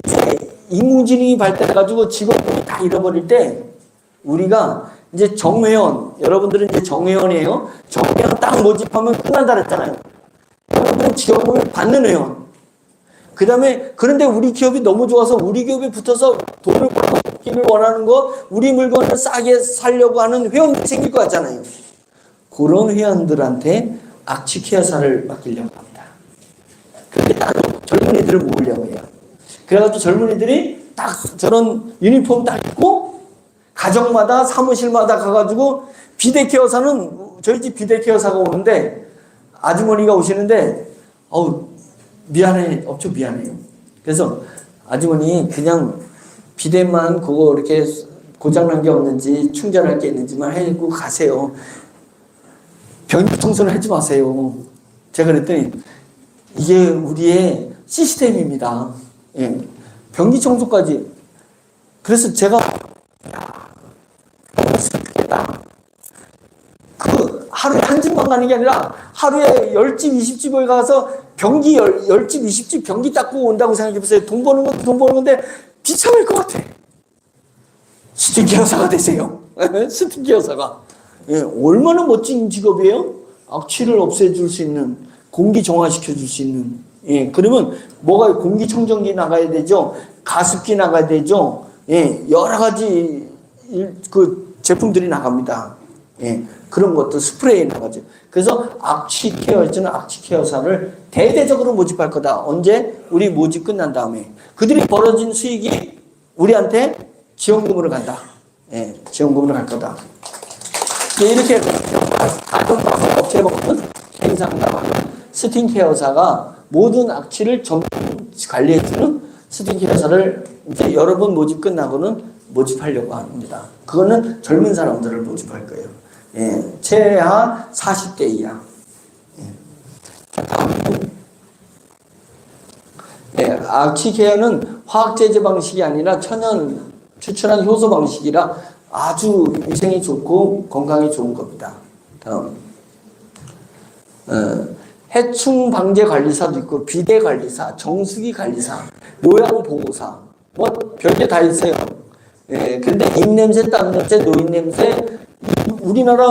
이제 인공지능이 발달해가지고 직업군이 다 잃어버릴 때 우리가 이제 정회원, 여러분들은 이제 정회원이에요. 정회원 딱 모집하면 끝난다 그랬잖아요. 여러분들은 직업을 받는 회원. 그 다음에 그런데 우리 기업이 너무 좋아서 우리 기업에 붙어서 돈을 벌기를 원하는 거, 우리 물건을 싸게 사려고 하는 회원들이 생길 것 같잖아요. 그런 회원들한테 악취 케어사를 맡기려고 합니다. 그렇게 딱 젊은이들을 모으려고 해요. 그래가지고 젊은이들이 딱 저런 유니폼 딱 입고 가정마다 사무실마다 가가지고 비대 케어사는 저희 집 비대 케어사가 오는데 아주머니가 오시는데 없죠, 미안해요. 그래서 아주머니 그냥 비대만 그거 이렇게 고장난 게 없는지 충전할 게 있는지만 해고 가세요. 변기 청소를 하지 마세요. 제가 그랬더니 이게 우리의 시스템입니다. 예. 변기 청소까지. 그래서 제가 그 하루에 한 집만 가는 게 아니라 하루에 10집, 20집을 가서 변기 10집, 20집 변기 닦고 온다고 생각해보세요. 돈 버는 것도 돈 버는 건데 비참할 것 같아. 스팀케 여사가 되세요. 스팀케 여사가. 예, 얼마나 멋진 직업이에요? 악취를 없애줄 수 있는, 공기 정화시켜줄 수 있는. 예, 그러면 뭐가 공기청정기 나가야 되죠? 가습기 나가야 되죠? 예, 여러 가지 그 제품들이 나갑니다. 예, 그런 것도 스프레이 나가죠. 그래서 악취 케어해주는 악취 케어사를 대대적으로 모집할 거다. 언제? 우리 모집 끝난 다음에. 그들이 벌어진 수익이 우리한테 지원금으로 간다. 예, 지원금으로 갈 거다. 예, 이렇게 업체에 먹는 행상가 스팀케어사가 모든 악취를 전부 관리해주는 스팀케어사를 이제 여러 번 모집 끝나고는 모집하려고 합니다. 그거는 젊은 사람들을 모집할 거예요. 예, 최하 40대 이하. 예. 다음은 예, 악취 케어는 화학 제제 방식이 아니라 천연 추출한 효소 방식이라 아주 위생이 좋고 건강에 좋은 겁니다. 다음 해충 방제 관리사도 있고 비대 관리사, 정수기 관리사, 요양 보호사 뭐 별게 다 있어요. 예, 근데 입냄새, 땀냄새, 노인냄새 우리나라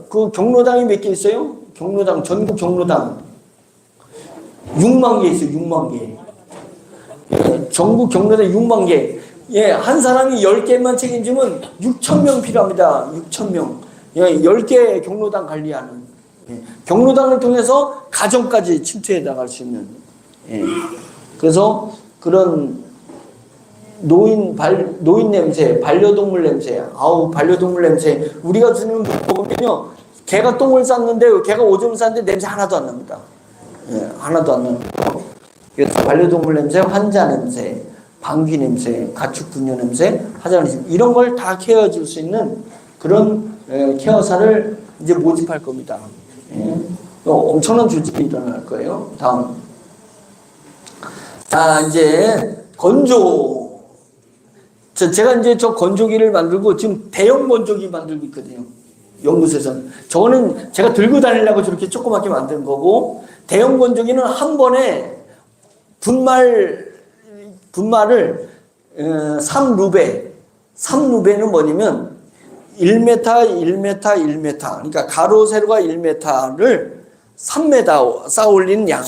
그 경로당이 몇 개 있어요? 경로당, 전국 경로당 6만 개 있어요. 6만 개. 예, 전국 경로당 6만 개. 예, 한 사람이 10개만 책임지면 6,000명 필요합니다. 6,000명. 예, 10개 경로당 관리하는. 예, 경로당을 통해서 가정까지 침투해 나갈 수 있는. 예, 그래서 그런 노인 냄새, 반려동물 냄새, 반려동물 냄새. 우리가 주는 먹으면요, 개가 똥을 쌌는데, 개가 오줌을 쌌는데 냄새 하나도 안 납니다. 예, 하나도 안 납니다. 그래서 반려동물 냄새, 환자 냄새, 방귀 냄새, 가축 분뇨 냄새, 화장 냄새, 이런 걸 다 케어해 줄 수 있는 그런 케어사를 이제 모집할 겁니다. 예. 엄청난 조직이 일어날 거예요. 다음. 자, 이제 건조. 제가 이제 저 건조기를 만들고 지금 대형 건조기 만들고 있거든요. 연구소에서는. 저거는 제가 들고 다니려고 저렇게 조그맣게 만든 거고, 대형 건조기는 한 번에 분말을 3루베는 뭐냐면 1m, 1m, 1m. 그러니까 가로 세로가 1m를 3m 쌓아 올리는 양.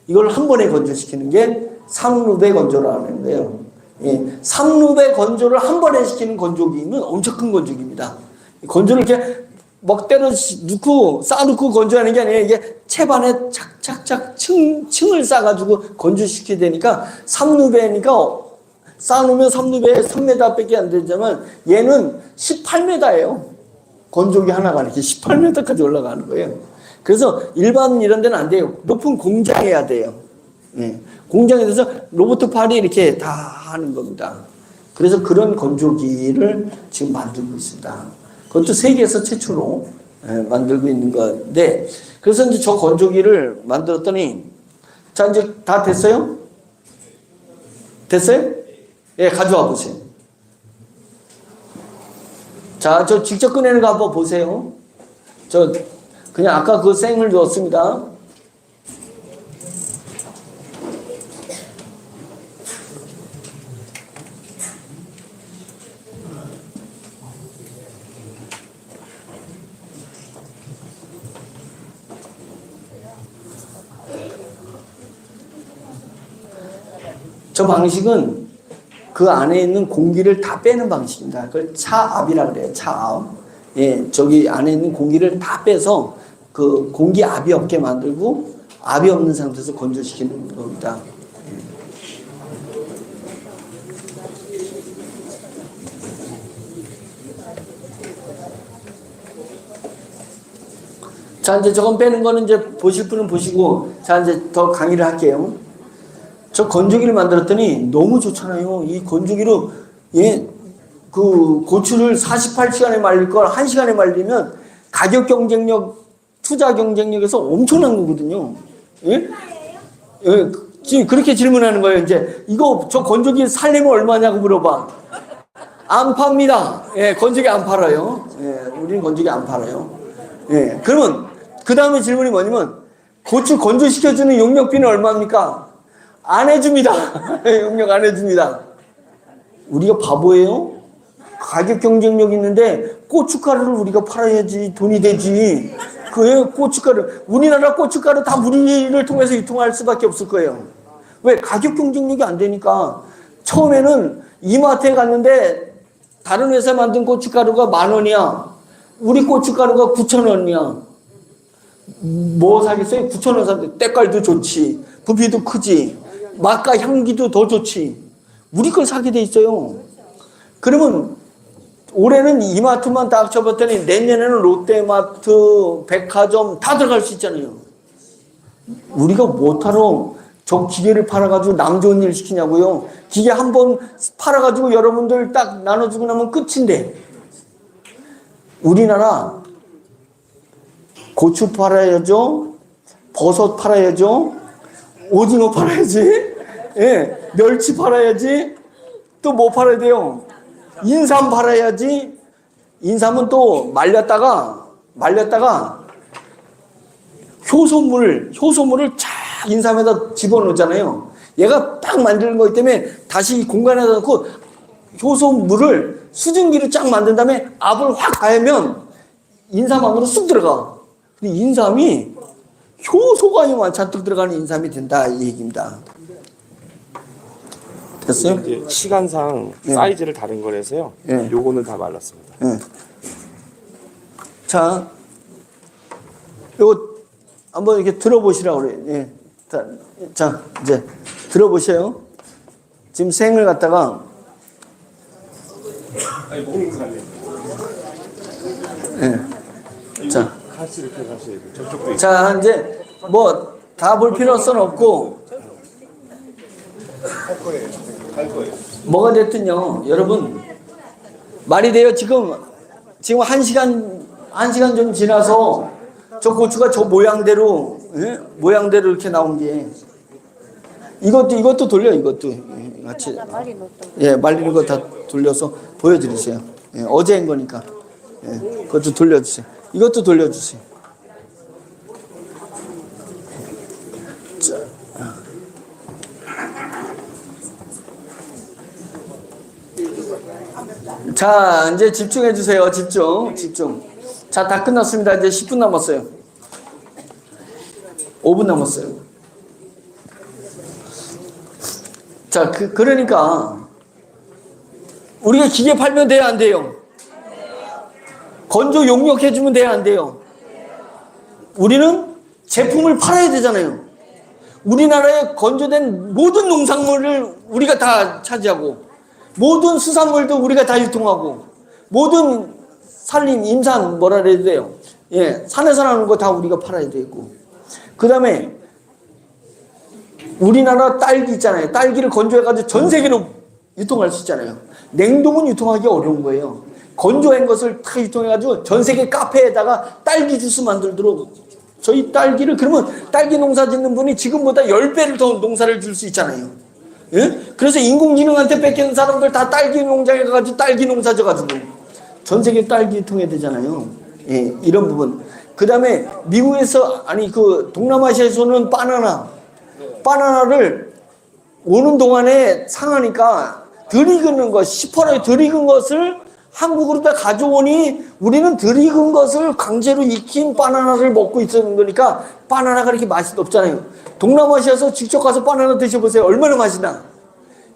이걸 한 번에 건조시키는 게 3루베 건조라는 거예요. 예, 3루베 건조를 한 번에 시키는 건조기는 엄청 큰 건조기입니다. 건조를 이렇게 먹대로 넣고 쌓아놓고 건조하는 게 아니라 이게 채반에 착착착 층을 쌓아가지고 건조시키게 되니까 3루베니까 쌓아놓으면 3루베에 3m밖에 안 되지만 얘는 18m예요. 건조기 하나가 이렇게 18m까지 올라가는 거예요. 그래서 일반 이런 데는 안 돼요. 높은 공장에 해야 돼요. 네. 공장에 대해서 로봇 팔이 이렇게 다 하는 겁니다. 그래서 그런 건조기를 지금 만들고 있습니다. 그것도 세계에서 최초로 만들고 있는 건데, 그래서 이제 저 건조기를 만들었더니, 자, 이제 다 됐어요? 됐어요? 예, 가져와 보세요. 자, 저 직접 꺼내는 거 한번 보세요. 저, 그냥 아까 그 생을 넣었습니다. 저 방식은 그 안에 있는 공기를 다 빼는 방식입니다. 그걸 차압이라고 그래요. 차압. 예, 저기 안에 있는 공기를 다 빼서 그 공기압이 없게 만들고 압이 없는 상태에서 건조시키는 겁니다. 자, 자, 이제 저건 빼는 거는 이제 보실 분은 보시고, 자, 이제 더 강의를 할게요. 저 건조기를 만들었더니 너무 좋잖아요. 이 건조기로, 예, 그 고추를 48시간에 말릴 걸 1시간에 말리면 가격 경쟁력, 투자 경쟁력에서 엄청난 거거든요. 예? 예, 지금 그렇게 질문하는 거예요. 이제 이거 저 건조기 살려면 얼마냐고 물어봐. 안 팝니다. 예, 건조기 안 팔아요. 예, 우리는 건조기 안 팔아요. 예, 그러면 그 다음에 질문이 뭐냐면 고추 건조시켜주는 용역비는 얼마입니까? 안 해줍니다. 용역 안 해줍니다. 우리가 바보예요? 가격 경쟁력 있는데 고춧가루를 우리가 팔아야지 돈이 되지. 그 고춧가루, 우리나라 고춧가루 다 우리를 통해서 유통할 수밖에 없을 거예요. 왜? 가격 경쟁력이 안 되니까. 처음에는 이마트에 갔는데 다른 회사 만든 고춧가루가 10,000원이야. 우리 고춧가루가 9,000원이야. 뭐 사겠어요? 9,000원 사는데 때깔도 좋지, 부피도 크지, 맛과 향기도 더 좋지. 우리 걸 사게 돼 있어요. 그러면 올해는 이마트만 다 합쳐봤더니 내년에는 롯데마트, 백화점 다 들어갈 수 있잖아요. 우리가 뭐하러 저 기계를 팔아가지고 남 좋은 일 시키냐고요. 기계 한 번 팔아가지고 여러분들 딱 나눠주고 나면 끝인데. 우리나라 고추 팔아야죠, 버섯 팔아야죠, 오징어 팔아야지, 예, 멸치 팔아야지, 또 뭐 팔아야 돼요? 인삼 팔아야지. 인삼은 또 말렸다가 효소물을 쫙 인삼에다 집어넣잖아요. 얘가 딱 만드는 거기 때문에 다시 공간에다 넣고 효소물을 수증기로 쫙 만든 다음에 압을 확 가하면 인삼 안으로 쑥 들어가. 근데 인삼이 효소가 잔뜩 들어가는 인삼이 된다 이 얘기입니다. 됐어요? 이제 시간상 예. 사이즈를 다른 거라서요. 예. 요거는 다 말랐습니다. 예. 자, 요거 한번 이렇게 들어보시라고 그래요. 예. 자, 이제 들어보세요. 지금 생을 갖다가 아니 먹는 거 아니에요. 예. 자, 같이 이렇게 가셔야 돼요. 저쪽도 자, 이제 뭐 다 볼 필요성은 없고 갈 거예요. 뭐가 됐든요. 여러분 말이 돼요. 지금 1시간 좀 지나서 저 고추가 저 모양대로, 예? 모양대로 이렇게 나온 게 이것도 돌려. 이것도 예, 같이 예, 말리는 거 다 돌려서 보여드리세요. 예, 어제 한 거니까 예, 그것도 돌려주세요. 이것도 돌려주세요. 자, 이제 집중해 주세요. 집중. 자, 다 끝났습니다. 이제 10분 남았어요. 5분 남았어요. 자, 그러니까 우리가 기계 팔면 돼야 안 돼요? 건조 용역해 주면 돼야 안 돼요? 우리는 제품을 팔아야 되잖아요. 우리나라에 건조된 모든 농산물을 우리가 다 차지하고 모든 수산물도 우리가 다 유통하고 모든 산림, 임산 뭐라 해야 돼요? 예, 산에서 나오는 거 다 우리가 팔아야 되고 그 다음에 우리나라 딸기 있잖아요. 딸기를 건조해가지고 전 세계로 유통할 수 있잖아요. 냉동은 유통하기 어려운 거예요. 건조한 것을 다 유통해가지고 전 세계 카페에다가 딸기 주스 만들도록 저희 딸기를 그러면 딸기 농사 짓는 분이 지금보다 10배를 더 농사를 줄 수 있잖아요. 예? 그래서 인공지능한테 뺏기는 사람들 다 딸기 농장에 가가지고 딸기 농사 져가지고 전 세계 딸기 유통해야 되잖아요. 예, 이런 부분. 그 다음에 미국에서 그 동남아시아에서는 바나나를 오는 동안에 상하니까 덜 익은 것, 10%에 덜 익은 것을 한국으로 다 가져오니 우리는 덜 익은 것을 강제로 익힌 바나나를 먹고 있는 거니까 바나나가 그렇게 맛이 없잖아요. 동남아시아에서 직접 가서 바나나 드셔보세요. 얼마나 맛이나.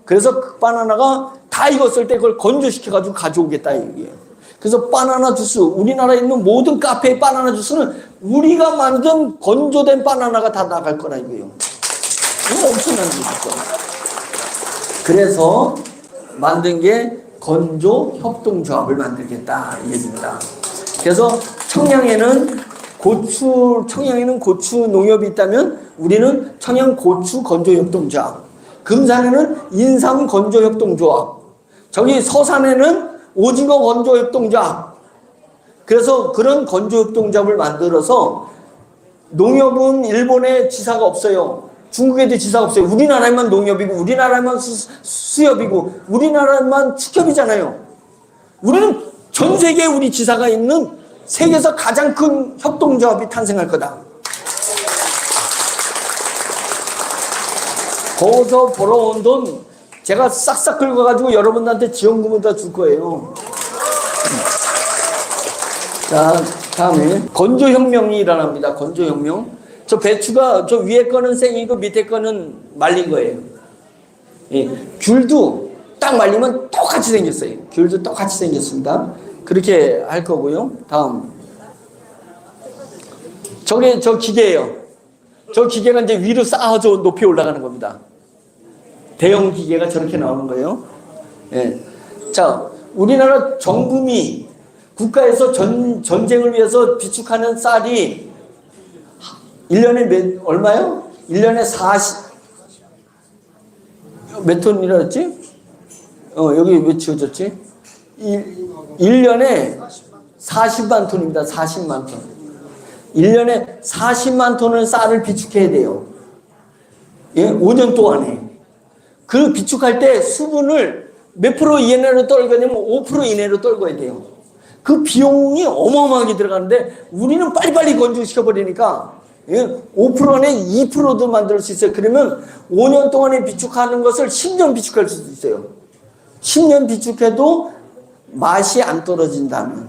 그래서 그 바나나가 다 익었을 때 그걸 건조시켜가지고 가져오겠다 얘기예요. 그래서 바나나 주스, 우리나라에 있는 모든 카페의 바나나 주스는 우리가 만든 건조된 바나나가 다 나갈 거라 이거예요. 이거 엄청난 일이죠. 그래서 만든 게 건조 협동조합을 만들겠다 이 얘기입니다. 그래서 청량에는 고추, 청양에는 고추 농협이 있다면 우리는 청양 고추 건조협동조합. 금산에는 인삼 건조협동조합. 저기 서산에는 오징어 건조협동조합. 그래서 그런 건조협동조합을 만들어서 농협은 일본에 지사가 없어요. 중국에도 지사가 없어요. 우리나라에만 농협이고 우리나라에만 수협이고 우리나라만 축협이잖아요. 우리는 전 세계에 우리 지사가 있는 세계에서 가장 큰 협동조합이 탄생할 거다. 거기서 벌어온 돈 제가 싹싹 긁어가지고 여러분들한테 지원금을 다 줄 거예요. 자, 다음에 건조혁명이 일어납니다. 건조혁명. 저 배추가 저 위에 거는 생이고 밑에 거는 말린 거예요. 예, 귤도 딱 말리면 똑같이 생겼어요. 귤도 똑같이 생겼습니다. 그렇게 할 거고요. 다음. 저게 저 기계예요. 저 기계가 이제 위로 쌓아서 높이 올라가는 겁니다. 대형 기계가 저렇게 나오는 거예요. 예. 자, 우리나라 정부미 국가에서 전쟁을 위해서 비축하는 쌀이 1년에 얼마요? 1년에 몇 톤이라 했지? 여기 왜 지워졌지? 1년에 40만 톤입니다. 40만 톤. 1년에 40만 톤의 쌀을 비축해야 돼요. 예? 5년 동안에. 그 비축할 때 수분을 몇 프로 이내로 떨거냐면 5% 이내로 떨궈야 돼요. 그 비용이 어마어마하게 들어가는데 우리는 빨리빨리 건조시켜버리니까 5% 안에 2%도 만들 수 있어요. 그러면 5년 동안에 비축하는 것을 10년 비축할 수도 있어요. 10년 비축해도 맛이 안 떨어진다면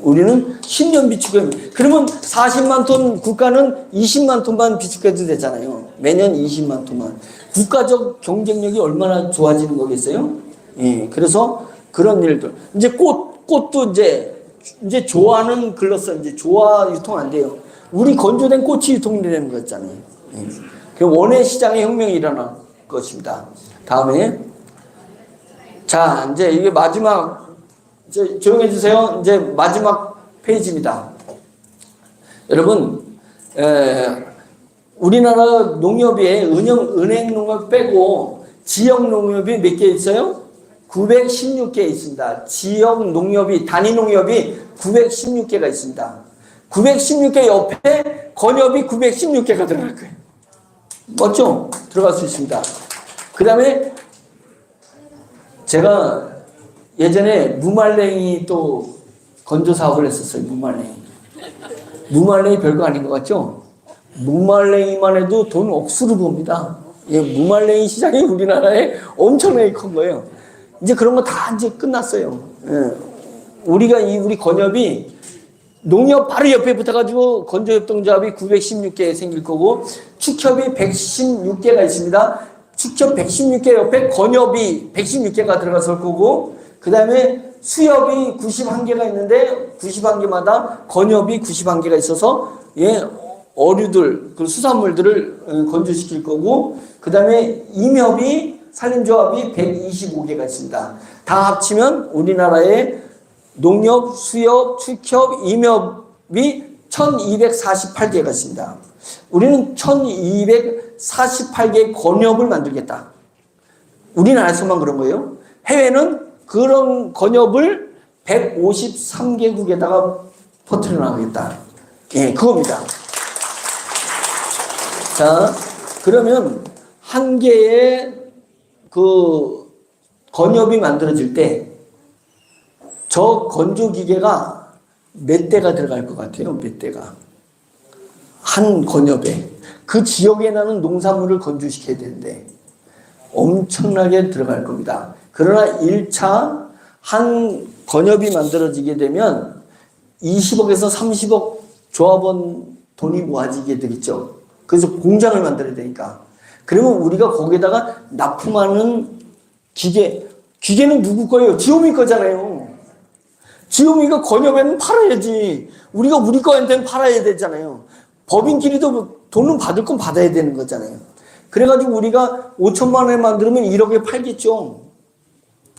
우리는 10년 비축해. 그러면 40만 톤 국가는 20만 톤만 비축해도 되잖아요. 매년 20만 톤만. 국가적 경쟁력이 얼마나 좋아지는 거겠어요? 예, 그래서 그런 일들. 이제 꽃도 이제 조화는 글렀어. 이제 조화 유통 안 돼요. 우리 건조된 꽃이 유통되는 거잖아요. 예. 그 원예 시장의 혁명이 일어날 것입니다. 다음에 자, 이제 이게 마지막 조용해 주세요. 이제 마지막 페이지입니다. 여러분, 우리나라 농협에 은행 농협 빼고 지역 농협이 몇 개 있어요? 916개 있습니다. 지역 농협이, 단위 농협이 916개가 있습니다. 916개 옆에 건협이 916개가 들어갈 거예요. 맞죠? 들어갈 수 있습니다. 그 다음에 제가 예전에 무말랭이 또 건조 사업을 했었어요. 무말랭이 별거 아닌 것 같죠? 무말랭이만 해도 돈 억수로 봅니다. 예, 무말랭이 시장이 우리나라에 엄청나게 큰 거예요. 이제 그런 거 다 이제 끝났어요. 예. 우리 건협이 농협 바로 옆에 붙어가지고 건조협동조합이 916개 생길 거고 축협이 116개가 있습니다. 축협 116개 옆에 건협이 116개가 들어갔을 거고 그 다음에 수협이 91개가 있는데 91개마다 건협이 91개가 있어서 예, 어류들, 그 수산물들을 건조시킬 거고 그 다음에 임협이 산림조합이 125개가 있습니다. 다 합치면 우리나라의 농협, 수협, 축협, 임협이 1248개가 있습니다. 우리는 1248개의 건협을 만들겠다. 우리나라에서만 그런 거예요. 해외는 그런 건협을 153개국에다가 퍼뜨려 나가겠다. 예, 그겁니다. 자, 그러면 한 개의 그 건협이 만들어질 때 저 건조기계가 몇 대가 들어갈 것 같아요? 몇 대가? 한 건협에. 그 지역에 나는 농산물을 건조시켜야 되는데 엄청나게 들어갈 겁니다. 그러나 1차 한 건협이 만들어지게 되면 20억에서 30억 조합원 돈이 모아지게 되겠죠. 그래서 공장을 만들어야 되니까. 그러면 우리가 거기에다가 납품하는 기계는 누구 거예요? 지오미 거잖아요. 지오미가 건협에는 팔아야지. 우리가 우리 거한테는 팔아야 되잖아요. 법인끼리도 돈은 받을 건 받아야 되는 거잖아요. 그래가지고 우리가 5천만 원에 만들면 1억에 팔겠죠.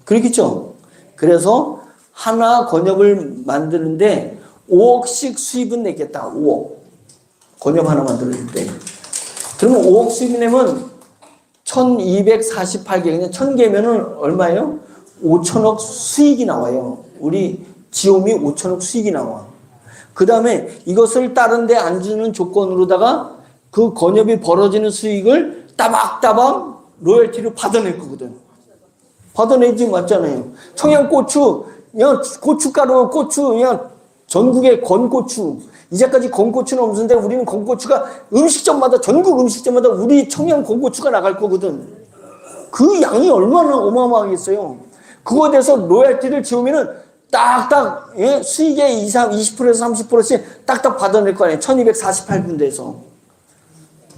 그렇겠죠. 그래서 하나 건협을 만드는데 5억씩 수입은 내겠다. 5억. 건협 하나 만들어줄 때. 그러면 5억 수입이 내면 1248개, 그냥 1000개면은 얼마예요? 5천억 수익이 나와요. 우리 지오미 5천억 수익이 나와. 그 다음에 이것을 다른 데 안 주는 조건으로다가 그 건협이 벌어지는 수익을 따박따박 로열티를 받아낼 거거든. 받아내지 맞잖아요. 청양고추, 그냥 고춧가루, 고추, 그냥 전국에 건고추. 이제까지 건고추는 없는데 우리는 건고추가 음식점마다, 전국 음식점마다 우리 청양 건고추가 나갈 거거든. 그 양이 얼마나 어마어마하겠어요. 그거에 대해서 로열티를 지우면은 딱딱, 예? 수익의 20%에서 30%씩 딱딱 받아낼 거 아니에요. 1248군데에서.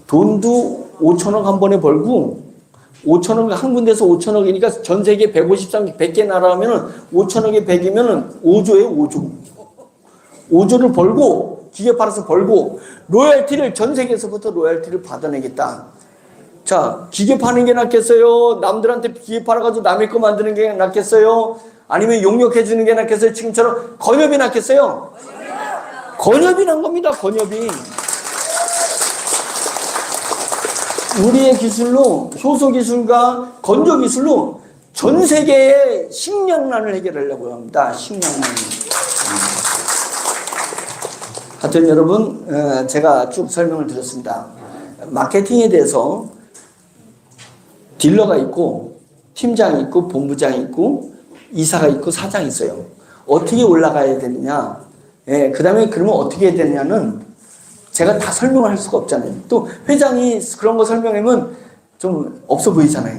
돈도 5천억 한 번에 벌고, 5천억, 한 군데에서 5천억이니까 전 세계 100개 나라 하면은 5천억에 100이면은 5조예요, 5조. 5조를 벌고, 기계 팔아서 벌고, 로열티를 전 세계에서부터 로열티를 받아내겠다. 자, 기계 파는 게 낫겠어요? 남들한테 기계 팔아가지고 남의 거 만드는 게 낫겠어요? 아니면 용역해 주는 게 낫겠어요? 지금처럼 건협이 낫겠어요? 건협이 난 겁니다, 건협이. 우리의 기술로, 효소 기술과 건조 기술로 전 세계의 식량난을 해결하려고 합니다. 식량난. 하여튼 여러분, 제가 쭉 설명을 드렸습니다. 마케팅에 대해서 딜러가 있고, 팀장이 있고, 본부장이 있고, 이사가 있고, 사장이 있어요. 어떻게 올라가야 되느냐. 예, 그 다음에 그러면 어떻게 해야 되느냐는 제가 다 설명을 할 수가 없잖아요. 또 회장이 그런 거 설명하면 좀 없어 보이잖아요.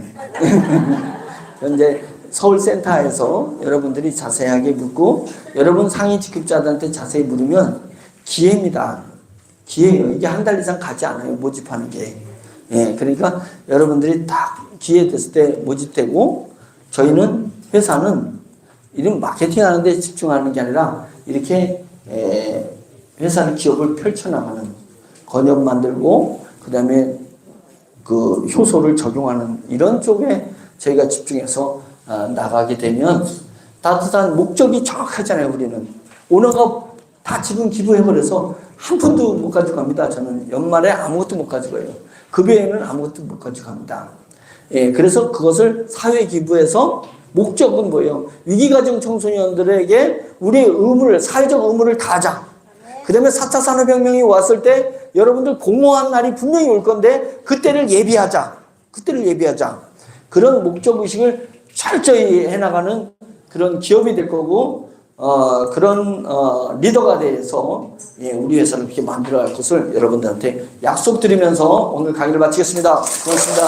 현재 서울센터에서 여러분들이 자세하게 묻고, 여러분 상위 직급자들한테 자세히 물으면 기회입니다. 기회예요. 이게 한 달 이상 가지 않아요. 모집하는 게. 예, 그러니까 여러분들이 딱 기회 됐을 때 모집되고, 저희는 회사는 이런 마케팅 하는 데 집중하는 게 아니라 이렇게 회사는 기업을 펼쳐나가는, 건협 만들고 그 다음에 그 효소를 적용하는 이런 쪽에 저희가 집중해서 나가게 되면 따뜻한 목적이 정확하잖아요. 우리는 오너가 다 지금 기부해버려서 한 푼도 못 가져갑니다. 저는 연말에 아무것도 못 가져가요. 급여에는 아무것도 못 가져갑니다. 예, 그래서 그것을 사회 기부해서 목적은 뭐예요? 위기가정 청소년들에게 우리의 의무를, 사회적 의무를 다하자. 그 다음에 4차 산업혁명이 왔을 때 여러분들 공허한 날이 분명히 올 건데 그때를 예비하자. 그때를 예비하자. 그런 목적의식을 철저히 해나가는 그런 기업이 될 거고, 그런 리더가 돼서 우리 회사를 그렇게 만들어갈 것을 여러분들한테 약속드리면서 오늘 강의를 마치겠습니다. 고맙습니다.